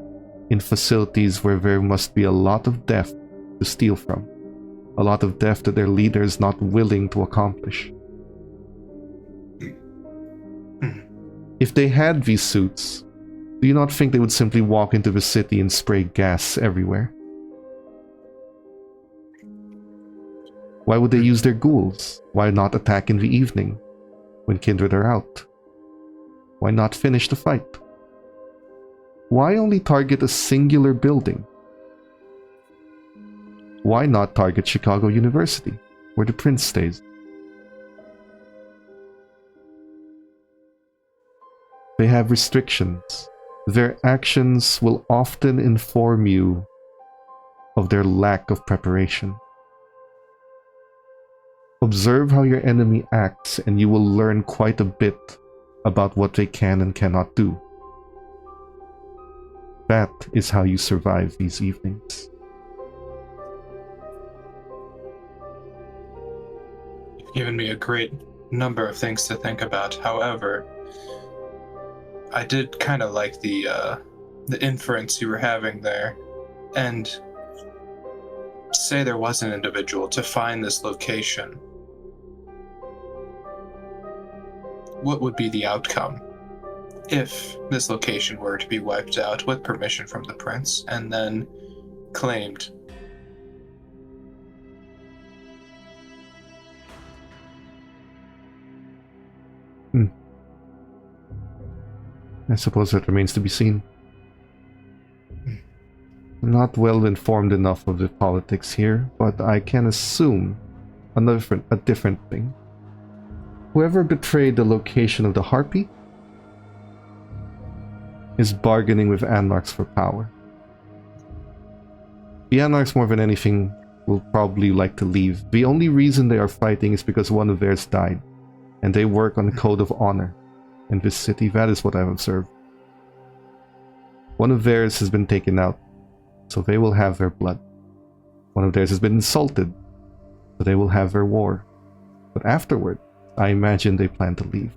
in facilities where there must be a lot of death to steal from. A lot of death that their leader is not willing to accomplish. If they had these suits, do you not think they would simply walk into the city and spray gas everywhere? Why would they use their ghouls? Why not attack in the evening, when kindred are out? Why not finish the fight? Why only target a singular building? Why not target Chicago University, where the prince stays? They have restrictions. Their actions will often inform you of their lack of preparation. Observe how your enemy acts, and you will learn quite a bit about what they can and cannot do. That is how you survive these evenings. You've given me a great number of things to think about. However, I did kind of like the inference you were having there, and say there was an individual to find this location. What would be the outcome if this location were to be wiped out with permission from the prince and then claimed? I suppose that remains to be seen. I'm not well informed enough of the politics here, but I can assume a different thing. Whoever betrayed the location of the Harpy is bargaining with Anarchs for power. The Anarchs, more than anything, will probably like to leave. The only reason they are fighting is because one of theirs died, and they work on a code of honor in this city. That is what I've observed. One of theirs has been taken out, so they will have their blood. One of theirs has been insulted, so they will have their war. But afterward, I imagine they plan to leave.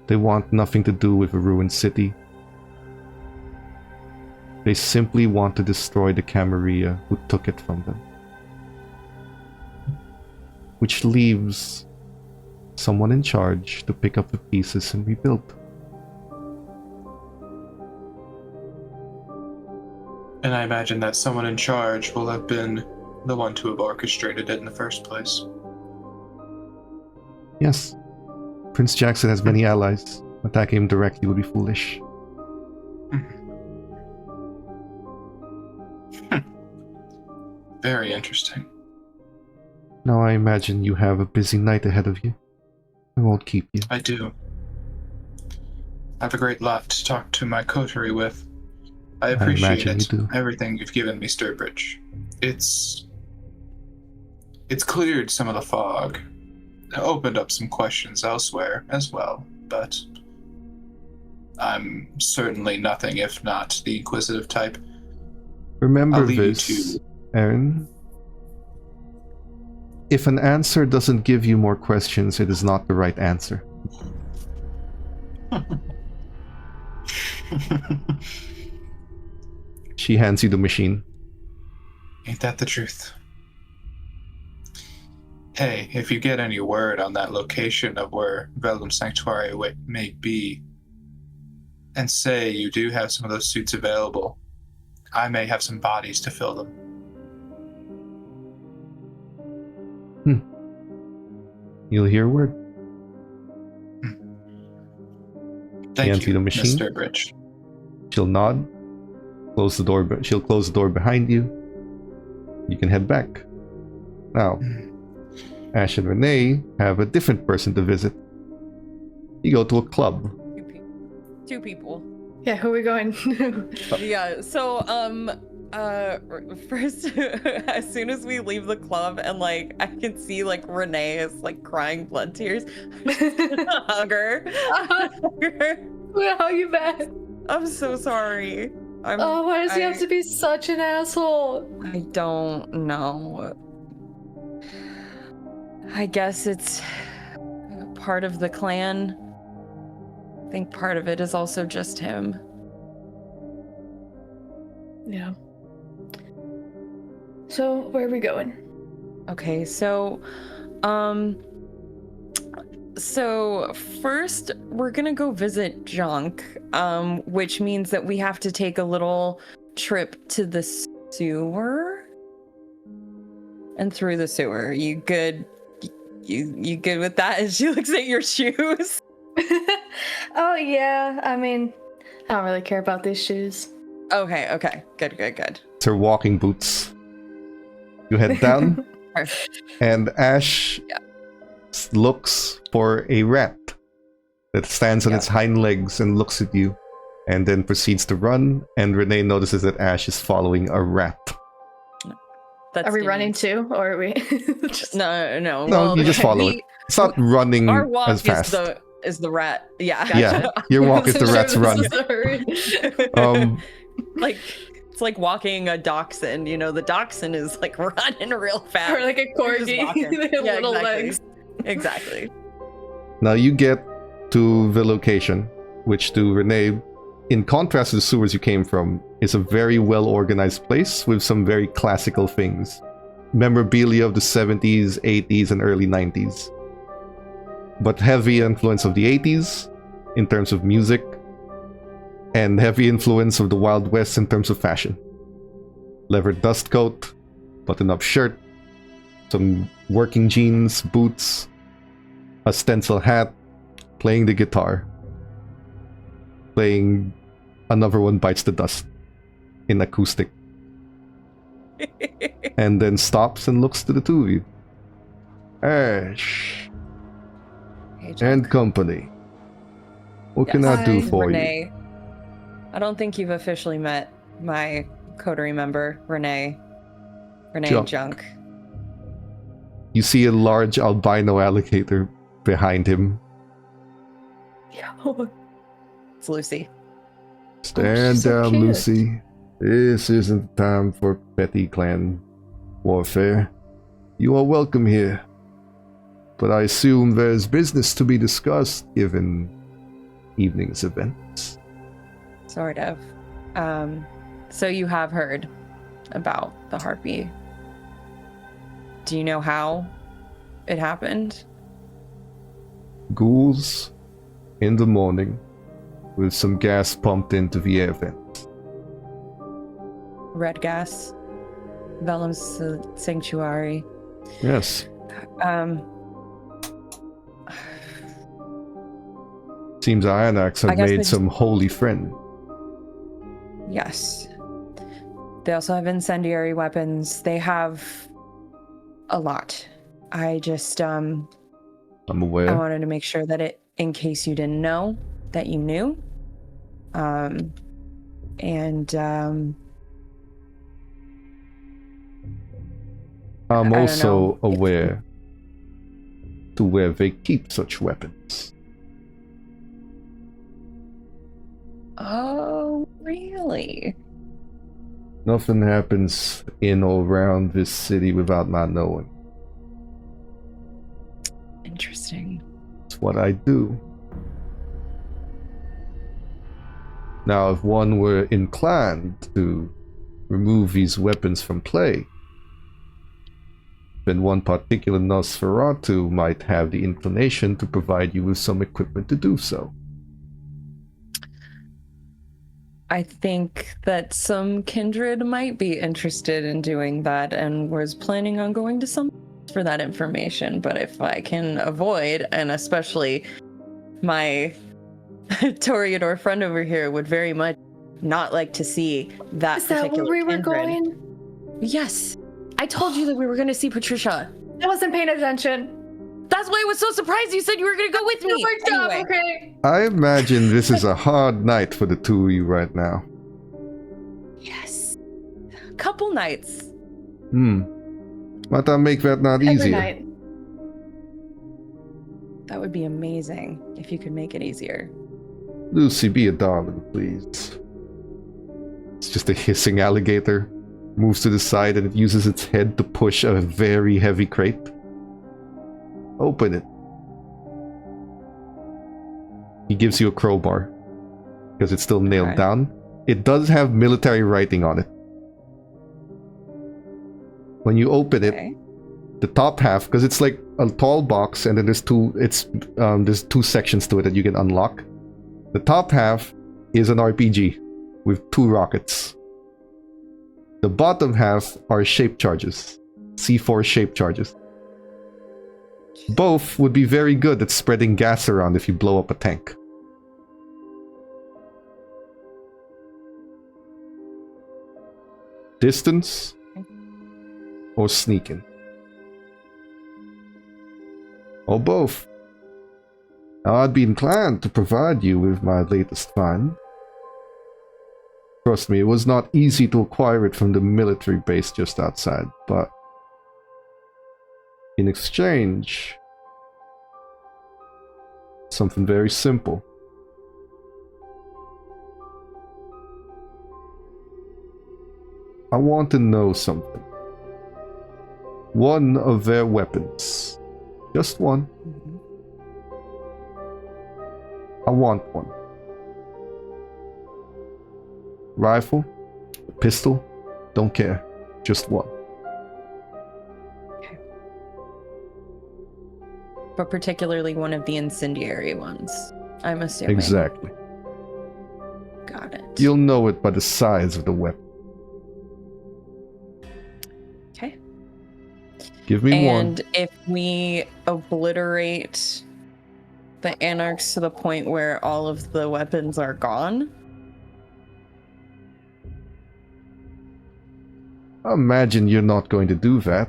They want nothing to do with a ruined city. They simply want to destroy the Camarilla who took it from them. Which leaves someone in charge to pick up the pieces and rebuild. And I imagine that someone in charge will have been the one to have orchestrated it in the first place. Yes. Prince Jackson has many allies. Attacking him directly would be foolish. Very interesting. Now I imagine you have a busy night ahead of you. I won't keep you. I do. I have a great lot to talk to my coterie with. I appreciate imagine it. you do. Everything you've given me, Sturbridge. It's cleared some of the fog. Opened up some questions elsewhere as well, but I'm certainly nothing if not the inquisitive type. Remember I'll leave you this, to... Aaron. If an answer doesn't give you more questions, it is not the right answer. She hands you the machine. Ain't that the truth? Hey, if you get any word on that location of where Velum Sanctuary may be, and say you do have some of those suits available, I may have some bodies to fill them. You'll hear word. Thank Hands you, the machine. Mr. Bridge. She'll nod. Close the door. She'll close the door behind you. You can head back. Now, Ash and Renee have a different person to visit. You go to a club. Two people. Yeah, who are we going? Yeah, so First, as soon as we leave the club and like I can see like Renee is like crying blood tears, I'm just gonna hug her. How you back? I'm so sorry. Oh, why does he have to be such an asshole? I don't know. I guess it's part of the clan. I think part of it is also just him. Yeah. So, where are we going? Okay, so first we're gonna go visit Junk, which means that we have to take a little trip to the sewer and through the sewer. You good? You good with that? And she looks at your shoes. Oh yeah, I mean, I don't really care about these shoes. Okay, good. It's her walking boots. You head down, and Ash looks for a rat that stands on its hind legs and looks at you, and then proceeds to run, and Renee notices that Ash is following a rat. That's Are we running too, or are we? Just... No. No, Well, you just follow it. It's not running Our walk as fast. is the rat. Yeah. Yeah, your walk is the rat's run. Like it's like walking a dachshund. You know, the dachshund is like running real fast. Or like a corgi, they have little legs. Exactly. Now you get to the location, which to Renee, in contrast to the sewers you came from, is a very well-organized place with some very classical things. Memorabilia of the 70s, 80s, and early 90s. But heavy influence of the 80s in terms of music, and heavy influence of the Wild West in terms of fashion. Leather dust coat, button-up shirt, some working jeans, boots, a stencil hat, playing the guitar. Playing Another One Bites the Dust in acoustic. And then stops and looks to the two of you. Ash Hey, Junk. and company. What can I do for Renee. you? I don't think you've officially met my coterie member, Renee. Renee Junk. Junk. You see a large albino alligator behind him. It's Lucy. Stand she's so down, cute. Lucy. This isn't the time for petty clan warfare. You are welcome here. But I assume there's business to be discussed given evening's events. Sort of. So you have heard about the harpy. Do you know how it happened? Ghouls in the morning with some gas pumped into the air vent. Red gas. Vellum's sanctuary. Yes. Seems Ionax I have guess made they some holy friend. Yes. They also have incendiary weapons. They have a lot. I just I'm I aware. wanted to make sure that in case you didn't know, that you knew. I'm I don't also know. aware to where they keep such weapons. Oh, really? Nothing happens in or around this city without my knowing. Interesting. It's what I do. Now, if one were inclined to remove these weapons from play, then one particular Nosferatu might have the inclination to provide you with some equipment to do so. I think that some kindred might be interested in doing that and was planning on going to some for that information. But if I can avoid, and especially my Toreador friend over here would very much not like to see that Is that particular where we were kindred. going? Yes. I told you that we were going to see Patricia. I wasn't paying attention. That's why I was so surprised you said you were going to go with me. Do my job, Anyway. okay? I imagine this is a hard night for the two of you right now. Yes. couple nights. But that make that not Every easier. night. That would be amazing if you could make it easier. Lucy, be a darling, please. It's just a hissing alligator. Moves to the side and it uses its head to push a very heavy crate. Open it. He gives you a crowbar. Because it's still nailed Okay. down. It does have military writing on it. When you open it, Okay. the top half, because it's like a tall box and then there's two sections to it that you can unlock. The top half is an RPG with 2 rockets. The bottom half are shape charges, C4 shape charges. Both would be very good at spreading gas around if you blow up a tank. Distance or sneaking? Or both. I'd be inclined to provide you with my latest find. Trust me, it was not easy to acquire it from the military base just outside, but in exchange, something very simple. I want to know something. One of their weapons. Just one. Mhm. I want one. Rifle, pistol, don't care. Just one. But particularly one of the incendiary ones. I'm assuming. Exactly. Got it. You'll know it by the size of the weapon. Okay. Give me one. And if we obliterate the anarchs to the point where all of the weapons are gone, I imagine you're not going to do that.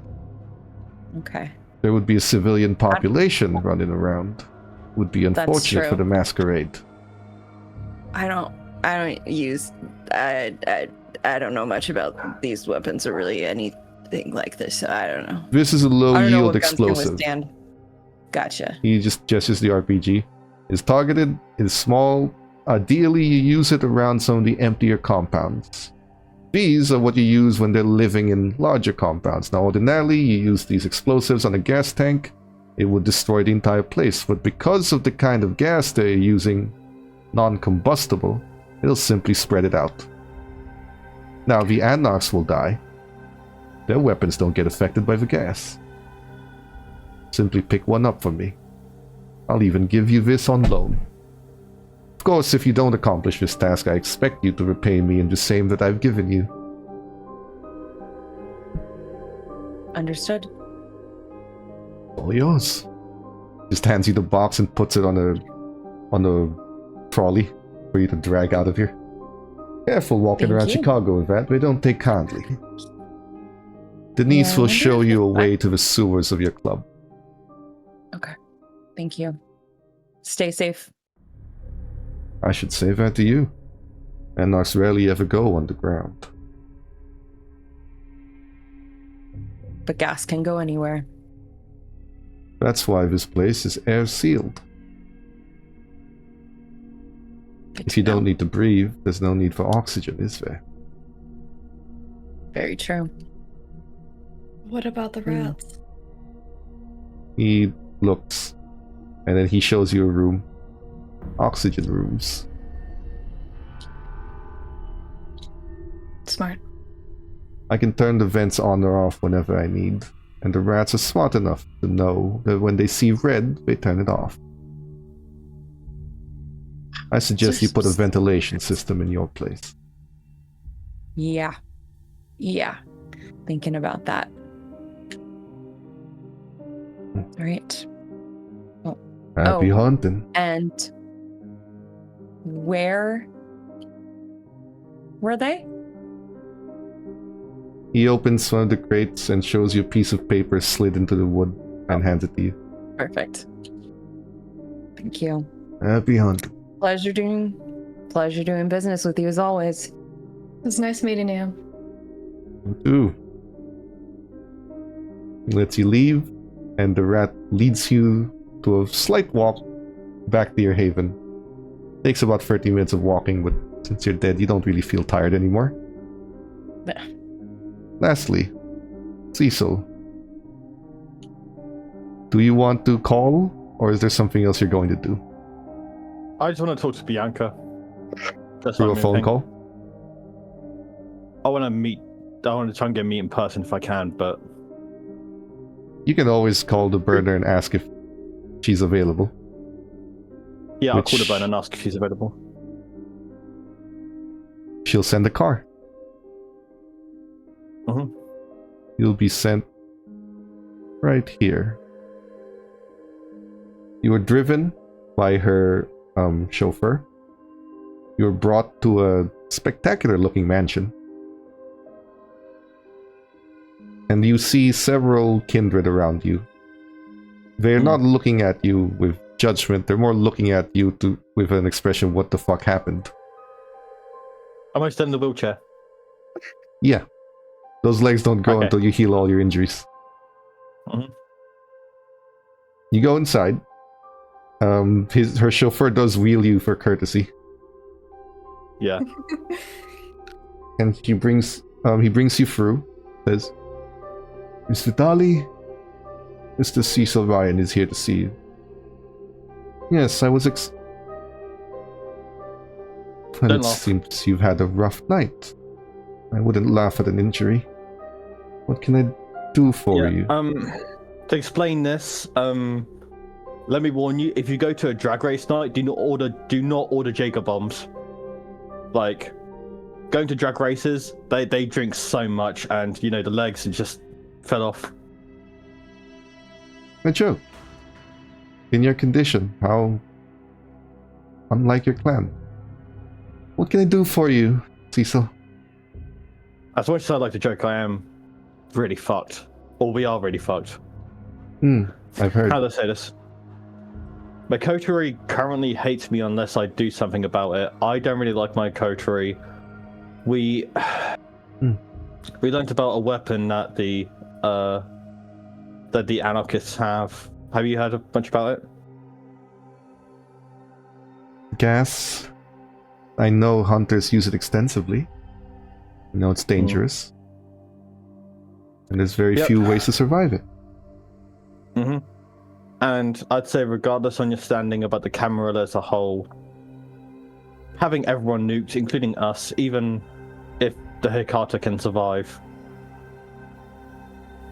okay. There would be a civilian population running around. Would be That's unfortunate for true. the Masquerade. I don't use I don't know much about these weapons or really anything like this, so I don't know. This is a I don't know low-yield what guns can explosive. withstand. Gotcha. He just gestures the RPG. It's targeted, it's small. Ideally, you use it around some of the emptier compounds. These are what you use when they're living in larger compounds. Now, ordinarily, you use these explosives on a gas tank. It would destroy the entire place. But because of the kind of gas they're using, non-combustible, it'll simply spread it out. Now, the anarchs will die. Their weapons don't get affected by the gas. Simply pick one up for me. I'll even give you this on loan. Of course, if you don't accomplish this task, I expect you to repay me in the same that I've given you. Understood. All yours. Just hands you the box and puts it on a trolley for you to drag out of here. Careful walking Thank around you. Chicago with that. They don't take kindly. Denise Yeah, I will wonder show if you a it's way to the sewers of your club. Okay. Thank you. Stay safe. I should say that to you. Anarchs rarely ever go underground. But gas can go anywhere. That's why this place is air sealed. Good If to you don't know. need to breathe, there's no need for oxygen, is there? Very true. What about the rats? He looks, and then he shows you a room. Oxygen rooms. Smart. I can turn the vents on or off whenever I need, and the rats are smart enough to know that when they see red, they turn it off. I suggest you put a ventilation system in your place. Yeah. Yeah. Thinking about that. All right. Happy Oh. hunting. And where were they? He opens one of the crates and shows you a piece of paper slid into the wood and hands it to you. Perfect. Thank you. Happy hunting. Pleasure doing business with you as always. It was nice meeting you. Ooh. Lets you leave, and the rat leads you to a slight walk back to your haven. Takes about 30 minutes of walking, but since you're dead, you don't really feel tired anymore. Yeah. Lastly, Cecil. Do you want to call, or is there something else you're going to do? I just want to talk to Bianca. That's Through a what I'm phone thinking. call? I want to try and get meet in person if I can, but You can always call the burner and ask if she's available. yeah, I'll call the Which- burner and ask if she's available. She'll send a car. Mhm. You'll be sent right here. You were driven by her chauffeur. You were brought to a spectacular looking mansion. And you see several kindred around you. They're not looking at you with judgment, they're more looking at you with an expression, what the fuck happened? Am I still in the wheelchair? Yeah. Those legs don't grow Okay. until you heal all your injuries. Mhm. You go inside. Her chauffeur does wheel you for courtesy. Yeah. And he brings you through. Says, Mr. Dali, Mr. Cecil Ryan is here to see you. Yes, I was Well, Don't it laugh. seems you've had a rough night. I wouldn't laugh at an injury. What can I do for you? To explain this, let me warn you: if you go to a drag race night, do not order Jaeger bombs. Like, going to drag races, they drink so much, and the legs just fell off. A joke. In your condition, how unlike your clan. What can I do for you, Cecil? As much as I like to joke, I am really fucked, or we are really fucked. I've heard. How do I say this? My coterie currently hates me unless I do something about it. I don't really like my coterie. We learned about a weapon that the anarchists have. Have you heard much about it? Gas. I know hunters use it extensively. I know it's dangerous. And there's very Yep. few ways to survive it. Mm-hmm. And I'd say, regardless on your standing about the Camarilla as a whole, having everyone nuked, including us, even if the Hikata can survive,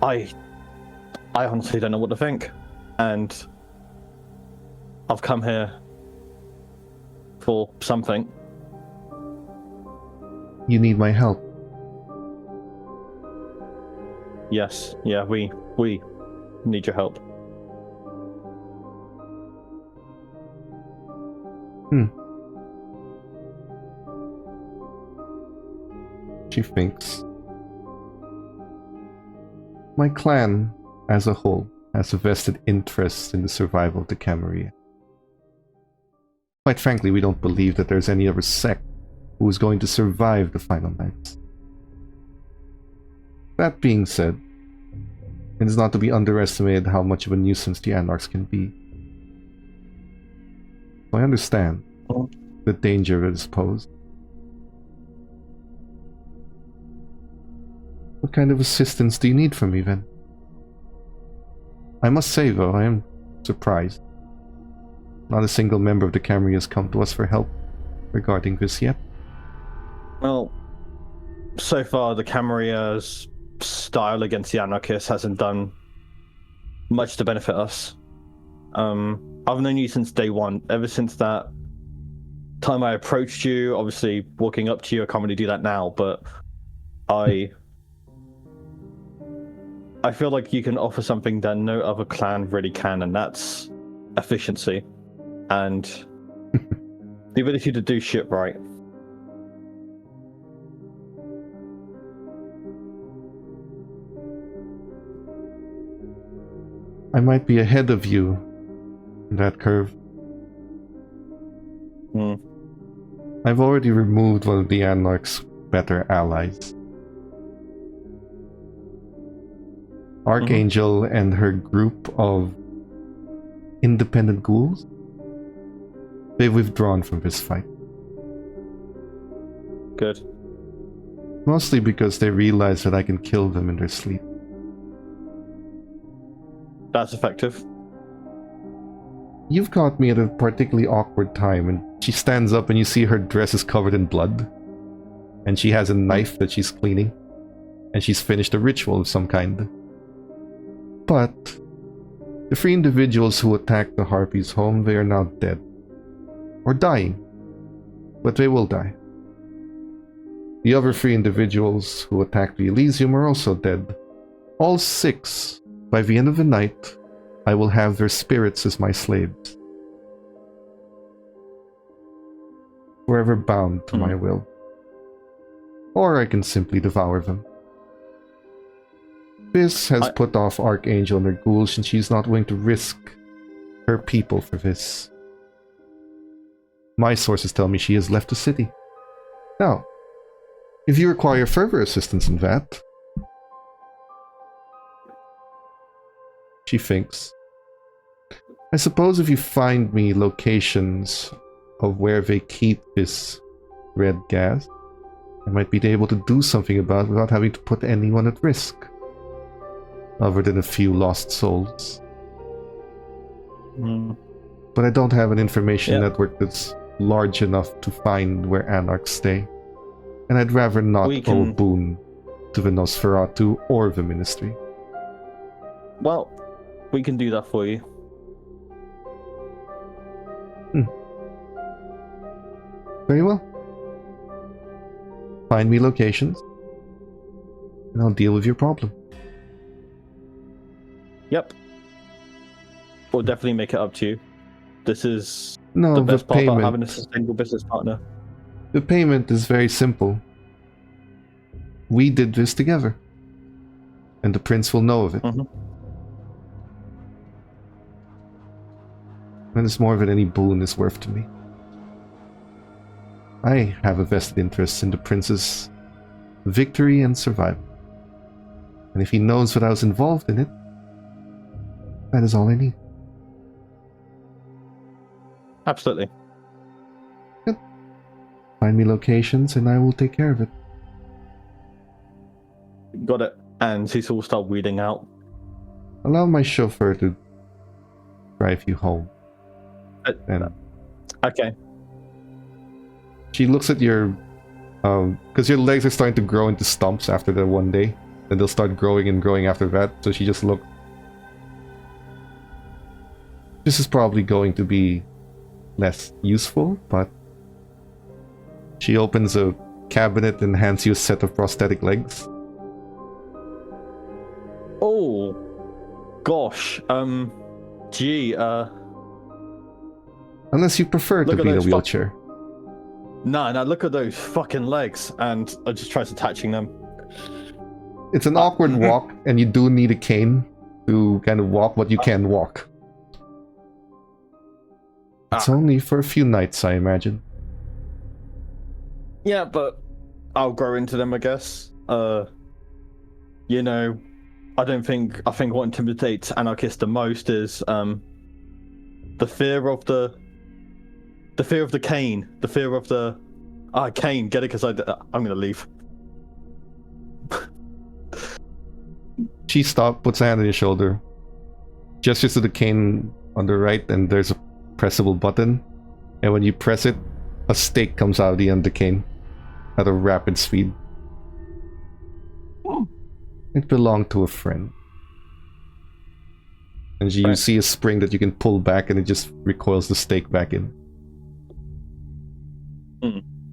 I honestly don't know what to think. And I've come here for something. You need my help. Yes, yeah, we need your help. She thinks. My clan, as a whole, has a vested interest in the survival of the Camarilla. Quite frankly, we don't believe that there's any other sect who is going to survive the final nights. That being said, it is not to be underestimated how much of a nuisance the Anarchs can be. I understand the danger it is posed. What kind of assistance do you need from me, then? I must say, though, I am surprised. Not a single member of the Camry has come to us for help regarding this yet. Well, so far the Camarilla's style against the anarchists hasn't done much to benefit us. I've known you since day one. Ever since that time I approached you, obviously walking up to you, I can't really do that now, but I feel like you can offer something that no other clan really can, and that's efficiency and the ability to do shit right. I might be ahead of you in that curve. I've already removed one of the Anarch's better allies. Archangel and her group of independent ghouls, they've withdrawn from this fight. Good. Mostly because they realize that I can kill them in their sleep. That's effective. You've caught me at a particularly awkward time, and she stands up and you see her dress is covered in blood. And she has a knife that she's cleaning. And she's finished a ritual of some kind. But the 3 individuals who attacked the Harpy's home, they are now dead. Or dying. But they will die. The other 3 individuals who attacked the Elysium are also dead. All 6. By the end of the night, I will have their spirits as my slaves. Forever bound to my will. Or I can simply devour them. This has put off Archangel and her ghouls, and she's not willing to risk her people for this. My sources tell me she has left the city. Now, if you require further assistance in that... She thinks. I suppose if you find me locations of where they keep this red gas, I might be able to do something about it without having to put anyone at risk. Other than a few lost souls. But I don't have an information network that's large enough to find where anarchs stay. And I'd rather not owe a boon to the Nosferatu or the Ministry. Well, we can do that for you. Very well. Find me locations, and I'll deal with your problem. Yep. We'll definitely make it up to you. This is No, the best part about payment. having a sustainable business partner. The payment is very simple. We did this together. And the prince will know of it. That is more than any boon is worth to me. I have a vested interest in the prince's victory and survival. And if he knows that I was involved in it, that is all I need. Absolutely. Good. Find me locations and I will take care of it. Got it. And Cecil will start weeding out. Allow my chauffeur to drive you home. And Okay. she looks at your... because your legs are starting to grow into stumps after the one day. And they'll start growing and growing after that. So she just looked... This is probably going to be less useful, but... She opens a cabinet and hands you a set of prosthetic legs. Oh, gosh. Gee, Unless you prefer to Look at be in a those wheelchair. no, look at those fucking legs. And I just tried attaching them. It's an awkward walk, and you do need a cane to kind of walk, but you can walk. It's only for a few nights, I imagine. Yeah, but I'll grow into them, I guess. You know, I think what intimidates anarchists the most is the fear of the cane, the fear of the cane. Get it? Because I'm gonna leave. She stops, puts a hand on your shoulder, gestures to the cane on the right, and there's a pressable button. And when you press it, a stake comes out of the end of the cane at a rapid speed. It belonged to a friend. And you see a spring that you can pull back, and it just recoils the stake back in.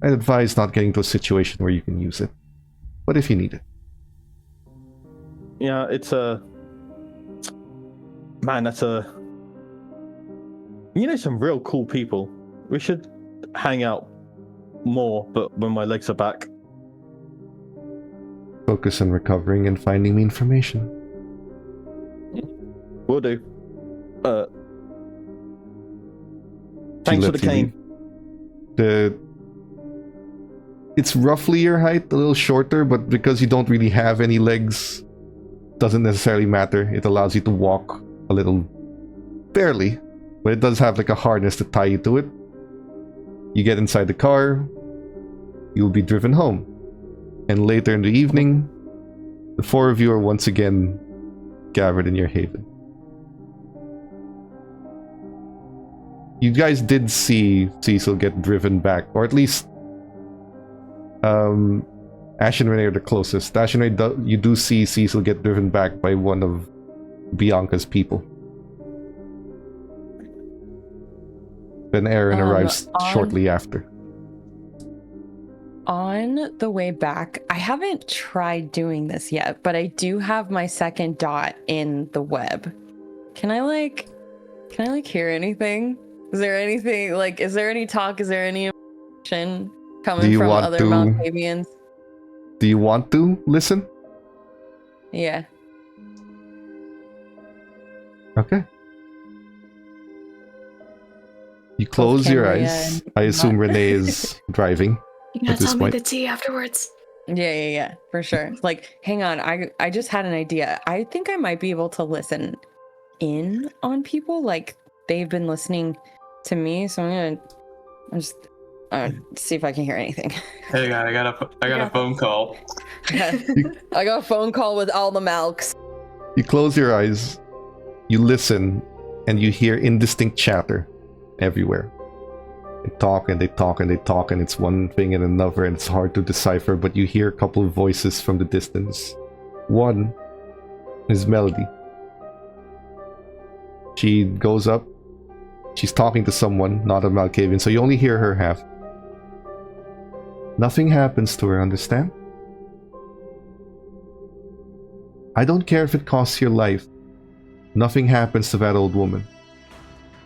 I'd advise not getting to a situation where you can use it, but if you need it. Yeah, it's man, that's some real cool people. We should hang out more, but when my legs are back. Focus on recovering and finding me information. Will do. Thanks for the cane. It's roughly your height, a little shorter, but because you don't really have any legs, doesn't necessarily matter. It allows you to walk a little, barely, but it does have like a harness to tie you to it. You get inside the car, you'll be driven home. And later in the evening, the four of you are once again gathered in your haven. You guys did see Cecil get driven back, or at least Ash and Renee are the closest. Ash and Renee, you do see Cecil get driven back by one of Bianca's people. Then Aaron arrives shortly after. On the way back, I haven't tried doing this yet, but I do have my second dot in the web. Can I hear anything? Is there anything, is there any talk? Is there any information coming from other Malkavians? Do you want to listen? Yeah. Okay. You close your eyes. I assume Renee is driving. You gotta tell me the tea afterwards. Yeah, for sure. Hang on, I just had an idea. I think I might be able to listen in on people. They've been listening to me, so I'm just see if I can hear anything. Hey, I got a phone call. I got a phone call with all the Malks. You close your eyes, you listen, and you hear indistinct chatter everywhere. They talk and they talk and they talk, and it's one thing and another, and it's hard to decipher, but you hear a couple of voices from the distance. One is Melody. She goes up. She's talking to someone, not a Malkavian, so you only hear her half. Nothing happens to her, understand? I don't care if it costs your life. Nothing happens to that old woman.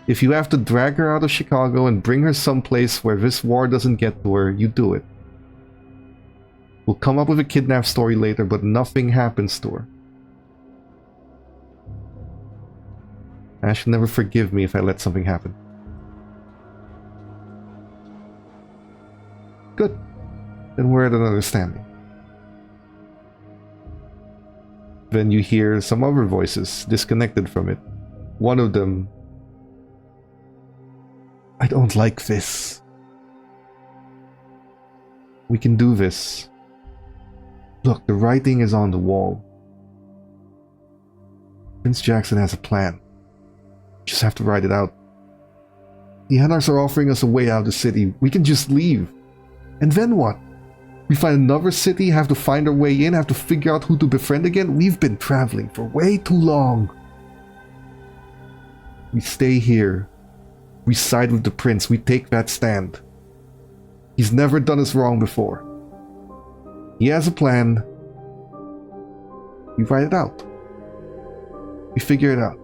If you have to drag her out of Chicago and bring her someplace where this war doesn't get to her, you do it. We'll come up with a kidnap story later, but nothing happens to her. Ash will never forgive me if I let something happen. Good. Then we're at an understanding. Then you hear some other voices, disconnected from it. One of them... I don't like this. We can do this. Look, the writing is on the wall. Prince Jackson has a plan. Just have to write it out. The Anarchs are offering us a way out of the city. We can just leave. And then what? We find another city, have to find our way in, have to figure out who to befriend again? We've been traveling for way too long. We stay here. We side with the prince. We take that stand. He's never done us wrong before. He has a plan. We write it out. We figure it out.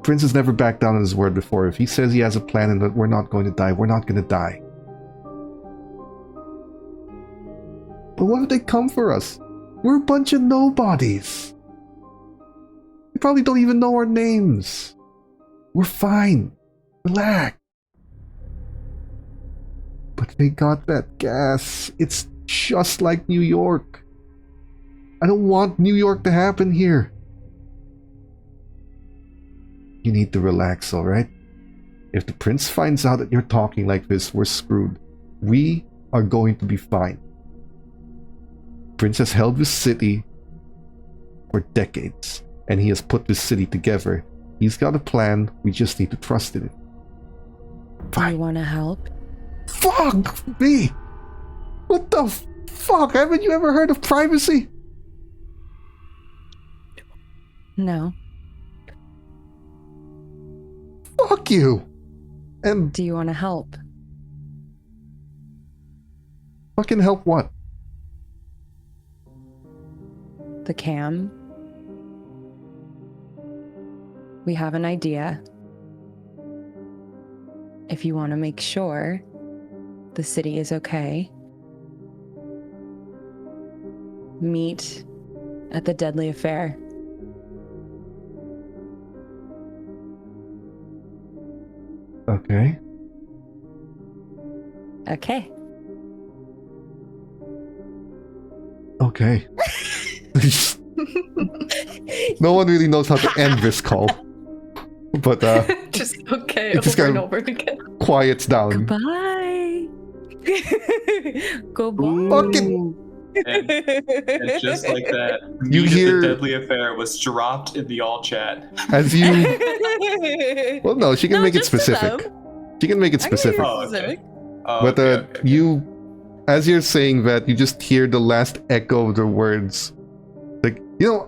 Prince has never backed down on his word before. If he says he has a plan and that we're not going to die, we're not going to die. But what if they come for us? We're a bunch of nobodies. We probably don't even know our names. We're fine. Relax. But they got that gas. It's just like New York. I don't want New York to happen here. You need to relax, alright? If the prince finds out that you're talking like this, we're screwed. We are going to be fine. Prince has held this city for decades, and he has put this city together. He's got a plan, we just need to trust in it. Do you want to help? Fuck me! What the fuck? Haven't you ever heard of privacy? No. Fuck you! And Do you want to help? fucking help what? The cam? We have an idea. If you want to make sure the city is okay, meet at the Deadly Affair. Okay. Okay. Okay. No one really knows how to end this call. But Just okay, It just over and kinda- over again. quiets down. Goodbye. Goodbye. Fucking And just like that, You meat hear- of the deadly affair was dropped in the all chat. as you. Well, no, she can No, make it just to specific. them. She can make it I can make specific. it Oh, okay. specific. Oh, But okay. you, as you're saying that, you just hear the last echo of the words. Like,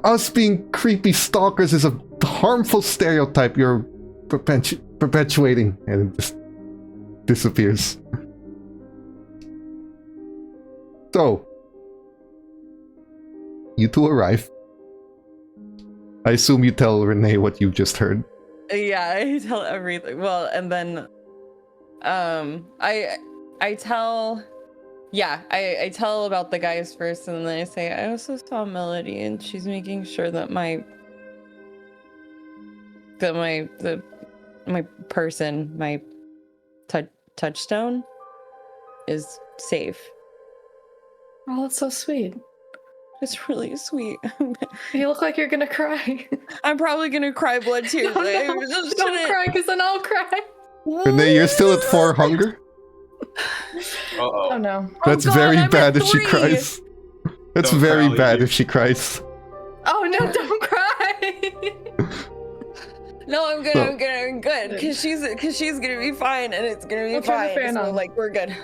us being creepy stalkers is a harmful stereotype you're perpetuating. And it just disappears. So, you two arrive. I assume you tell Renee what you've just heard. Yeah, I tell everything. Well, and then I tell I tell about the guys first, and then I say I also saw Melody, and she's making sure that my person, my touchstone is safe. Oh, that's so sweet. It's really sweet. You look like you're gonna cry. I'm probably gonna cry blood tears. No, don't cry, because then I'll cry. Renee, you're still at 4 hunger? Oh Uh-oh. no. That's God, very I'm bad at if she 3. cries. That's Don't very cry, bad lady. if she cries. Oh no, don't cry. No, I'm good. So- I'm good. Because she's gonna be fine, and it's gonna be We'll turn the fine. fan So on. like we're good.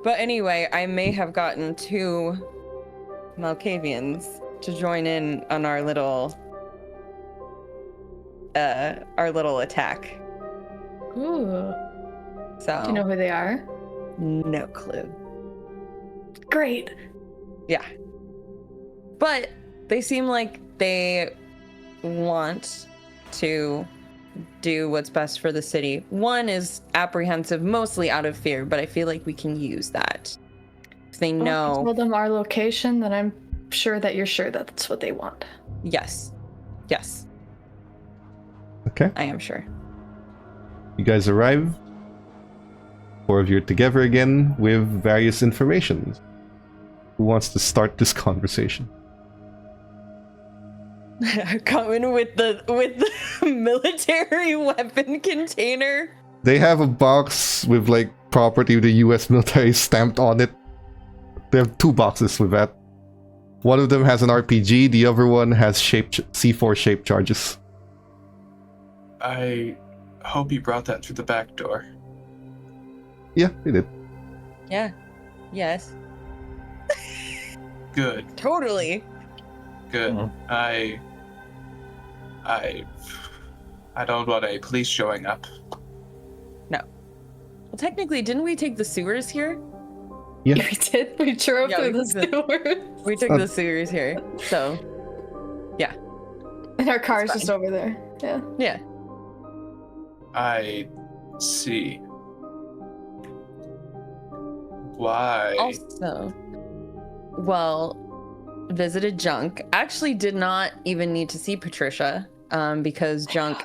But anyway, I may have gotten 2 Malkavians to join in on our little attack. Ooh. So Do you know who they are? no clue. Great. Yeah. But they seem like they want to do what's best for the city. One is apprehensive, mostly out of fear, but I feel like we can use that. If they Well, if you know. told them our location, then I'm sure that you're sure that's what they want. Yes. Yes, Okay. I am sure. You guys arrive. 4 of you are together again with various informations. Who wants to start this conversation? Coming with the military weapon container. They have a box with like property of the US military stamped on it. They have 2 boxes with that. One of them has an RPG, the other one has C4 shape charges. I hope you brought that through the back door. Yeah, they did. Yeah. Yes. Good, Totally. good. Mhm. I don't want a police showing up. Well, technically, didn't we take the sewers here? Yeah. We did. We drove Yeah, through we the did. sewers. We took Oh. the sewers here. So, And our car's It's just over there. Yeah. yeah. I see. Why? Also, well, visited Junk. Actually, did not even need to see Patricia, because Junk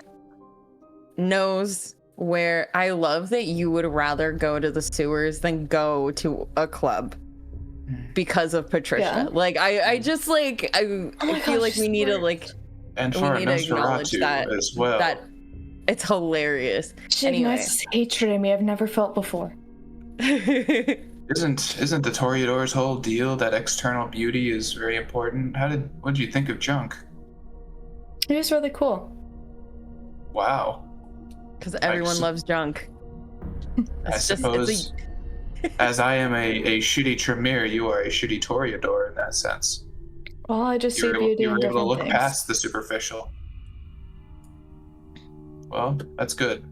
knows where. I love that you would rather go to the sewers than go to a club because of Patricia. Yeah. Like, I just like I my feel gosh, like we need to smart. like And we for need to acknowledge Nosferatu that as well. that it's hilarious. She Anyway. ignites hatred in me I've never felt before. Isn't the Toreador's whole deal that external beauty is very important? What did you think of Junk? It was really cool. Wow. Because everyone s- loves Junk. I suppose as I am a shitty Tremere, you are a shitty Toreador in that sense. Well, I just see beauty You in were able to different look things. past the superficial. Well, that's good.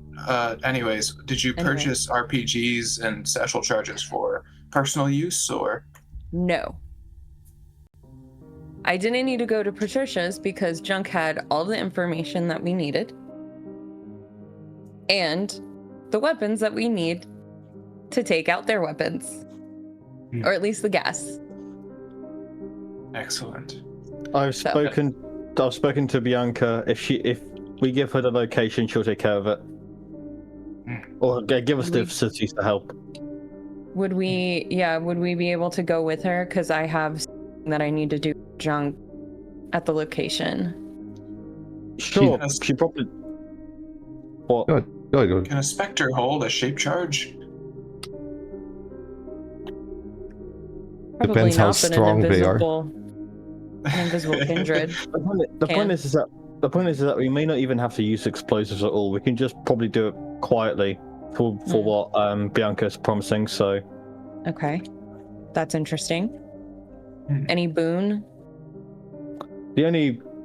Anyways, did you Anyway. purchase RPGs and special charges for personal use, or? No. I didn't need to go to Patricia's because Junk had all the information that we needed and the weapons that we need to take out their weapons, Hmm. or at least the gas. Excellent. I've So- spoken to Bianca. If we give her the location, she'll take care of it. Or give us the facilities to help. Would we be able to go with her? Because I have something that I need to do junk at the location? Sure, Yes. she probably. What? Go ahead. Can a specter hold a shape charge? Probably Depends how not, but strong they are. An invisible kindred. The point is that we may not even have to use explosives at all. We can just probably do it quietly for what Bianca's promising. So Okay, that's interesting. Hmm. Any boon?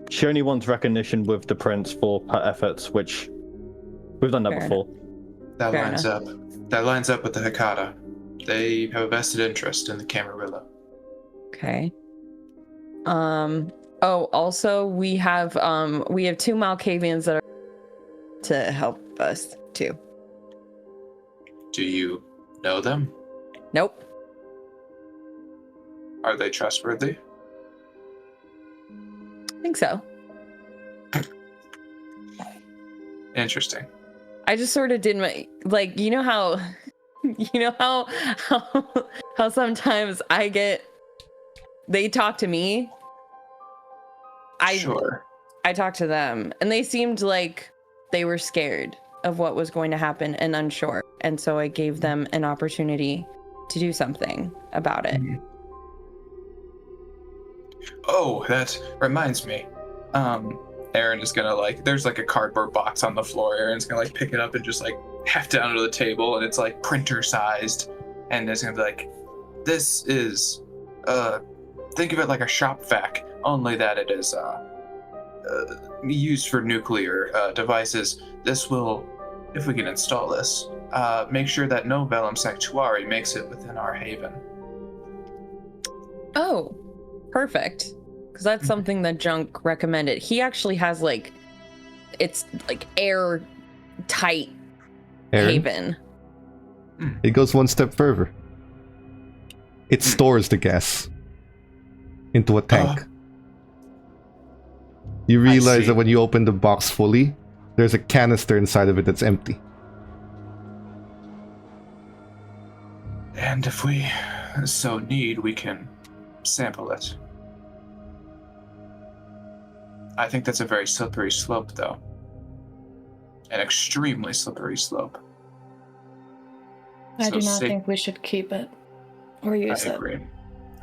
she only wants recognition with the prince for her efforts, which we've done that Fair before. That Fair lines up. That lines up with the Hecata. They have a vested interest in the Camarilla. Okay. Oh, also we have 2 Malkavians that are to help us too. Do you know them? Nope. Are they trustworthy? I think so. Interesting. I just sort of did my you know how how sometimes they talk to me. Sure. I talked to them and they seemed like they were scared of what was going to happen and unsure. And so I gave them an opportunity to do something about it. Oh, that reminds me. Aaron is gonna there's a cardboard box on the floor. Aaron's gonna pick it up and just half down to the table, and it's printer sized, and it's gonna be this is think of it like a shop vac, only that it is used for nuclear devices. This will, if we can install this, make sure that no Velum Sanctuari makes it within our haven. Oh, perfect. Because that's something that Junk recommended. He actually has it's air tight Aaron, haven. it goes one step further. It stores the gas into a tank. You realize see. that when you open the box fully, there's a canister inside of it that's empty. And if we so need, we can sample it. I think that's a very slippery slope, though. An extremely slippery slope. I So do not safe- think we should keep it or use I it. agree.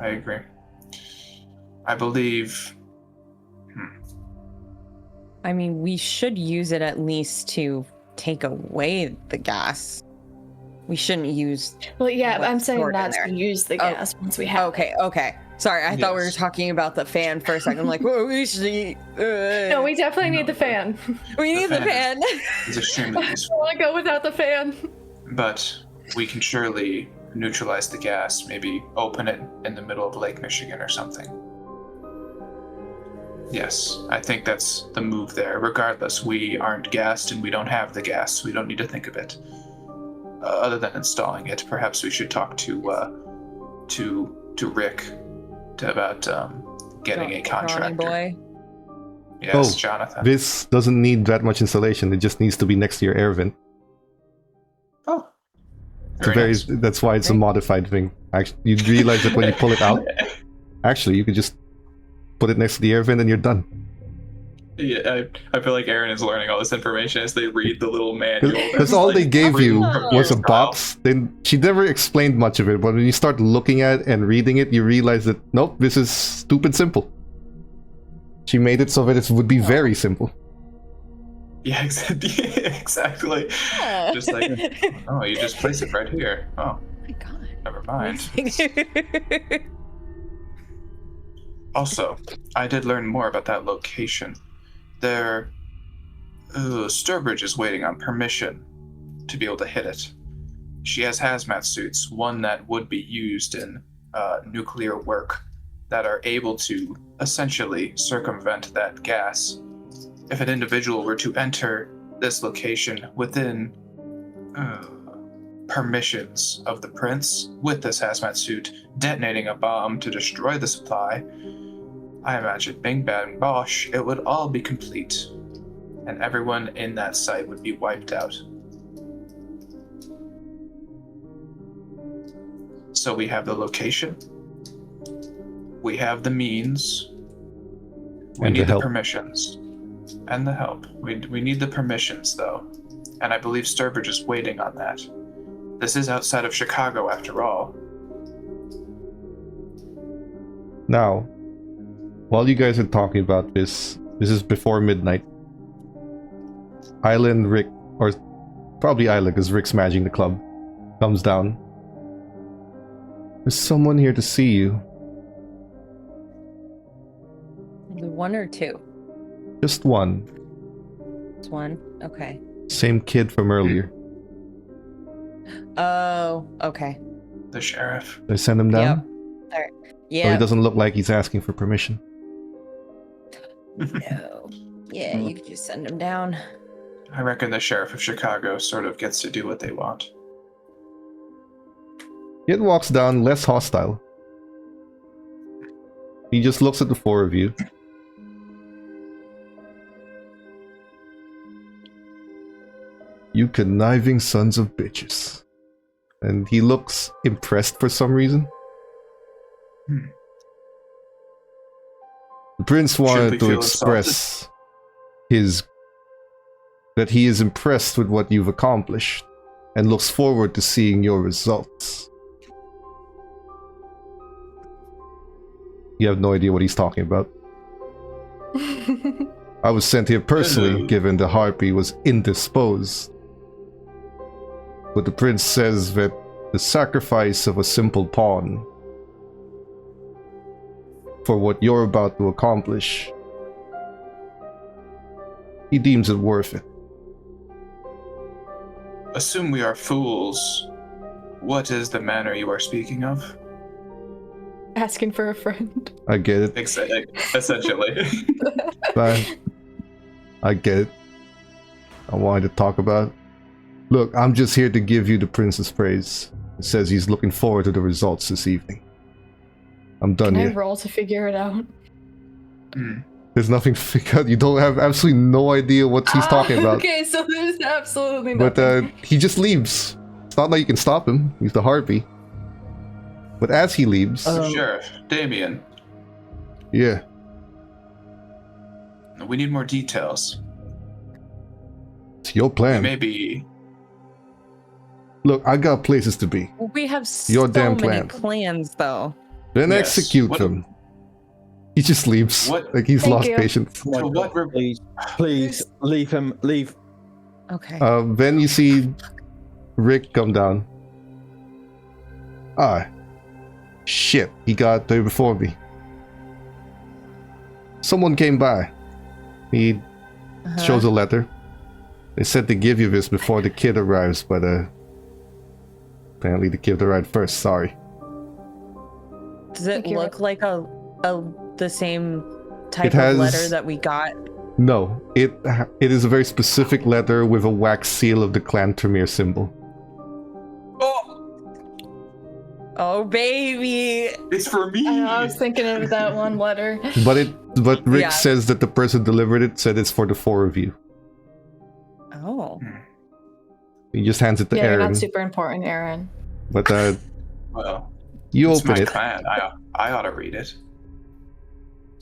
I agree. I believe. I mean, we should use it at least to take away the gas. We shouldn't use. Well, yeah, what's I'm saying stored in that's there. to use the Oh, gas once we have it. Okay. Sorry, I thought we were Yes. talking about the fan for a second. I'm like, well, we should. No, we definitely need the fan. We need the fan. fan. It's extremely I useful. don't want to go without the fan. But we can surely neutralize the gas, maybe open it in the middle of Lake Michigan or something. Yes, I think that's the move there. Regardless, we aren't gassed and we don't have the gas, so we don't need to think of it. Other than installing it, perhaps we should talk to Rick about getting a Johnny contractor. boy. Yes, Oh, Jonathan. This doesn't need that much installation. It just needs to be next to your air vent. Oh, It's a very, that's why it's a modified thing. Actually, you realize that when you pull it out, actually, you could just put it next to the air vent and you're done. Yeah, I feel like Aaron is learning all this information as they read the little manual. Because all they gave you was a Wow. box. Then she never explained much of it. But when you start looking at it and reading it, you realize that nope, this is stupid simple. She made it so that it would be very simple. Yeah, exactly. Just oh, you just place it right here. Oh, my God. never mind. Also, I did learn more about that location. There, Sturbridge is waiting on permission to be able to hit it. She has hazmat suits, one that would be used in nuclear work, that are able to essentially circumvent that gas. If an individual were to enter this location within permissions of the prince with this hazmat suit, detonating a bomb to destroy the supply, I imagine bing bang bosh, it would all be complete, and everyone in that site would be wiped out. So we have the location, we have the means, We And need the the help. permissions. And the help. We need the permissions, though. And I believe Sturbridge is waiting on that. This is outside of Chicago, after all. Now, while you guys are talking about this is before midnight. Isla and Rick, or probably Isla because Rick's managing the club, comes down. There's someone here to see you. One or two? Just one. It's one? Okay. Same kid from earlier. Oh, okay. The sheriff. Did I send him down? There. So Yeah. he doesn't look like he's asking for permission. No. Yeah, you could just send him down. I reckon the sheriff of Chicago sort of gets to do what they want. Kid walks down less hostile. He just looks at the four of you. You conniving sons of bitches. And he looks impressed for some reason. The prince wanted we to feel express that he is impressed with what you've accomplished and looks forward to seeing your results. You have no idea what he's talking about. I was sent here personally, given the harpy was indisposed. But the prince says that the sacrifice of a simple pawn for what you're about to accomplish, he deems it worth it. Assume we are fools. What is the manner you are speaking of? Asking for a friend. I get it. Essentially. Fine. I get it. I wanted to talk about it. Look, I'm just here to give you the prince's praise. It says he's looking forward to the results this evening. I'm done Can I here. roll to figure it out? There's nothing to figure out. You don't have absolutely no idea what he's talking about. Okay, so there's absolutely But nothing. he just leaves. It's not like you can stop him. He's the harpy. But as he leaves, Sheriff, Damien, yeah, we need more details. it's your plan. Maybe. Look, I got places to be. We have Your so damn many plan. plans, though. Then Yes. execute What- them. He just leaves. What- Like he's Thank lost you. patience. Oh my So what God, please, leave him. Leave. Okay. Then you see Rick come down. Ah, shit, he got there before me. Someone came by. He Uh-huh. shows a letter. They said to give you this before the kid arrives, but apparently the kid arrived first. Sorry. Does it Thank you. look like the same type It has- of letter that we got? No, it is a very specific letter with a wax seal of the clan Tremere symbol. Oh, baby! It's for me. I know, I was thinking of that one letter. But Rick Yeah. says that the person delivered it said it's for the four of you. Oh. He just hands it to Yeah, you're Aaron. not super important, Aaron. But Well, you it's open my it. clan. I ought to read it.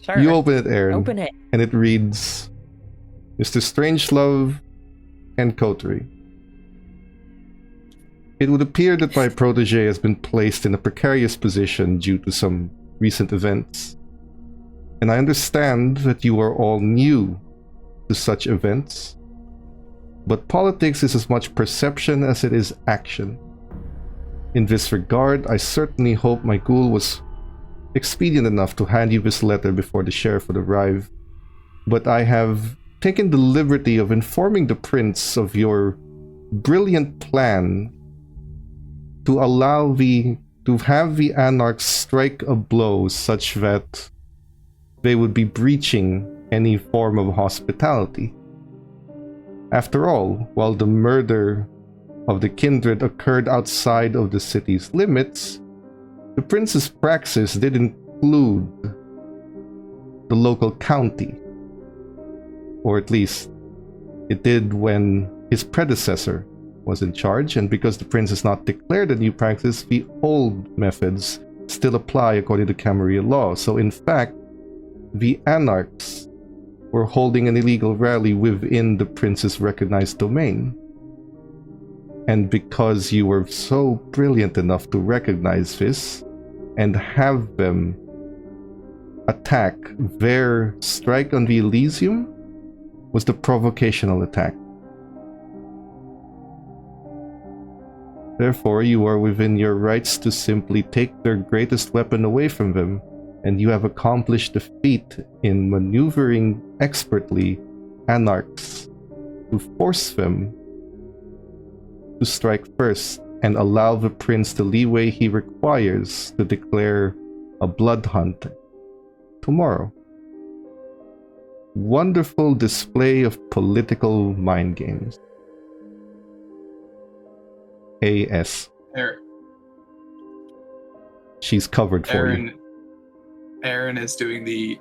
Sure. You open it, Aaron. Open it. And it reads, Mr. Strangelove and Coterie. It would appear that my protege has been placed in a precarious position due to some recent events. And I understand that you are all new to such events. But politics is as much perception as it is action. In this regard, I certainly hope my ghoul was expedient enough to hand you this letter before the sheriff would arrive. But I have taken the liberty of informing the prince of your brilliant plan to have the anarchs strike a blow such that they would be breaching any form of hospitality. After all, while the murder of the kindred occurred outside of the city's limits, the prince's praxis did include the local county. Or at least, it did when his predecessor was in charge, and because the prince has not declared a new practice, the old methods still apply according to Camarilla law. So in fact, the anarchs were holding an illegal rally within the prince's recognized domain. And because you were so brilliant enough to recognize this and have them attack, their strike on the Elysium was the provocational attack. Therefore, you are within your rights to simply take their greatest weapon away from them, and you have accomplished the feat in maneuvering expertly anarchs to force them to strike first and allow the prince the leeway he requires to declare a blood hunt tomorrow. Wonderful display of political mind games. A.S. She's covered for you. Aaron is doing the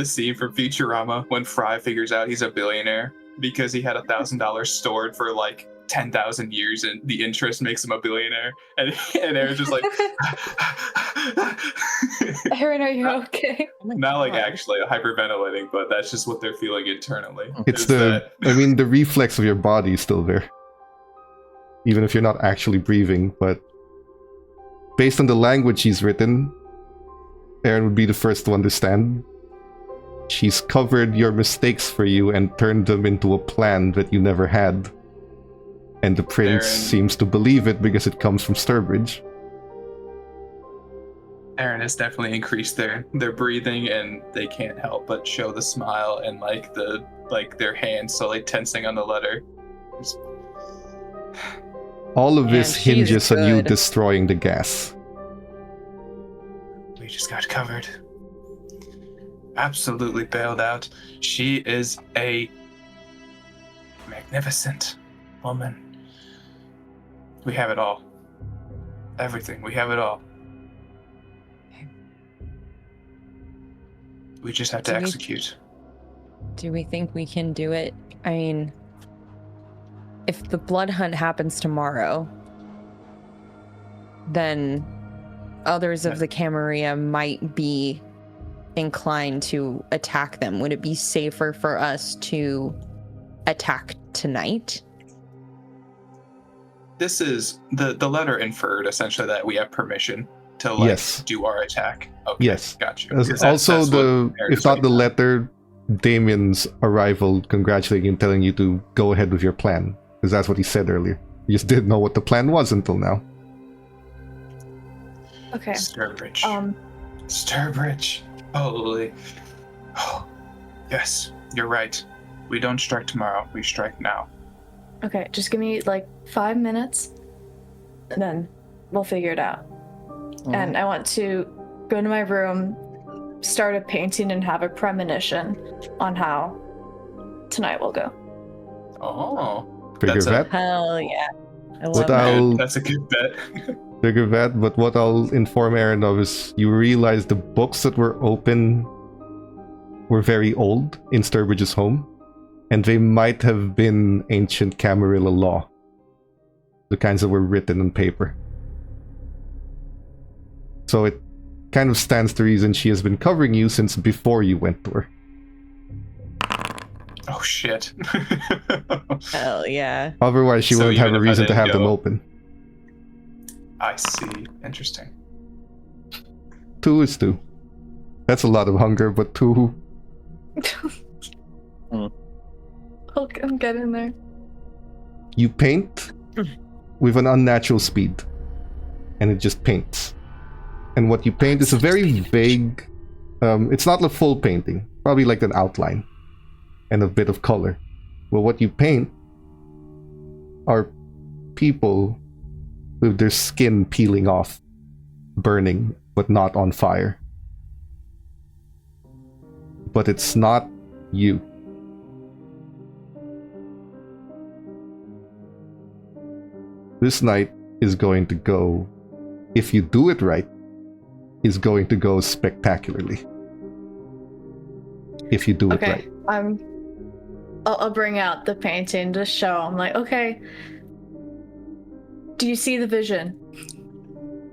scene from Futurama when Fry figures out he's a billionaire because he had $1,000 stored for like 10,000 years and the interest makes him a billionaire. And Aaron's just like... Aaron, are you okay? Not like actually hyperventilating, but that's just what they're feeling internally. It's the reflex of your body is still there. Even if you're not actually breathing, but based on the language she's written, Aaron would be the first to understand. She's covered your mistakes for you and turned them into a plan that you never had. And the prince seems to believe it because it comes from Sturbridge. Aaron has definitely increased their breathing, and they can't help but show the smile and their hands slowly tensing on the letter. All of this she's hinges on you good. destroying the gas. We just got covered. Absolutely bailed out. She is a magnificent woman. We have it all. Everything. We have it all. We just have to execute. Do we think we can do it? I mean, if the blood hunt happens tomorrow, then others of the Camarilla might be inclined to attack them. Would it be safer for us to attack tonight? This is the letter inferred essentially that we have permission to Yes. do our attack. Okay, Yes. gotcha. Also, if not the letter, Damien's arrival congratulating and telling you to go ahead with your plan. Because that's what he said earlier. You just didn't know what the plan was until now. Okay. Sturbridge. Sturbridge. Holy. Oh, yes, you're right. We don't strike tomorrow. We strike now. Okay, just give me like 5 minutes, and then we'll figure it out. And I want to go into my room, start a painting, and have a premonition on how tonight will go. Oh. Figure that. Hell yeah. I love What that. That's a good bet. Figure that, but what I'll inform Aaron of is you realize the books that were open were very old in Sturbridge's home, and they might have been ancient Camarilla law. The kinds that were written on paper. So it kind of stands to reason she has been covering you since before you went to her. Oh shit. Hell yeah. Otherwise, she So wouldn't have even a if I reason to didn't have them go- open. I see. Interesting. 2 is 2. That's a lot of hunger, but 2... I'm getting there. You paint with an unnatural speed. And it just paints. And what you paint is a very vague... it's not a full painting. Probably like an outline. And a bit of color. But what you paint are people with their skin peeling off. Burning, but not on fire. But it's not you. This night is going to go, if you do it right, is going to go spectacularly. If you do it Okay, right. I'll bring out the painting to show. I'm like, okay. Do you see the vision?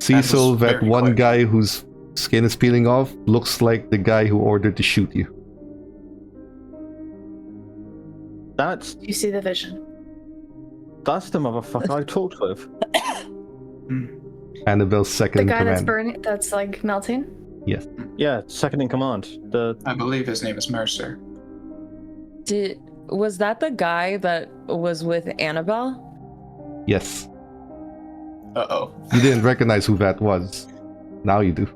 Cecil, was that very one quick. guy whose skin is peeling off, looks like the guy who ordered to shoot you. That's You see the vision. that's the motherfucker I talked with. Annabelle's second The in guy that's command. burning, that's like melting. Yeah, second in command. I believe his name is Mercer. Was that the guy that was with Annabelle? Yes. Uh-oh. You didn't recognize who that was. Now you do.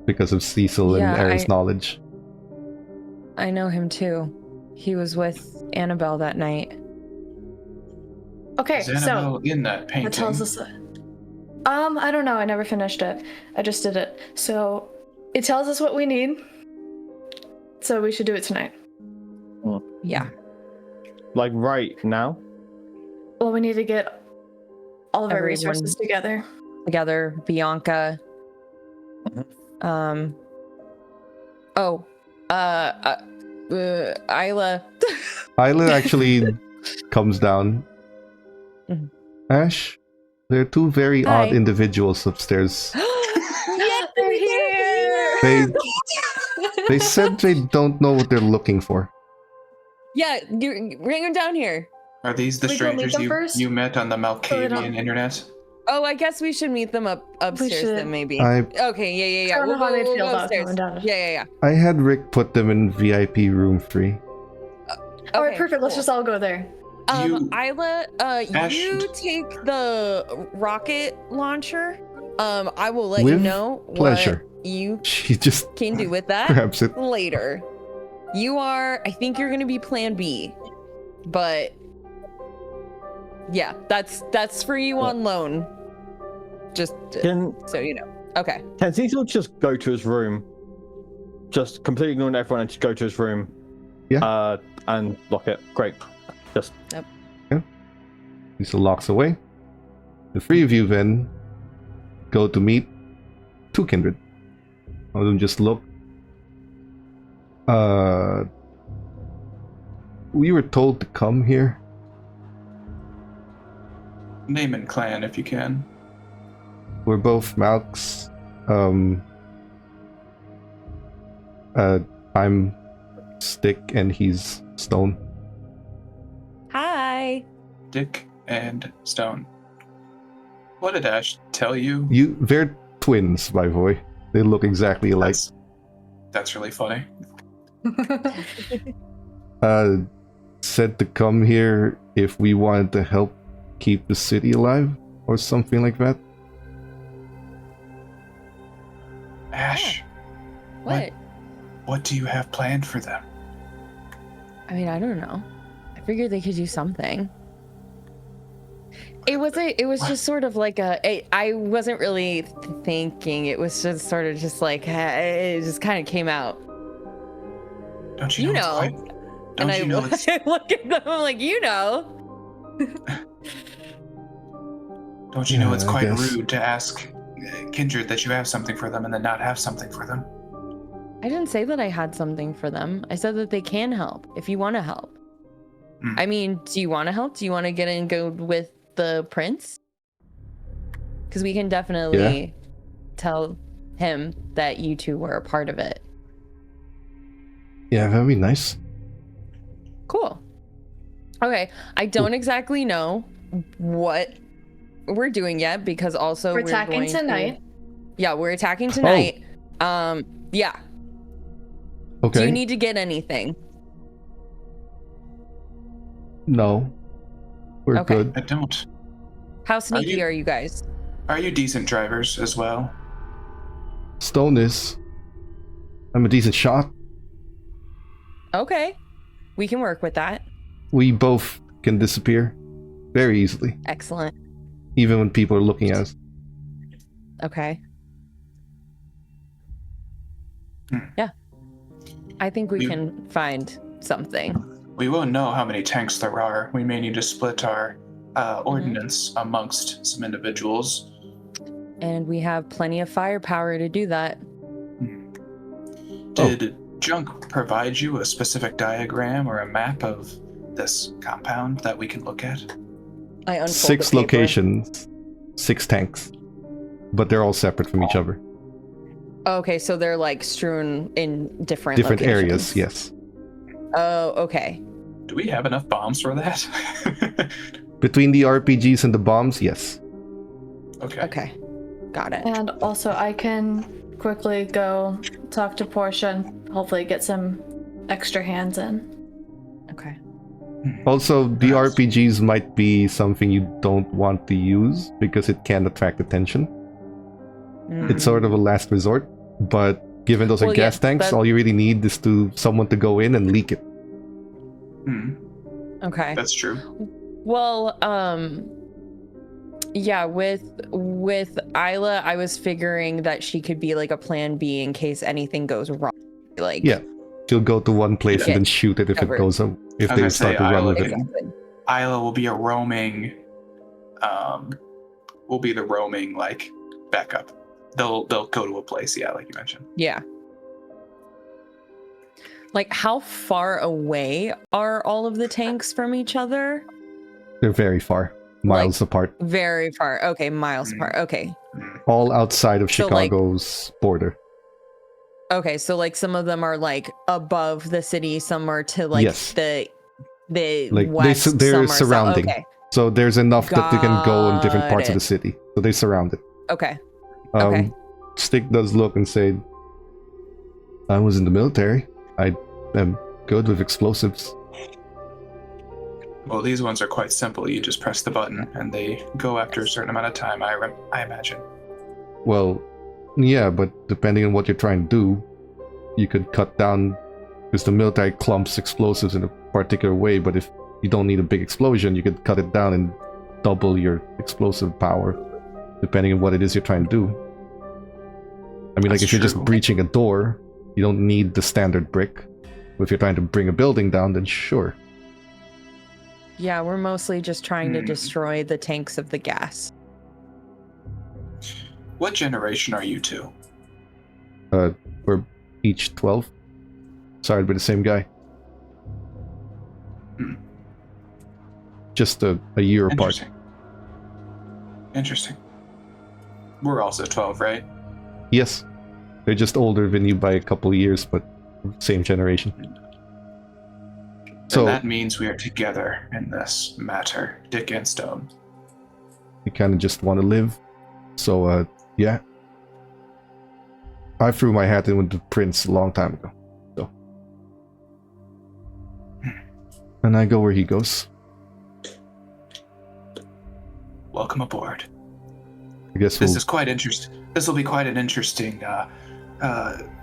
Because of Cecil Yeah, and Aaron's knowledge. I know him too. He was with Annabelle that night. Okay, Is Annabelle in that that painting? tells us. I don't know. I never finished it. I just did it. So it tells us what we need. So we should do it tonight. Yeah. Like right now. Well, we need to get all of our Everyone resources together. Together, Bianca. Isla. Isla actually comes down. Mhm. Ash, there are two very Hi. odd individuals upstairs. Yeah, They're here. They said they don't know what they're looking for. Yeah, you bring him down here. Are these the We go meet strangers them first? you met on the don't- Malkavian internet? Oh, I guess we should meet them upstairs should. then, maybe. I Okay, yeah. I don't know how they'd feel about upstairs. going down. Yeah. I had Rick put them in VIP room 3. All right, Okay, perfect. Let's cool. just all go there. You- Isla, Ash- you take the rocket launcher. I will let you With know pleasure. what you She just can do with that grabs it. later. I think you're gonna be plan B, but yeah, that's for you on loan. Just Can so you know. Okay. Cecil just go to his room? Just completely ignoring everyone and just go to his room. Yeah. And lock it. Great. Just Cecil locks away. The three of you then go to meet two kindred. One of them just look. We were told to come here. Name and clan if you can. We're both Malks. I'm Stick and he's Stone. Hi. Dick and Stone. What did Ash tell you? They're twins, by the way. They look exactly alike. That's really funny. Said to come here if we wanted to help keep the city alive or something like that. Ash, What? what do you have planned for them? I mean, I don't know. I figured they could do something. It was just sort of like I wasn't really thinking. It was just sort of just like it just kind of came out. Don't you know? And I look at them I'm like, Don't you know it's Yeah, I quite guess. rude to ask kindred that you have something for them and then not have something for them? I didn't say that I had something for them. I said that they can help if you want to help. I mean, do you want to help? Do you want to get in and go with the prince? Because we can definitely tell him that you two were a part of it. Yeah, that'd be nice. Cool. Okay, I don't exactly know what we're doing yet because also We're attacking going tonight. Yeah, we're attacking tonight. Yeah. Okay. Do you need to get anything? No. We're Okay. good. I don't. How sneaky you- are you guys? Are you decent drivers as well? Stone is. I'm a decent shot. Okay. We can work with that. We both can disappear very easily, Excellent. even when people are looking at us. Okay. Hmm. Yeah. I think we You- can find something. We won't know how many tanks there are. We may need to split our ordnance amongst some individuals. And we have plenty of firepower to do that. Did Junk provide you a specific diagram or a map of this compound that we can look at? I unfold 6 the paper. locations, 6 tanks, but they're all separate from each other. Okay, so they're like strewn in different Different locations. areas, yes. Oh, okay. Do we have enough bombs for that? Between the RPGs and the bombs, yes. Okay. Okay. Got it. And also, I can quickly go talk to Portia and hopefully get some extra hands in. Okay. Also, the Nice. RPGs might be something you don't want to use because it can attract attention. It's sort of a last resort, but given those are Well, gas yes, tanks, that- all you really need is someone to go in and leak it. Hmm, Okay. that's true. Well, yeah, with Isla, I was figuring that she could be like a plan B in case anything goes wrong. Like, Yeah. She'll go to one place Yeah. and then shoot it if Covered. it goes up. If I was they gonna start say, to run Isla with it. can- exactly. Isla will be a roaming, will be the roaming like backup. They'll go to a place, yeah, like you mentioned. Yeah. Like, how far away are all of the tanks from each other? They're very far, miles apart, Very far. Okay, miles apart. Okay. all outside of So, like- Chicago's border. Okay, so like some of them are like above the city, some are to like Yes. the Like, west, they're some are south. surrounding. Okay. So there's enough that they can go in different Got parts of the it. city. So they're surrounded. Okay. Um, Okay. Stick does look and say, I was in the military. I am good with explosives. Well, these ones are quite simple. You just press the button and they go after a certain amount of time, I imagine. Well, yeah, but depending on what you're trying to do, you could cut down, because the military clumps explosives in a particular way, but if you don't need a big explosion, you could cut it down and double your explosive power, depending on what it is you're trying to do. I mean, like, That's if you're just true. breaching a door, you don't need the standard brick. If you're trying to bring a building down, then sure. Yeah, we're mostly just trying to Hmm. destroy the tanks of the gas. What generation are you two? We're each 12. Sorry to be the same guy. Hmm. Just a year apart. Interesting. We're also 12, right? Yes. They're just older than you by a couple of years, but same generation. So So that means we are together in this matter, Dick and Stone. you kind of just want to live. So, yeah. I threw my hat in with the prince a long time ago. So. And I go where he goes. Welcome aboard. I guess This we'll... is quite interesting. This will be quite an interesting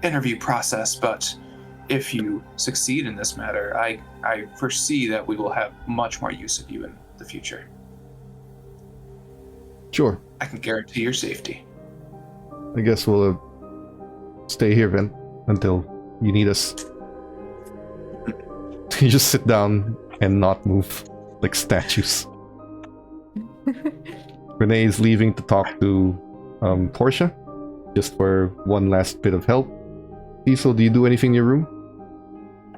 interview process, but if you succeed in this matter, I foresee that we will have much more use of you in the future. Sure. I can guarantee your safety. I guess we'll stay here then until you need us. You just sit down and not move like statues. Renee is leaving to talk to Portia, just for one last bit of help. Cecil, do you do anything in your room?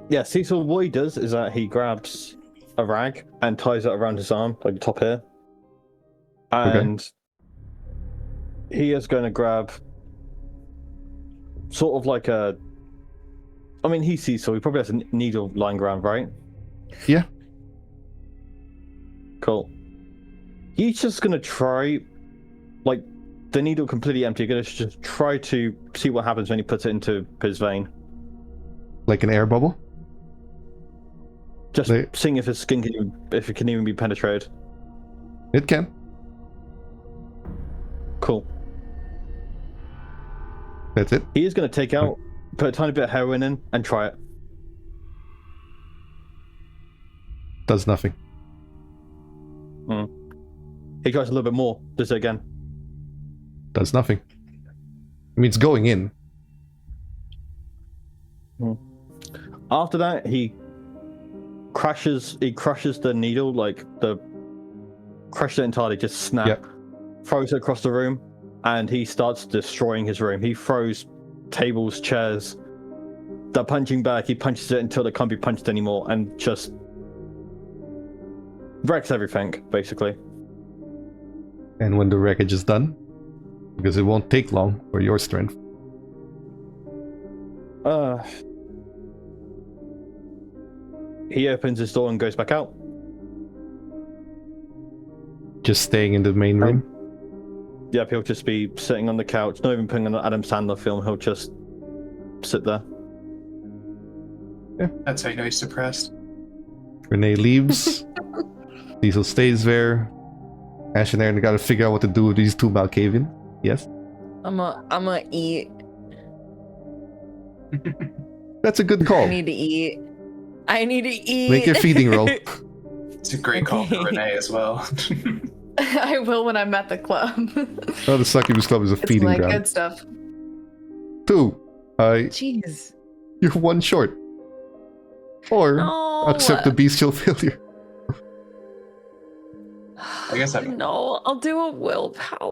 Yeah, Cecil, what he does is that he grabs a rag and ties it around his arm, like the top here. And he is going to grab sort of like a... I mean, he's Cecil, he probably has a needle lying around, right? Yeah. Cool. He's just going to try, like, the needle completely empty, going to just try to see what happens when he puts it into his vein. Like an air bubble? Just They- seeing if his skin if it can even be penetrated. It can. Cool. That's it. He is going to take out, put a tiny bit of heroin in, and try it. Does nothing. He tries a little bit more. Does it again. Does nothing. I mean, it's going in. After that, he crushes the needle, like crushes it entirely, just snap, Yep. throws it across the room, and he starts destroying his room. He throws tables, chairs, the punching bag, he punches it until it can't be punched anymore, and just wrecks everything, basically. And when the wreckage is done, because it won't take long for your strength, He opens his door and goes back out. Just staying in the main room. Yep, he'll just be sitting on the couch, not even putting on an Adam Sandler film. He'll just sit there. That's how you know he's depressed. Renee leaves. Cecil stays there. Ash and Aaron gotta figure out what to do with these two Malkavian. Yes? I'm gonna eat. That's a good I call. need to eat. I need to eat. Make your feeding roll. It's a great call for Renee as well. I will when I'm at the club. Oh, the Succubus Club is a It's feeding like ground. good stuff. 2. Jeez. You're one short. Or No. accept the bestial failure. I guess I'm. No, I'll do a willpower.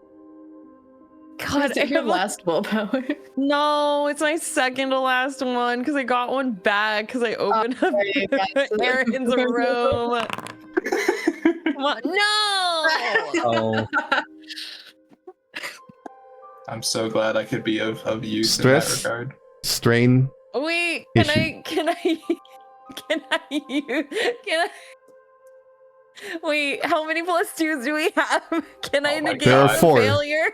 God, Is it your last willpower? No, it's my second to last one because I got one back because I opened up right, that's it. Aaron's room. Come on. No! Oh, I'm so glad I could be of use Stress? in that regard. Strain. Wait, Issue. can I wait, how many +2s do we have? Can I Oh my negate There are the 4. failure?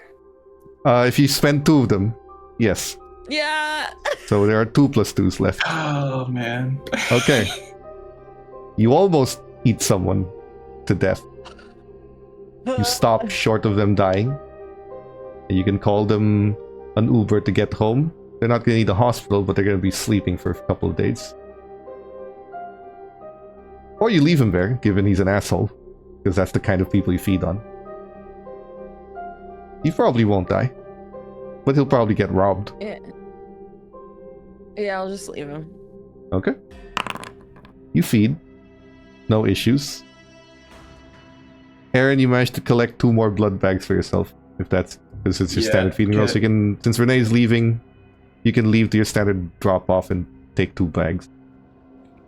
If you spend 2 of them, yes. Yeah. So there are 2 +2s left. Oh man. Okay. You almost eat someone to death. You stop short of them dying. And you can call them an Uber to get home. They're not going to need a hospital, but they're going to be sleeping for a couple of days. Or you leave him there, given he's an asshole. Because that's the kind of people you feed on. He probably won't die. But he'll probably get robbed. Yeah, I'll just leave him. Okay. You feed. No issues. Aaron, you managed to collect 2 more blood bags for yourself. If that's... Because it's your Yeah, standard feeding roll. So you can... Since Renee's leaving, you can leave to your standard drop-off and take 2 bags.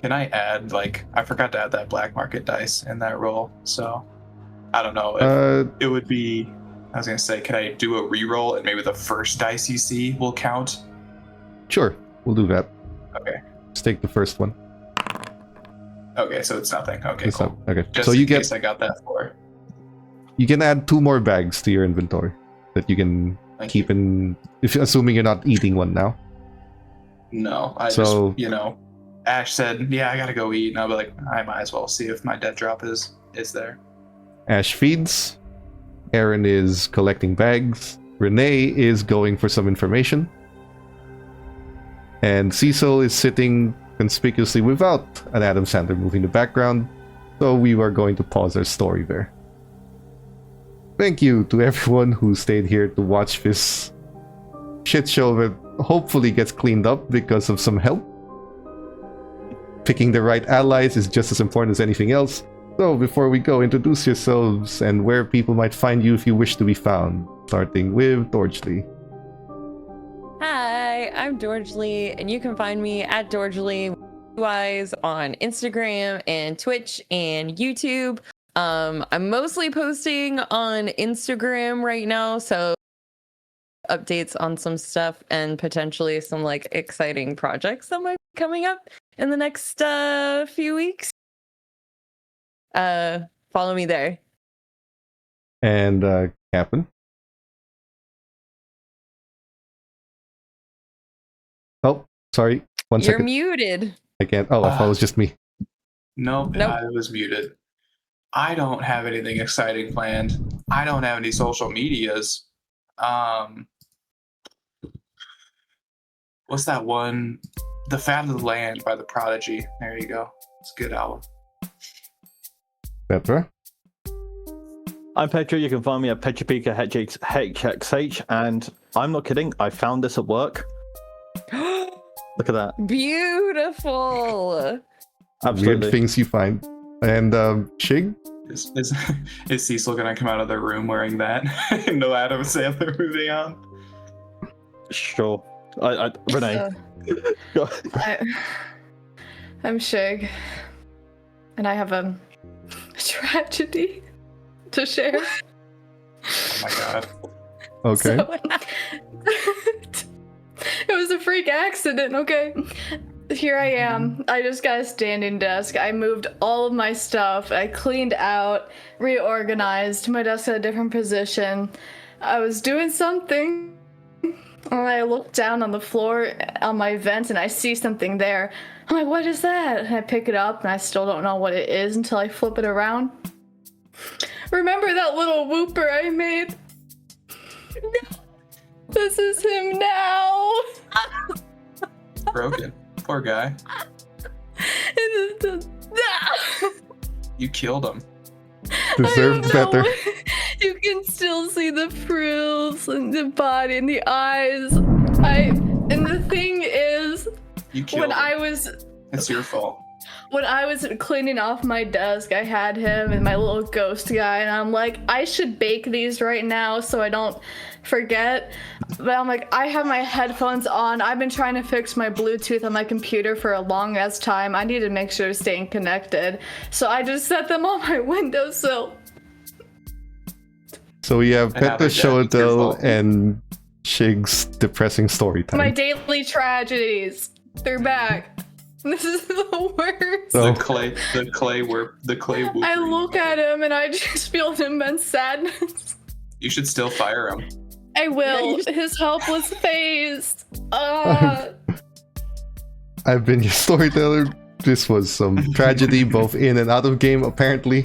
Can I add, like, I forgot to add that black market dice in that roll, so I don't know if it would be, I was gonna say, can I do a reroll and maybe the first dice you see will count? Sure. We'll do that. Okay. Just take the first one. Okay, so it's nothing. Okay, It's cool. not- okay. Just So in you case get... I got that for. You can add 2 more bags to your inventory. That you can Thank keep in... If assuming you're not eating one now. No, I So- just, you know, Ash said, yeah, I gotta go eat, and I'll be like, I might as well see if my dead drop is there. Ash feeds. Aaron is collecting bags. Renee is going for some information. And Cecil is sitting conspicuously without an Adam Sandler movie in the background. So we are going to pause our story there. Thank you to everyone who stayed here to watch this shit show that hopefully gets cleaned up because of some help. Picking the right allies is just as important as anything else. So before we go, introduce yourselves and where people might find you if you wish to be found. Starting with Dorjley. Hi, I'm Dorjley, and you can find me at Dorjley wise on Instagram and Twitch and YouTube. I'm mostly posting on Instagram right now, so updates on some stuff and potentially some like exciting projects that might be coming up in the next few weeks. Follow me there. And Captain. Oh, sorry. One You're second. muted. I can't. Oh, I thought it was just me. Nope, Nope. I was muted. I don't have anything exciting planned. I don't have any social medias. What's that one? The Fat of the Land by The Prodigy. There you go. It's a good album. Petra. I'm Petra. You can find me at Petrapika HXH, and I'm not kidding. I found this at work. Look at that. Beautiful. Absolutely. Weird things you find. And Shig? Is Cecil gonna come out of their room wearing that? No Adam Sandler movie on. Sure. Renee. Go. I'm Shig, and I have a tragedy to share. Oh my god. Okay. So, it was a freak accident, okay? here I am. I just got a standing desk. I moved all of my stuff. I cleaned out, reorganized. My desk at a different position. I was doing something. And I look down on the floor on my vent and I see something there. I'm like, what is that? And I pick it up and I still don't know what it is until I flip it around. Remember that little whooper I made? No. This is him now. Broken. Poor guy. You killed him. Deserved better. You can still see the frills and the body and the eyes. And the thing is, You killed him. was It's your fault. when I was cleaning off my desk, I had him and my little ghost guy, and I'm like, I should bake these right now so I don't forget. But I'm like, I have my headphones on. I've been trying to fix my Bluetooth on my computer for a long ass time. I need to make sure to stay connected. So I just set them on my windowsill. So we have And now Peta they're dead. It's your Shotel fault. and Shig's depressing story time. My daily tragedies. They're back. This is the worst. So- The clay whoopper. I look at him and I just feel an immense sadness. You should still fire him. I will. His helpless face. I've been your storyteller. This was some tragedy, both in and out of game, apparently.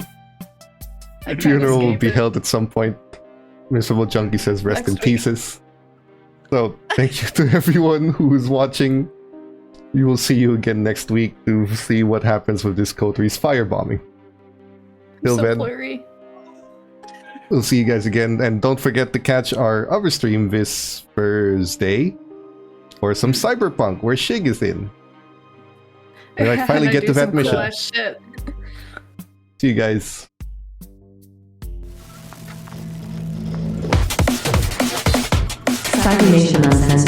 I can't Funeral will escape be it. held at some point. Miserable Junkie says rest Next in week. pieces. So, thank you to everyone who is watching. We will see you again next week to see what happens with this Coteries firebombing. Till So then, blurry. we'll see you guys again. And don't forget to catch our other stream this Thursday for some Cyberpunk, where Shig is in. And I finally And get do to that some cool mission. ass shit. See you guys. Cybernation has